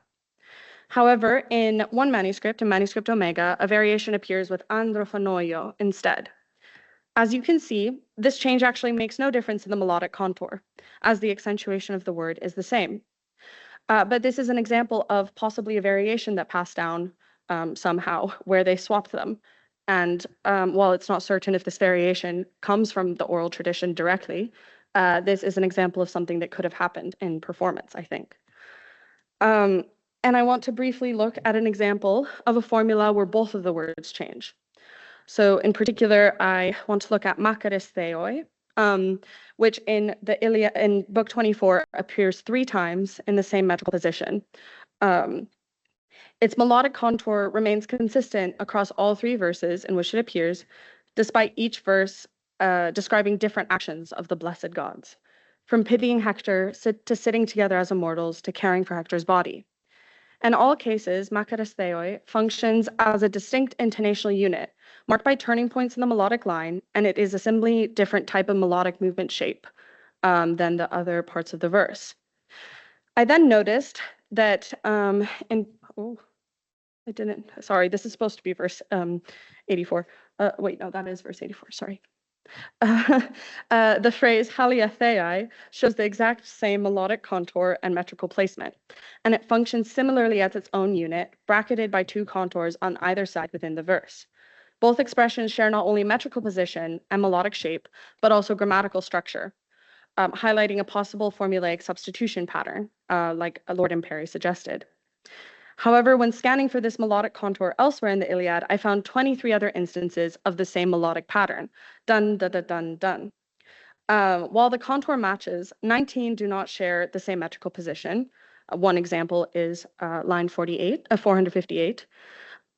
However, in one manuscript, in manuscript Omega, a variation appears with androphonoio instead. As you can see, this change actually makes no difference in the melodic contour, as the accentuation of the word is the same. But this is an example of possibly a variation that passed down somehow, where they swapped them. And while it's not certain if this variation comes from the oral tradition directly, this is an example of something that could have happened in performance, I think. And I want to briefly look at an example of a formula where both of the words change. So in particular, I want to look at makares theoi, which in the Iliad, in Book 24 appears 3 times in the same metrical position. Its melodic contour remains consistent across all 3 verses in which it appears, despite each verse describing different actions of the blessed gods, from pitying Hector to sitting together as immortals to caring for Hector's body. In all cases, makares theoi functions as a distinct intonational unit, marked by turning points in the melodic line, and it is a simply different type of melodic movement shape than the other parts of the verse. I then noticed that this is supposed to be verse 84. Wait, no, that is verse 84, sorry. The phrase halia theai shows the exact same melodic contour and metrical placement, and it functions similarly as its own unit, bracketed by 2 contours on either side within the verse. Both expressions share not only metrical position and melodic shape, but also grammatical structure, highlighting a possible formulaic substitution pattern, like Lord and Perry suggested. However, when scanning for this melodic contour elsewhere in the Iliad, I found 23 other instances of the same melodic pattern, dun, dun, dun, dun, dun. While the contour matches, 19 do not share the same metrical position. One example is line 458.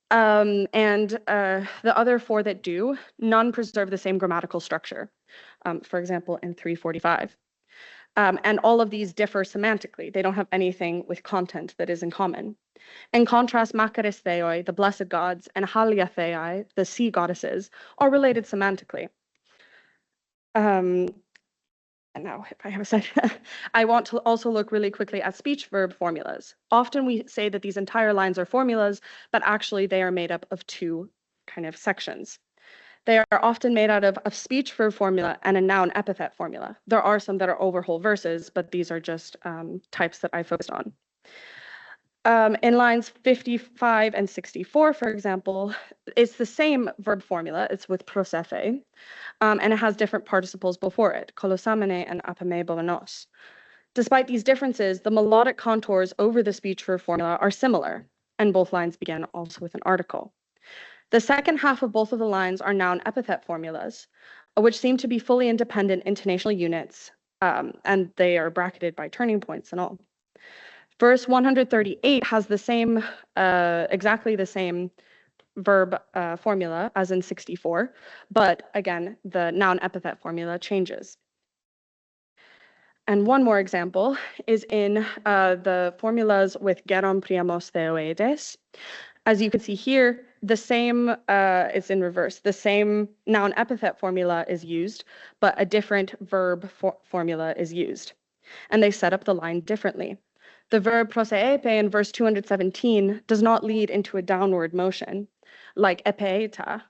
And the other 4 that do, none preserve the same grammatical structure. For example, in 345. And all of these differ semantically. They don't have anything with content that is in common. In contrast, makares theoi, the blessed gods, and halia theai, the sea goddesses, are related semantically. And now, if I have a second, I want to also look really quickly at speech-verb formulas. Often we say that these entire lines are formulas, but actually they are made up of two kind of sections. They are often made out of a speech-verb formula and a noun-epithet formula. There are some that are over whole verses, but these are just types that I focused on. In lines 55 and 64, for example, it's the same verb formula. It's with prosefe, and it has different participles before it, kolosamene and apame bovenos. Despite these differences, the melodic contours over the speech verb formula are similar, and both lines begin also with an article. The second half of both of the lines are noun epithet formulas, which seem to be fully independent intonational units, and they are bracketed by turning points and all. Verse 138 has the same, exactly the same verb formula as in 64, but again, the noun epithet formula changes. And one more example is in the formulas with geron priamos theoides. As you can see here, the same, it's in reverse. The same noun epithet formula is used, but a different verb formula is used. And they set up the line differently. The verb proseepe in verse 217 does not lead into a downward motion, like epeita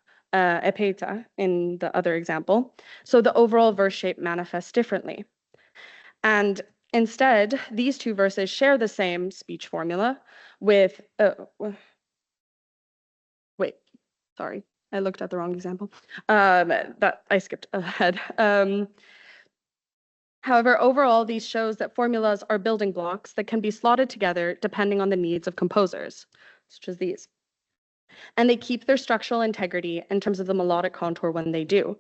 in the other example. So the overall verse shape manifests differently. And instead, these two verses share the same speech formula with, wait, sorry, I looked at the wrong example. That I skipped ahead. However, overall, these shows that formulas are building blocks that can be slotted together depending on the needs of composers, such as these. And they keep their structural integrity in terms of the melodic contour when they do.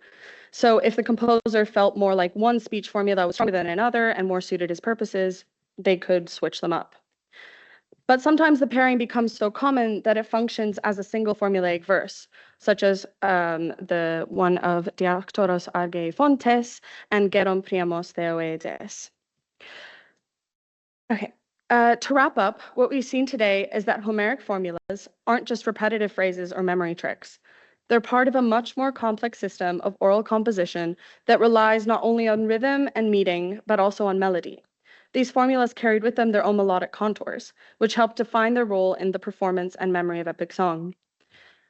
So if the composer felt more like one speech formula was stronger than another and more suited his purposes, they could switch them up. But sometimes the pairing becomes so common that it functions as a single formulaic verse, such as the one of Diactoros Argei Fontes and Geron Priamos Theoides. Okay, to wrap up, what we've seen today is that Homeric formulas aren't just repetitive phrases or memory tricks. They're part of a much more complex system of oral composition that relies not only on rhythm and meaning, but also on melody. These formulas carried with them their own melodic contours, which help define their role in the performance and memory of epic song.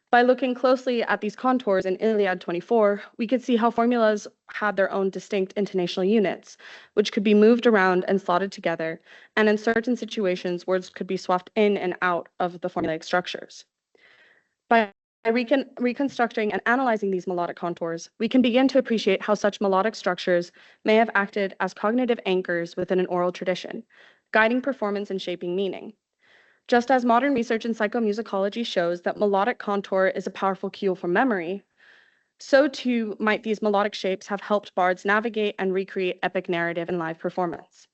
By looking closely at these contours in Iliad 24, we could see how formulas had their own distinct intonational units, which could be moved around and slotted together, and in certain situations, words could be swapped in and out of the formulaic structures. By reconstructing and analyzing these melodic contours, we can begin to appreciate how such melodic structures may have acted as cognitive anchors within an oral tradition, guiding performance and shaping meaning. Just as modern research in psychomusicology shows that melodic contour is a powerful cue for memory, so too might these melodic shapes have helped bards navigate and recreate epic narrative in live performance.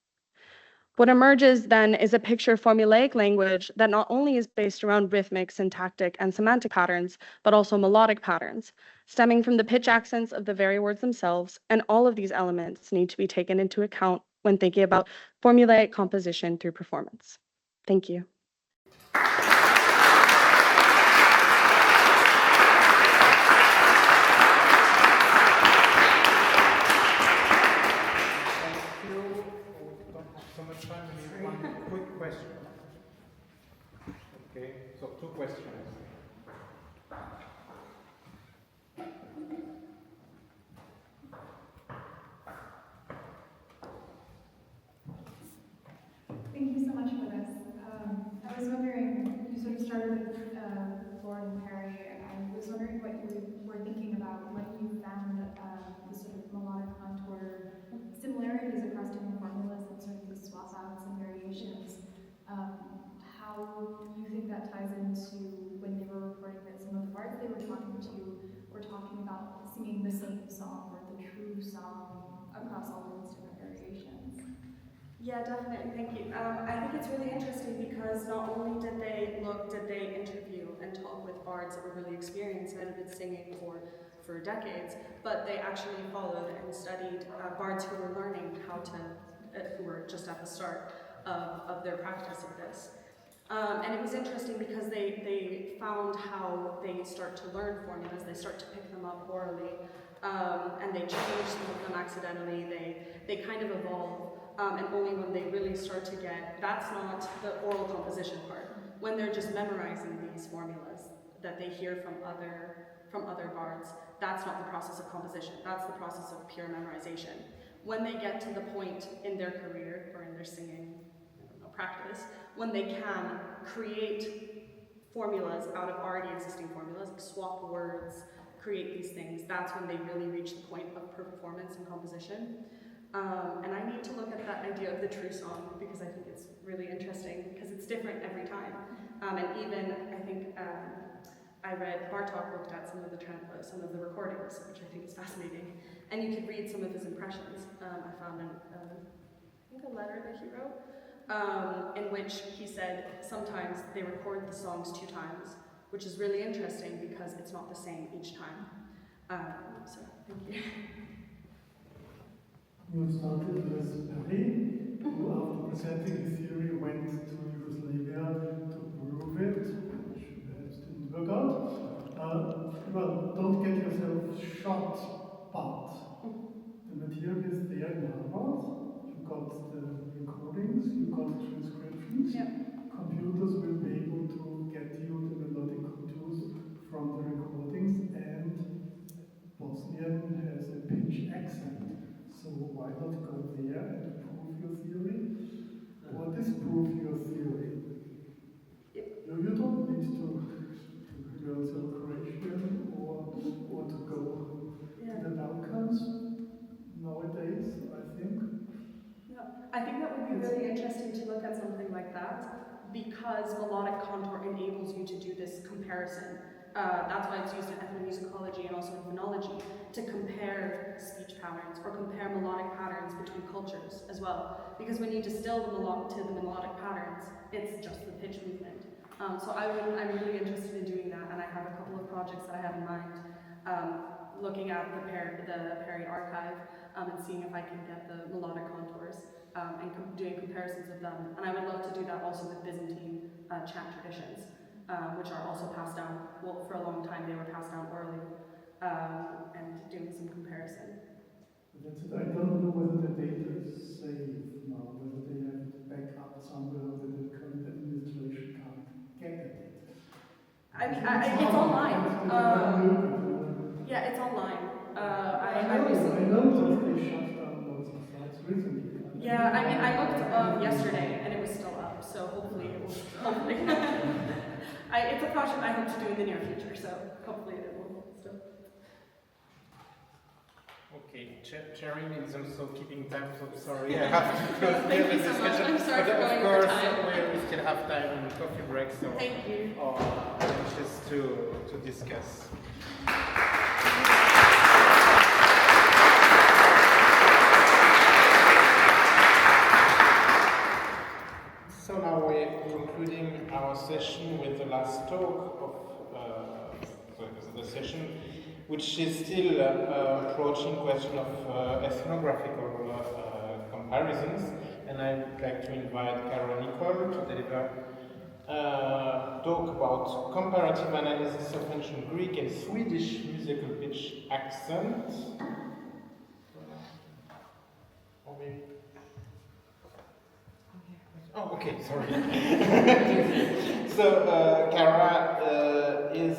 What emerges then is a picture of formulaic language that not only is based around rhythmic, syntactic, and semantic patterns, but also melodic patterns, stemming from the pitch accents of the very words themselves, and all of these elements need to be taken into account when thinking about formulaic composition through performance. Thank you. Quick question. Okay, so two questions. Thank you so much for this. I was wondering, you sort of started with Lauren and Perry, and I was wondering what you were thinking about when you found the sort of melodic contour similarities across different formulas and sort of the swap outs and variations. How you think that ties into when they were reporting that some of the bards they were talking to were talking about singing the same song or the true song across all of these different variations. Yeah, definitely. Thank you. I think it's really interesting because not only did they interview and talk with bards that were really experienced and had been singing for decades, but they actually followed and studied bards who were learning how to, who were just at the start of their practice of this. And it was interesting because they found how they start to learn formulas, they start to pick them up orally, and they change some of them accidentally, they kind of evolve, and only when they really start to get, that's not the oral composition part, when they're just memorizing these formulas that they hear from other bards, that's not the process of composition, that's the process of pure memorization. When they get to the point in their career, or in their singing practice, when they can create formulas out of already existing formulas, like swap words, create these things, that's when they really reach the point of performance and composition. And I need to look at that idea of the true song, because I think it's really interesting, because it's different every time. And even, I think, I read Bartók looked at some of the recordings, which I think is fascinating, and you could read some of his impressions. I found I think a letter that he wrote, in which he said sometimes they record the songs 2 times, which is really interesting because it's not the same each time. So, thank you. You started with Perrot, who after presenting his theory went to Yugoslavia to prove it, which perhaps didn't work out. Well, don't get yourself shot, but the material is there in Harvard. You got the recordings, you got the transcriptions. Yep. Computers will be able to get you the melodic contours from the recordings, and Bosnian has a pitch accent. So why not go there and prove your theory? Or disprove your theory? You don't need to learn some Croatian or to go to the Balkans nowadays, I think. I think that would be really interesting to look at something like that, because melodic contour enables you to do this comparison. That's why it's used in ethnomusicology and also in phonology, to compare speech patterns or compare melodic patterns between cultures as well. Because when you distill the melodic patterns, it's just the pitch movement. So I'm really interested in doing that, and I have a couple of projects that I have in mind, looking at the Perry archive and seeing if I can get the melodic contours and doing comparisons of them. And I would love to do that also with Byzantine chant traditions, which are also passed down. Well, for a long time they were passed down orally, and doing some comparison. That's it. I don't know whether the data is safe now, whether they have it back up somewhere, whether the current administration can't get at it. I mean, it's online. Yeah, it's online. I know that they shut down lots of sites recently. Yeah, I mean, I looked yesterday and it was still up, so hopefully it will. Hopefully. It's a project I hope to do in the near future, so hopefully it will still. Okay, Jerry is also keeping time, so sorry, I have to close the discussion. I'm sorry but for going of course, over time. we still have time in coffee break, so thank you. Anxious to discuss. So now we're concluding our session with the last talk of the session, which is still approaching question of ethnographical comparisons, and I would like to invite Cara and Nicol to deliver talk about comparative analysis of ancient Greek and Swedish musical pitch accent. Oh, okay, sorry. So, Cara is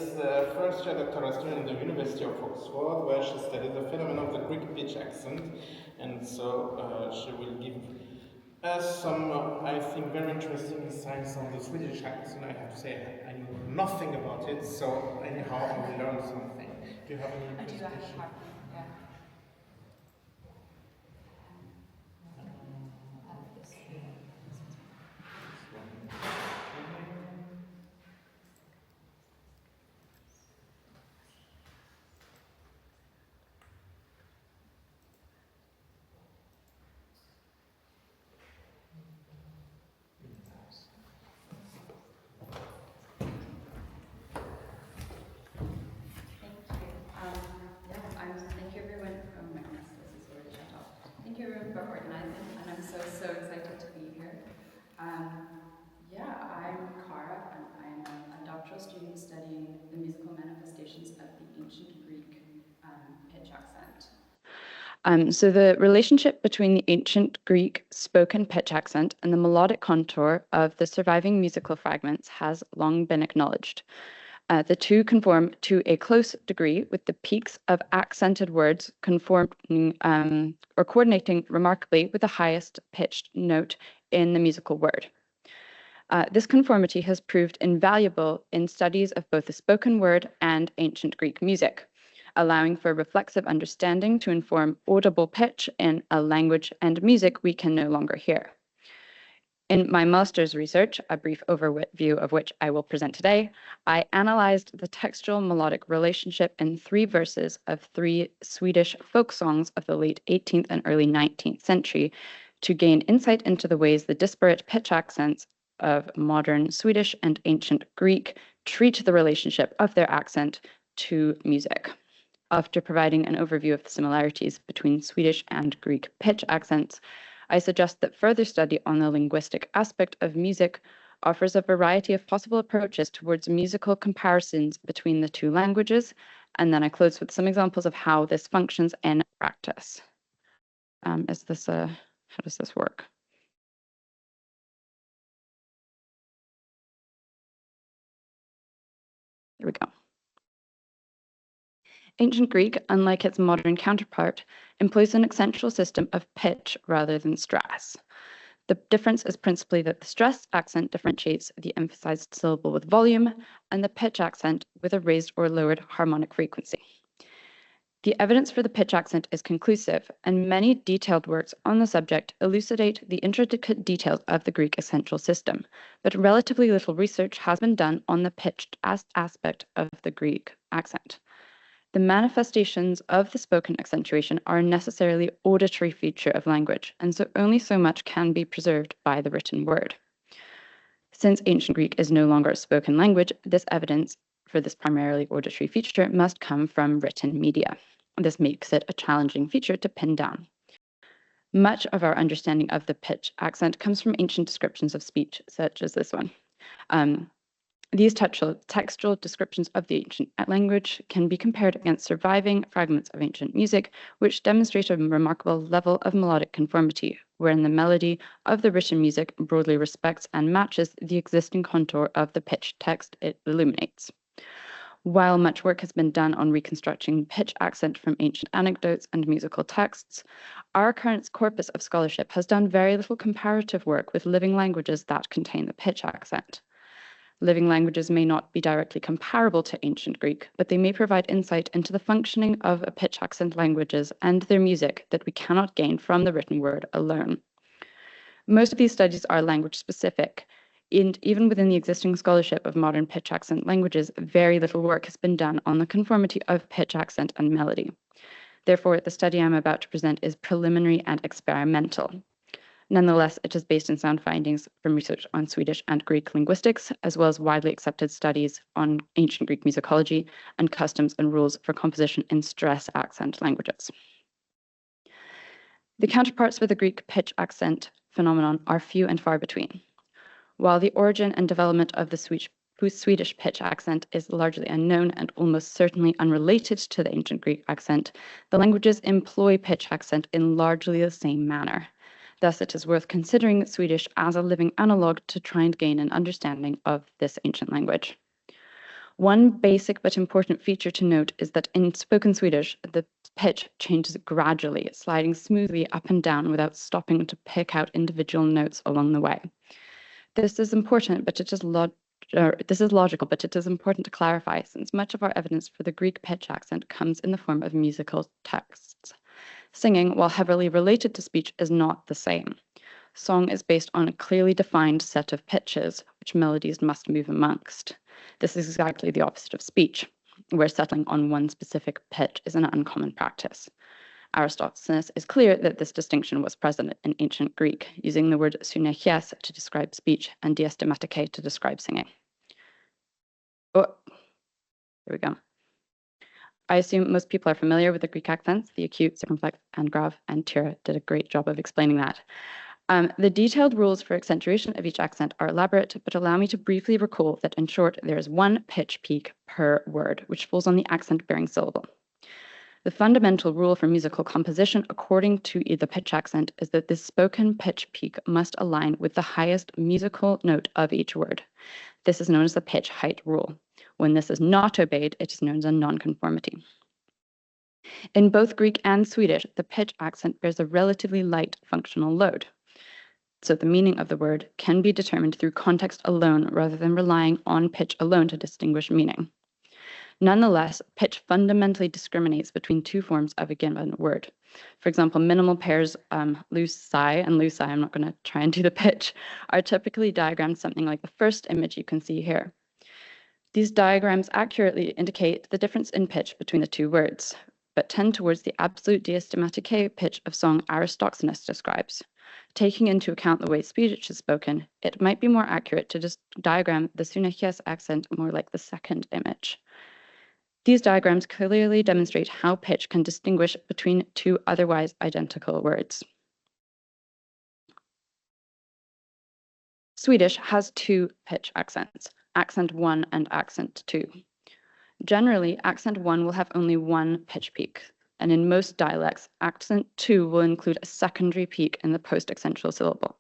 first year doctoral student at the University of Oxford, where she studied the phenomenon of the Greek pitch accent, and so she will give us some, I think, very interesting insights on the Swedish accent. I have to say, I know nothing about it, so anyhow, I will learn something. Do you have any presentation? I do have a yeah. For organizing, and I'm so excited to be here. I'm Cara, and I'm a doctoral student studying the musical manifestations of the ancient Greek pitch accent? So the relationship between the ancient Greek spoken pitch accent and the melodic contour of the surviving musical fragments has long been acknowledged. The two conform to a close degree, with the peaks of accented words conforming or coordinating remarkably with the highest pitched note in the musical word. This conformity has proved invaluable in studies of both the spoken word and ancient Greek music, allowing for reflexive understanding to inform audible pitch in a language and music we can no longer hear. In my master's research, a brief overview of which I will present today, I analyzed the textual melodic relationship in 3 verses of 3 Swedish folk songs of the late 18th and early 19th century to gain insight into the ways the disparate pitch accents of modern Swedish and ancient Greek treat the relationship of their accent to music. After providing an overview of the similarities between Swedish and Greek pitch accents, I suggest that further study on the linguistic aspect of music offers a variety of possible approaches towards musical comparisons between the 2 languages, and then I close with some examples of how this functions in practice. How does this work? There we go. Ancient Greek, unlike its modern counterpart, employs an accentual system of pitch rather than stress. The difference is principally that the stress accent differentiates the emphasized syllable with volume, and the pitch accent with a raised or lowered harmonic frequency. The evidence for the pitch accent is conclusive, and many detailed works on the subject elucidate the intricate details of the Greek accentual system, but relatively little research has been done on the pitched aspect of the Greek accent. The manifestations of the spoken accentuation are a necessarily auditory feature of language, and so only so much can be preserved by the written word. Since ancient Greek is no longer a spoken language, this evidence for this primarily auditory feature must come from written media. This makes it a challenging feature to pin down. Much of our understanding of the pitch accent comes from ancient descriptions of speech, such as this one. These textual descriptions of the ancient language can be compared against surviving fragments of ancient music, which demonstrate a remarkable level of melodic conformity, wherein the melody of the written music broadly respects and matches the existing contour of the pitched text it illuminates. While much work has been done on reconstructing pitch accent from ancient anecdotes and musical texts, our current corpus of scholarship has done very little comparative work with living languages that contain the pitch accent. Living languages may not be directly comparable to ancient Greek, but they may provide insight into the functioning of pitch accent languages and their music that we cannot gain from the written word alone. Most of these studies are language specific, and even within the existing scholarship of modern pitch accent languages, very little work has been done on the conformity of pitch accent and melody. Therefore, the study I'm about to present is preliminary and experimental. Nonetheless, it is based on sound findings from research on Swedish and Greek linguistics, as well as widely accepted studies on ancient Greek musicology and customs and rules for composition in stress accent languages. The counterparts for the Greek pitch accent phenomenon are few and far between. While the origin and development of the Swedish pitch accent is largely unknown and almost certainly unrelated to the ancient Greek accent, the languages employ pitch accent in largely the same manner. Thus, it is worth considering Swedish as a living analogue to try and gain an understanding of this ancient language. One basic but important feature to note is that in spoken Swedish, the pitch changes gradually, sliding smoothly up and down without stopping to pick out individual notes along the way. This is important, but this is logical, but it is important to clarify, since much of our evidence for the Greek pitch accent comes in the form of musical texts. Singing, while heavily related to speech, is not the same. Song is based on a clearly defined set of pitches, which melodies must move amongst. This is exactly the opposite of speech, where settling on one specific pitch is an uncommon practice. Aristoteles is clear that this distinction was present in ancient Greek, using the word synechies to describe speech and diastematike to describe singing. Oh, here we go. I assume most people are familiar with the Greek accents, the acute, circumflex, and grave, and Thyra did a great job of explaining that. The detailed rules for accentuation of each accent are elaborate, but allow me to briefly recall that in short, there is one pitch peak per word, which falls on the accent-bearing syllable. The fundamental rule for musical composition, according to the pitch accent, is that the spoken pitch peak must align with the highest musical note of each word. This is known as the pitch height rule. When this is not obeyed, it is known as a nonconformity. In both Greek and Swedish, the pitch accent bears a relatively light functional load. So the meaning of the word can be determined through context alone rather than relying on pitch alone to distinguish meaning. Nonetheless, pitch fundamentally discriminates between two forms of a given word. For example, minimal pairs loose sigh and loose sigh, I'm not going to try and do the pitch, are typically diagrammed something like the first image you can see here. These diagrams accurately indicate the difference in pitch between the two words, but tend towards the absolute diastematike pitch of song Aristoxenus describes. Taking into account the way Swedish is spoken, it might be more accurate to just diagram the Suneches accent more like the second image. These diagrams clearly demonstrate how pitch can distinguish between two otherwise identical words. Swedish has two pitch accents, accent 1 and accent 2. Generally, accent 1 will have only one pitch peak, and in most dialects, accent 2 will include a secondary peak in the post-accentual syllable.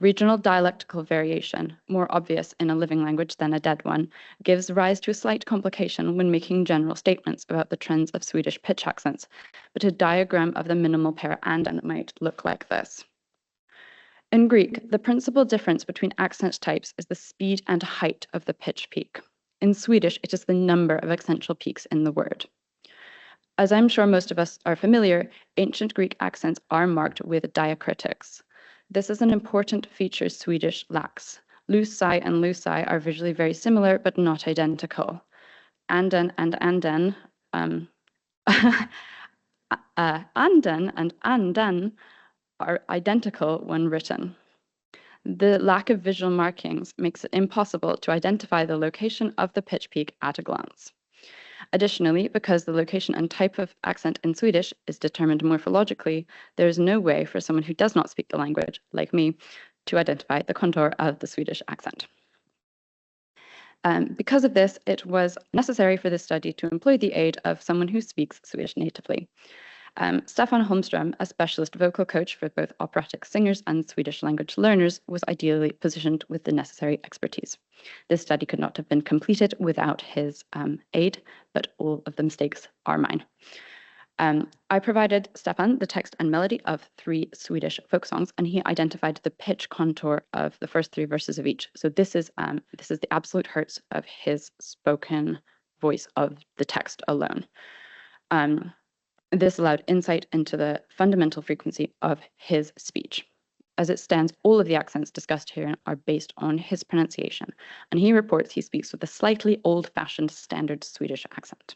Regional dialectical variation, more obvious in a living language than a dead one, gives rise to a slight complication when making general statements about the trends of Swedish pitch accents, but a diagram of the minimal pair and might look like this. In Greek, the principal difference between accent types is the speed and height of the pitch peak. In Swedish, it is the number of accentual peaks in the word. As I'm sure most of us are familiar, ancient Greek accents are marked with diacritics. This is an important feature Swedish lacks. Loose sigh and loose sigh are visually very similar, but not identical. Anden and anden, anden and anden are identical when written. The lack of visual markings makes it impossible to identify the location of the pitch peak at a glance. Additionally, because the location and type of accent in Swedish is determined morphologically, there is no way for someone who does not speak the language, like me, to identify the contour of the Swedish accent. Because of this, it was necessary for this study to employ the aid of someone who speaks Swedish natively. Stefan Holmström, a specialist vocal coach for both operatic singers and Swedish language learners, was ideally positioned with the necessary expertise. This study could not have been completed without his aid, but all of the mistakes are mine. I provided Stefan the text and melody of 3 Swedish folk songs, and he identified the pitch contour of the first 3 verses of each. So this is the absolute hertz of his spoken voice of the text alone. This allowed insight into the fundamental frequency of his speech. As it stands, all of the accents discussed here are based on his pronunciation, and he reports he speaks with a slightly old-fashioned standard Swedish accent.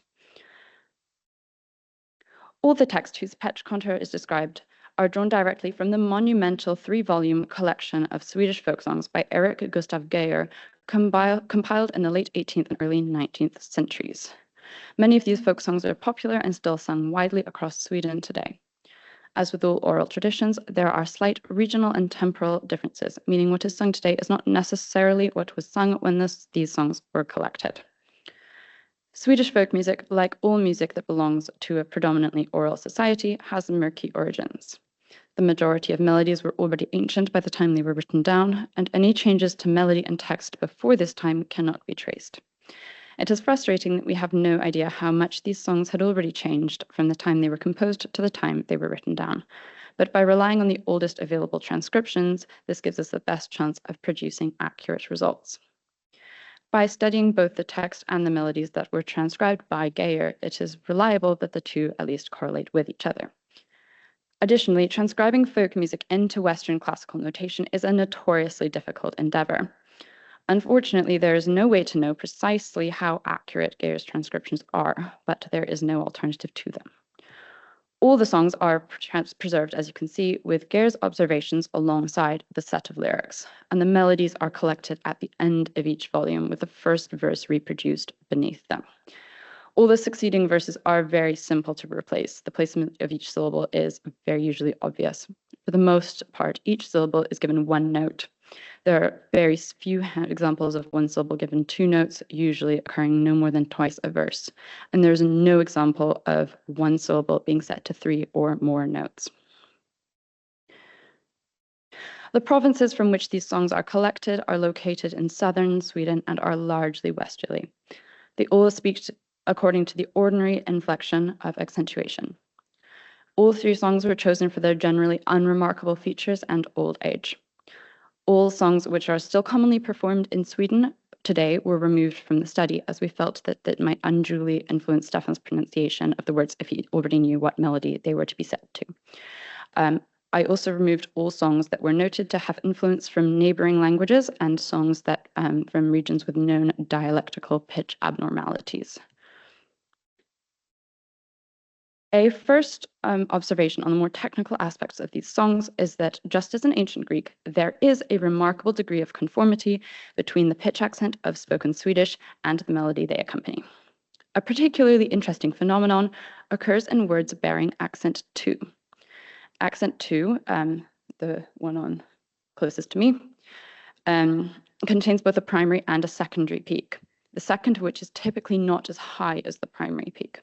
All the text whose pitch contour is described are drawn directly from the monumental 3-volume collection of Swedish folk songs by Erik Gustav Geijer, compiled in the late 18th and early 19th centuries. Many of these folk songs are popular and still sung widely across Sweden today. As with all oral traditions, there are slight regional and temporal differences, meaning what is sung today is not necessarily what was sung when these songs were collected. Swedish folk music, like all music that belongs to a predominantly oral society, has murky origins. The majority of melodies were already ancient by the time they were written down, and any changes to melody and text before this time cannot be traced. It is frustrating that we have no idea how much these songs had already changed from the time they were composed to the time they were written down. But by relying on the oldest available transcriptions, this gives us the best chance of producing accurate results. By studying both the text and the melodies that were transcribed by Geijer, it is reliable that the two at least correlate with each other. Additionally, transcribing folk music into Western classical notation is a notoriously difficult endeavor. Unfortunately, there is no way to know precisely how accurate Geijer's transcriptions are, but there is no alternative to them. All the songs are preserved, as you can see, with Geijer's observations alongside the set of lyrics, and the melodies are collected at the end of each volume with the first verse reproduced beneath them. All the succeeding verses are very simple to replace. The placement of each syllable is very usually obvious. For the most part, each syllable is given one note. There are very few examples of one syllable given two notes, usually occurring no more than twice a verse. And there's no example of one syllable being set to 3 or more notes. The provinces from which these songs are collected are located in southern Sweden and are largely westerly. They all speak according to the ordinary inflection of accentuation. All 3 songs were chosen for their generally unremarkable features and old age. All songs which are still commonly performed in Sweden today were removed from the study, as we felt that that might unduly influence Stefan's pronunciation of the words if he already knew what melody they were to be set to. I also removed all songs that were noted to have influence from neighboring languages and songs that from regions with known dialectical pitch abnormalities. A first observation on the more technical aspects of these songs is that, just as in ancient Greek, there is a remarkable degree of conformity between the pitch accent of spoken Swedish and the melody they accompany. A particularly interesting phenomenon occurs in words bearing accent 2. Accent 2, the one on closest to me, contains both a primary and a secondary peak, the second of which is typically not as high as the primary peak.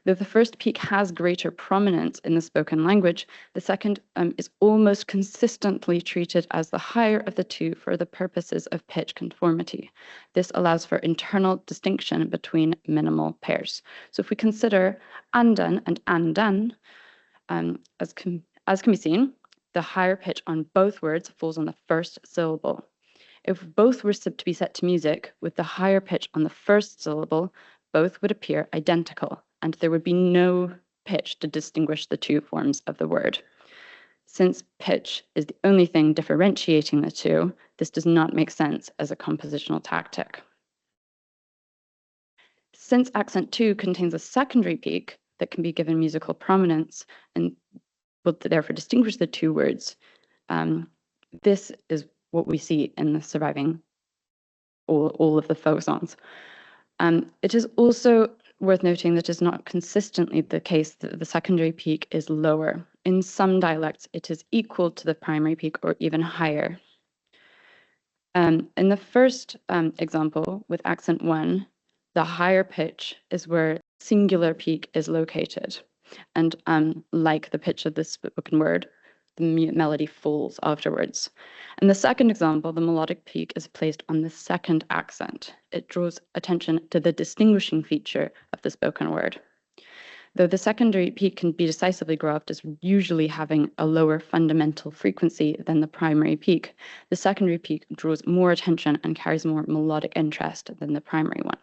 Though the first peak has greater prominence in the spoken language, the second is almost consistently treated as the higher of the two for the purposes of pitch conformity. This allows for internal distinction between minimal pairs. So if we consider andan and andan, as can be seen, the higher pitch on both words falls on the first syllable. If both were to be set to music with the higher pitch on the first syllable, both would appear identical, and there would be no pitch to distinguish the two forms of the word. Since pitch is the only thing differentiating the two, this does not make sense as a compositional tactic. Since accent 2 contains a secondary peak that can be given musical prominence and will therefore distinguish the two words, this is what we see in the surviving all of the folk songs. It is also worth noting that it is not consistently the case that the secondary peak is lower. In some dialects, it is equal to the primary peak or even higher. In the first example, with accent 1, the higher pitch is where singular peak is located. And like the pitch of the spoken word, the melody falls afterwards. In the second example, the melodic peak is placed on the second accent. It draws attention to the distinguishing feature of the spoken word. Though the secondary peak can be decisively graphed as usually having a lower fundamental frequency than the primary peak, the secondary peak draws more attention and carries more melodic interest than the primary one.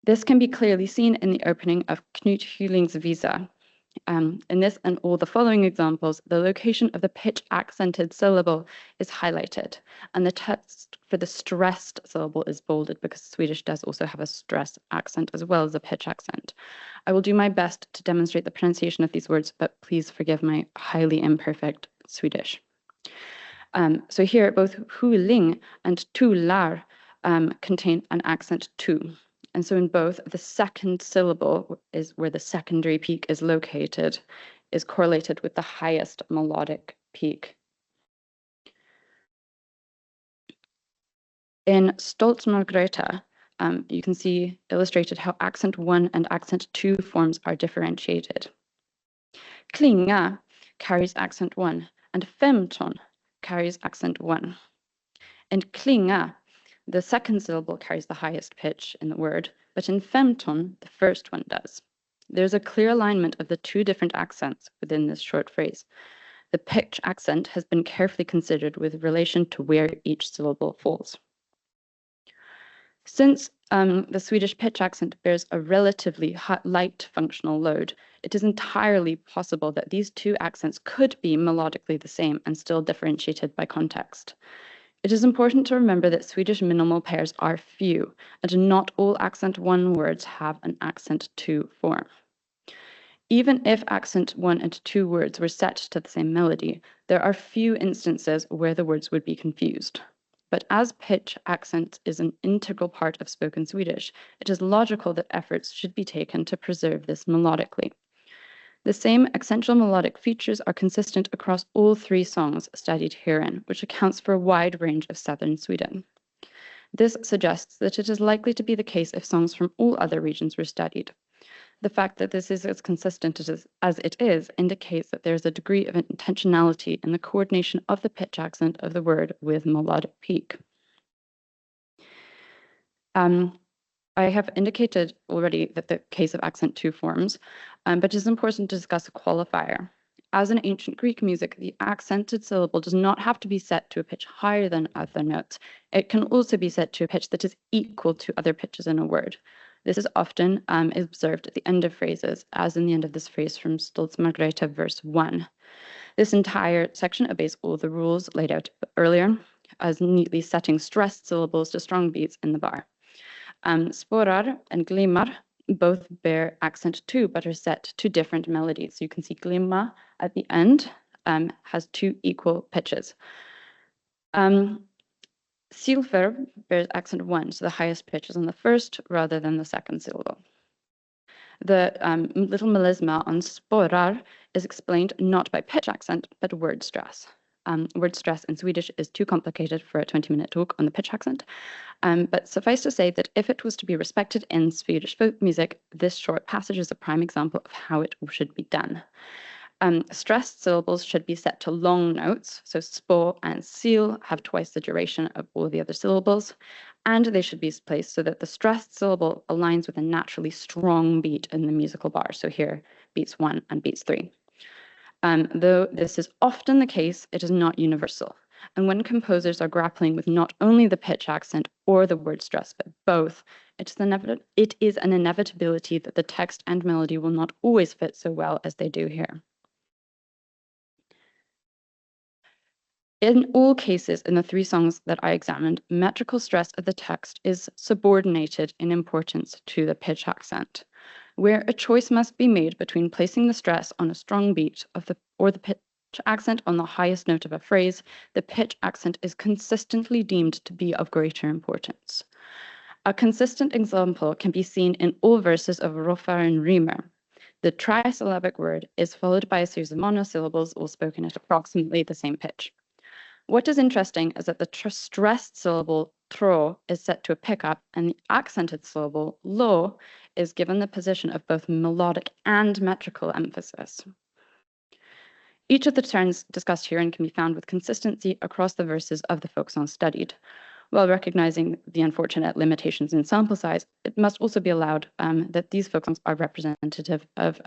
This can be clearly seen in the opening of Knut Hyling's Visa. In this and all the following examples, the location of the pitch accented syllable is highlighted, and the text for the stressed syllable is bolded because Swedish does also have a stress accent as well as a pitch accent. I will do my best to demonstrate the pronunciation of these words, but please forgive my highly imperfect Swedish. So here, both Hyling and tular contain an accent 2. And so in both, the second syllable is where the secondary peak is located, is correlated with the highest melodic peak. In Stolt Margrethe, you can see illustrated how accent 1 and accent 2 forms are differentiated. Klinga carries accent 1, and femton carries accent 1. In klinga, the second syllable carries the highest pitch in the word, but in femton, the first one does. There's a clear alignment of the two different accents within this short phrase. The pitch accent has been carefully considered with relation to where each syllable falls. Since the Swedish pitch accent bears a relatively light functional load, it is entirely possible that these two accents could be melodically the same and still differentiated by context. It is important to remember that Swedish minimal pairs are few, and not all accent 1 words have an accent 2 form. Even if accent 1 and 2 words were set to the same melody, there are few instances where the words would be confused. But as pitch accent is an integral part of spoken Swedish, it is logical that efforts should be taken to preserve this melodically. The same essential melodic features are consistent across all 3 songs studied herein, which accounts for a wide range of southern Sweden. This suggests that it is likely to be the case if songs from all other regions were studied. The fact that this is as consistent as it is indicates that there is a degree of intentionality in the coordination of the pitch accent of the word with melodic peak. I have indicated already that the case of accent 2 forms, but it is important to discuss a qualifier. As in ancient Greek music, the accented syllable does not have to be set to a pitch higher than other notes. It can also be set to a pitch that is equal to other pitches in a word. This is often observed at the end of phrases, as in the end of this phrase from Stolz Margrethe, verse 1. This entire section obeys all the rules laid out earlier, as neatly setting stressed syllables to strong beats in the bar. Sporar and glimmar both bear accent 2, but are set to different melodies. So you can see glimma at the end has 2 equal pitches. Silver bears accent 1, so the highest pitch is on the first rather than the second syllable. The little melisma on sporar is explained not by pitch accent, but word stress. Word stress in Swedish is too complicated for a 20-minute talk on the pitch accent, but suffice to say that if it was to be respected in Swedish folk music, this short passage is a prime example of how it should be done. Stressed syllables should be set to long notes, so spo and sil have twice the duration of all the other syllables, and they should be placed so that the stressed syllable aligns with a naturally strong beat in the musical bar. So here, beats 1 and beats 3. Though this is often the case, it is not universal. And when composers are grappling with not only the pitch accent or the word stress, but both, it is an inevitability that the text and melody will not always fit so well as they do here. In all cases in the 3 songs that I examined, metrical stress of the text is subordinated in importance to the pitch accent. Where a choice must be made between placing the stress on a strong beat or the pitch accent on the highest note of a phrase, the pitch accent is consistently deemed to be of greater importance. A consistent example can be seen in all verses of Rofar and Rimer. The trisyllabic word is followed by a series of monosyllables, all spoken at approximately the same pitch. What is interesting is that the stressed syllable tro is set to a pickup, and the accented syllable lo is given the position of both melodic and metrical emphasis. Each of the terms discussed herein can be found with consistency across the verses of the folk songs studied. While recognizing the unfortunate limitations in sample size, it must also be allowed that these folk songs are representative of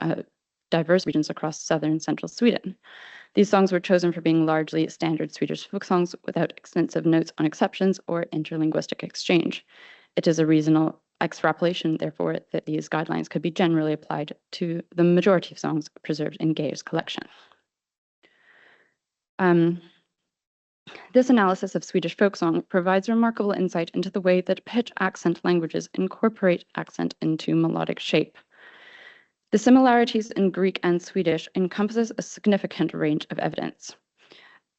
diverse regions across southern and central Sweden. These songs were chosen for being largely standard Swedish folk songs without extensive notes on exceptions or interlinguistic exchange. It is a reasonable extrapolation, therefore, that these guidelines could be generally applied to the majority of songs preserved in Geijer's collection. This analysis of Swedish folk song provides remarkable insight into the way that pitch accent languages incorporate accent into melodic shape. The similarities in Greek and Swedish encompasses a significant range of evidence.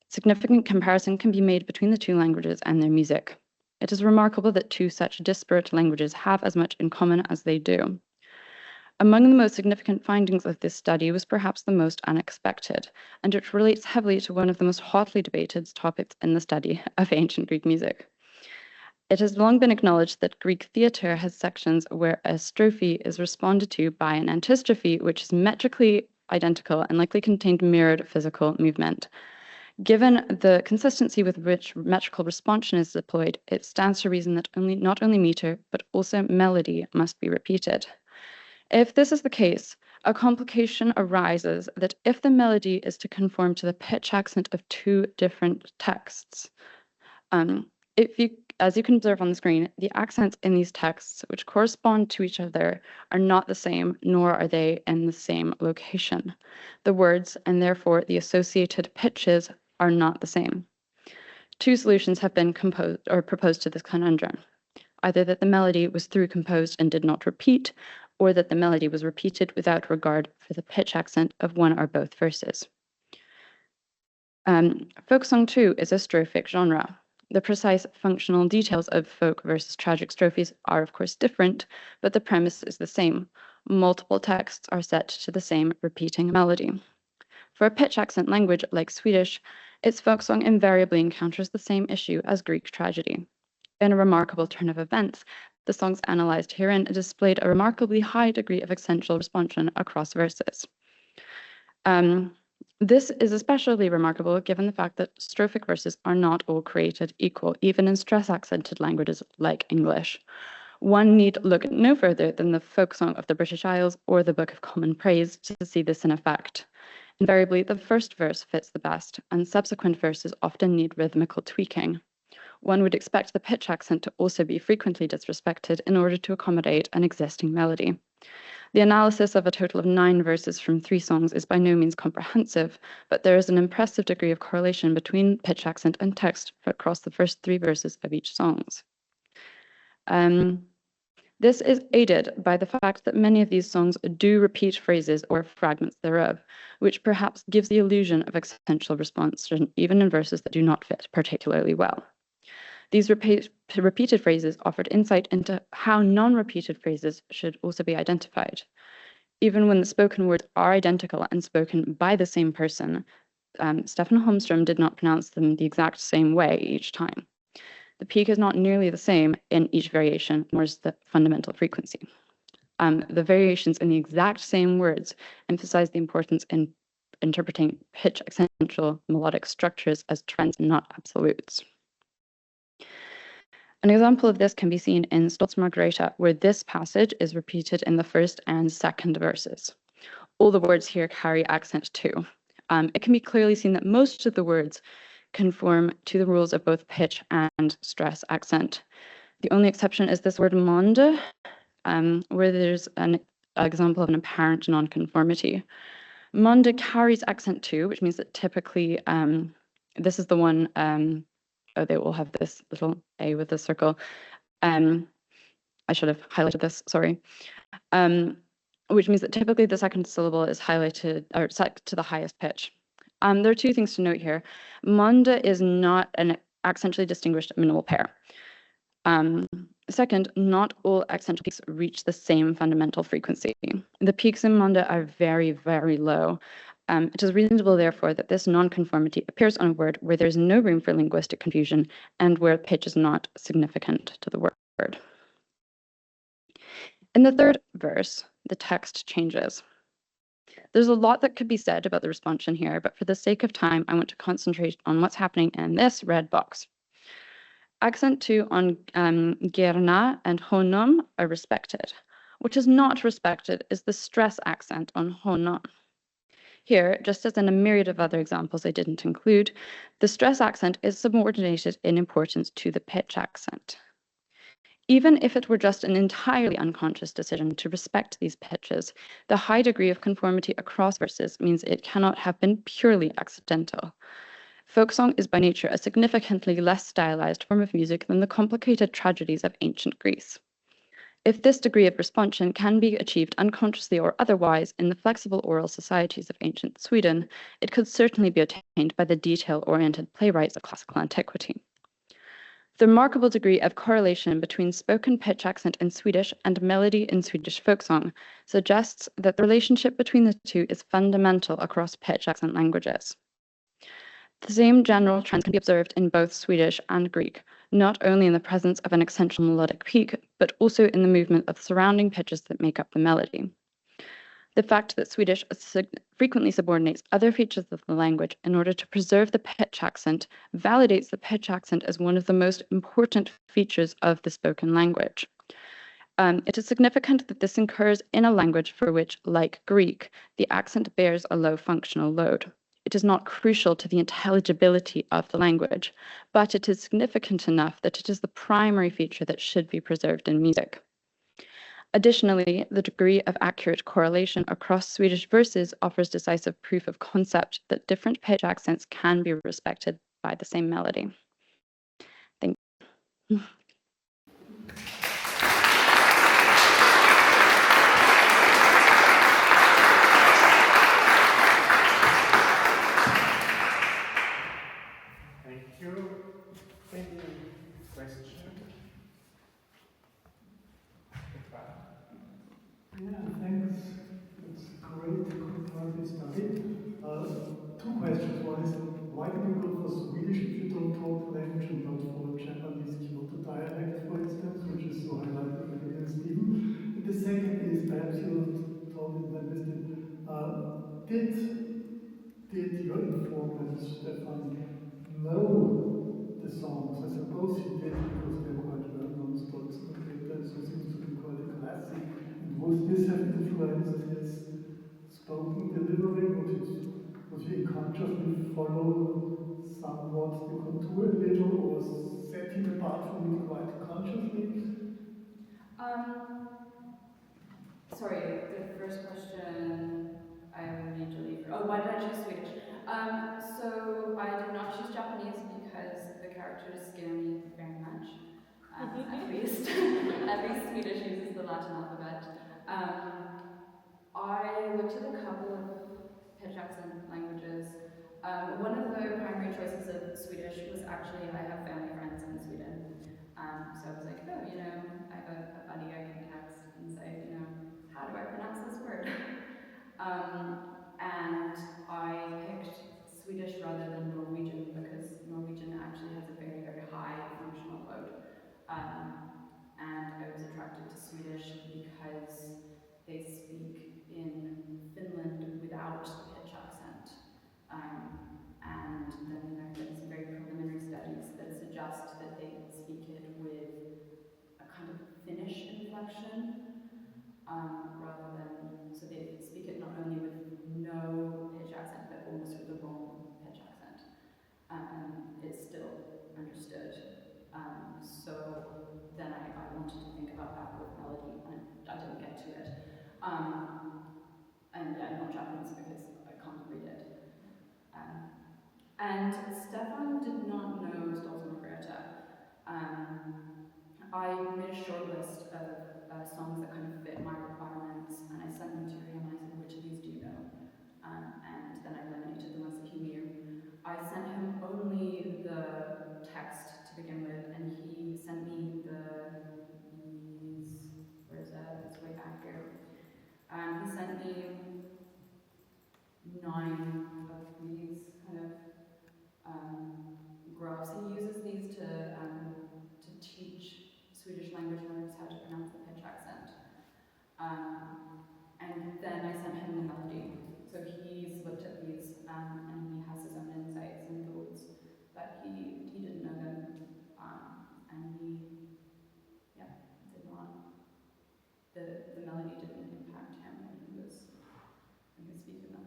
Significant comparison can be made between the 2 languages and their music. It is remarkable that 2 such disparate languages have as much in common as they do. Among the most significant findings of this study was perhaps the most unexpected, and it relates heavily to one of the most hotly debated topics in the study of ancient Greek music. It has long been acknowledged that Greek theatre has sections where a strophe is responded to by an antistrophe, which is metrically identical and likely contained mirrored physical movement. Given the consistency with which metrical responsion is deployed, it stands to reason that not only meter, but also melody must be repeated. If this is the case, a complication arises that if the melody is to conform to the pitch accent of 2 different texts, as you can observe on the screen, the accents in these texts, which correspond to each other, are not the same, nor are they in the same location. The words, and therefore the associated pitches, are not the same. 2 solutions have been proposed to this conundrum. Either that the melody was through composed and did not repeat, or that the melody was repeated without regard for the pitch accent of one or both verses. Folk song 2 is a strophic genre. The precise functional details of folk versus tragic strophes are, of course, different, but the premise is the same. multiple texts are set to the same repeating melody. For a pitch accent language like Swedish, its folk song invariably encounters the same issue as Greek tragedy. In a remarkable turn of events, the songs analyzed herein displayed a remarkably high degree of accentual responsion across verses. This is especially remarkable given the fact that strophic verses are not all created equal, even in stress-accented languages like English. One need look no further than the folk song of the British Isles or the Book of Common Praise to see this in effect. Invariably, the first verse fits the best, and subsequent verses often need rhythmical tweaking. One would expect the pitch accent to also be frequently disrespected in order to accommodate an existing melody. The analysis of a total of 9 verses from 3 songs is by no means comprehensive, but there is an impressive degree of correlation between pitch accent and text across the first 3 verses of each song. This is aided by the fact that many of these songs do repeat phrases or fragments thereof, which perhaps gives the illusion of accentual response, even in verses that do not fit particularly well. These repeated phrases offered insight into how non-repeated phrases should also be identified. Even when the spoken words are identical and spoken by the same person, Stefan Holmström did not pronounce them the exact same way each time. The peak is not nearly the same in each variation, nor is the fundamental frequency. The variations in the exact same words emphasize the importance in interpreting pitch accentual melodic structures as trends, not absolutes. An example of this can be seen in Stolz Margareta, where this passage is repeated in the first and second verses. All the words here carry accent too. It can be clearly seen that most of the words conform to the rules of both pitch and stress accent. The only exception is this word monde, where there's an example of an apparent nonconformity. Monde carries accent too, which means that typically, this is the one, they will have this little A with a circle. I should have highlighted this, sorry. Which means that typically the second syllable is highlighted or set to the highest pitch. There are 2 things to note here. Monde is not an accentually distinguished minimal pair. Second, not all accentual peaks reach the same fundamental frequency. The peaks in Monde are very, very low. It is reasonable, therefore, that this nonconformity appears on a word where there is no room for linguistic confusion and where pitch is not significant to the word. In the third verse, the text changes. There's a lot that could be said about the responsion here, but for the sake of time, I want to concentrate on what's happening in this red box. Accent 2 on gerna and honom are respected. What is not respected is the stress accent on honom. Here, just as in a myriad of other examples I didn't include, the stress accent is subordinated in importance to the pitch accent. Even if it were just an entirely unconscious decision to respect these pitches, the high degree of conformity across verses means it cannot have been purely accidental. Folksong is by nature a significantly less stylized form of music than the complicated tragedies of ancient Greece. If this degree of responsion can be achieved unconsciously or otherwise in the flexible oral societies of ancient Sweden, it could certainly be attained by the detail-oriented playwrights of classical antiquity. The remarkable degree of correlation between spoken pitch accent in Swedish and melody in Swedish folksong suggests that the relationship between the 2 is fundamental across pitch accent languages. The same general trends can be observed in both Swedish and Greek, not only in the presence of an accentual melodic peak, but also in the movement of surrounding pitches that make up the melody. The fact that Swedish frequently subordinates other features of the language in order to preserve the pitch accent validates the pitch accent as one of the most important features of the spoken language. It is significant that this occurs in a language for which, like Greek, the accent bears a low functional load. It is not crucial to the intelligibility of the language, but it is significant enough that it is the primary feature that should be preserved in music. Additionally, the degree of accurate correlation across Swedish verses offers decisive proof of concept that different pitch accents can be respected by the same melody. Thank you. Thank you. Any question? Yeah, thanks. choice. Why did you go for Swedish if you don't talk language and not for Japanese Kyoto dialect, for instance, which is so highlighted by Ian Stephen? And the second is, perhaps you told it, I missed it, did your informant, Stefan, know the songs? I suppose he did because they're quite well-known stocks of Beta, so it seems to be quite a classic. And would this have influenced his spoken delivery? Would he consciously follow somewhat the contour a little, or set him apart from it quite consciously? Sorry, the first question I immediately. Oh, why did I choose Swedish? So I did not choose Japanese because the characters scare me very much. At least Swedish uses the Latin alphabet. I looked at a couple of pitch accent languages. One of the primary choices of Swedish was actually I have family friends in Sweden. So I was like, oh, you know, I have a buddy I can text and say, you know, how do I pronounce this word? And I picked Swedish rather than Norwegian because Norwegian actually has a very, very high functional load. And I was attracted to Swedish because they speak in Finland without the pitch accent. And then there have been some very preliminary studies that suggest that they speak it with a kind of Finnish inflection, rather than, so they speak it not only with no pitch accent, but almost with the wrong pitch accent. And it's still understood. So then I wanted to think about that with melody, and I didn't get to it. And yeah, not Japanese because I can't read it. And Stefan did not know Stolz Margareta. I made a short list of songs that kind of fit my requirements, and I sent them to him and I said, which of these do you know? And then I eliminated the ones that he knew. I sent him only the text to begin with, and he sent me where is that? It's way back here. He sent me 9 of these kind of graphs. He uses these to teach Swedish language learners how to pronounce the pitch accent. And then I sent him the melody. So he's looked at these and he has his own insights and thoughts, but he didn't know them. And he did not, the melody didn't impact him when he was speaking them.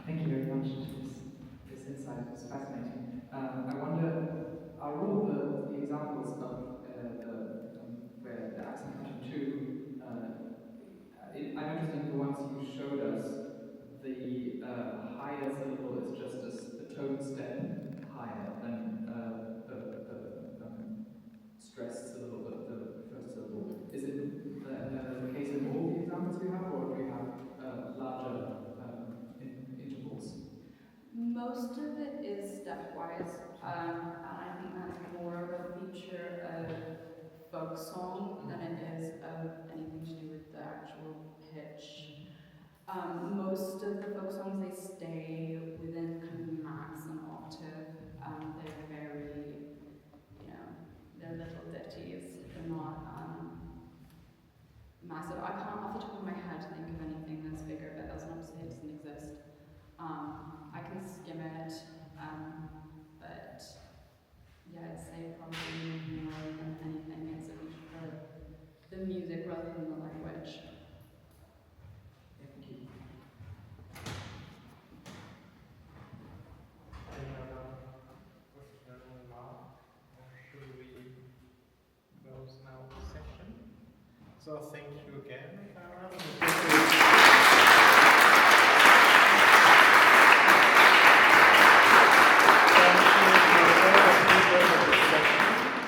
Thank you very much. This insight was fascinating. I wonder, are all the examples of where the accent pattern 2, I'm interested in the ones you showed us, the higher syllable is just a tone step higher than the stressed syllable, the first syllable. Is it the case in all the examples we have, or do we have larger intervals? Most of it is stepwise, and I think that's more of a feature of folk song than it is of anything to do with the actual pitch. Most of the folk songs, they stay within kind of max an octave. They're very, they're little ditties. They're not massive. I can't off the top of my head think of anything that's bigger, but that's not to say it doesn't exist. I can skim it, but yeah, I'd say probably more than anything it's a feature of the music rather than the language. Thank you. Any other question now? Or should we close now the session? So thank you again, Cara.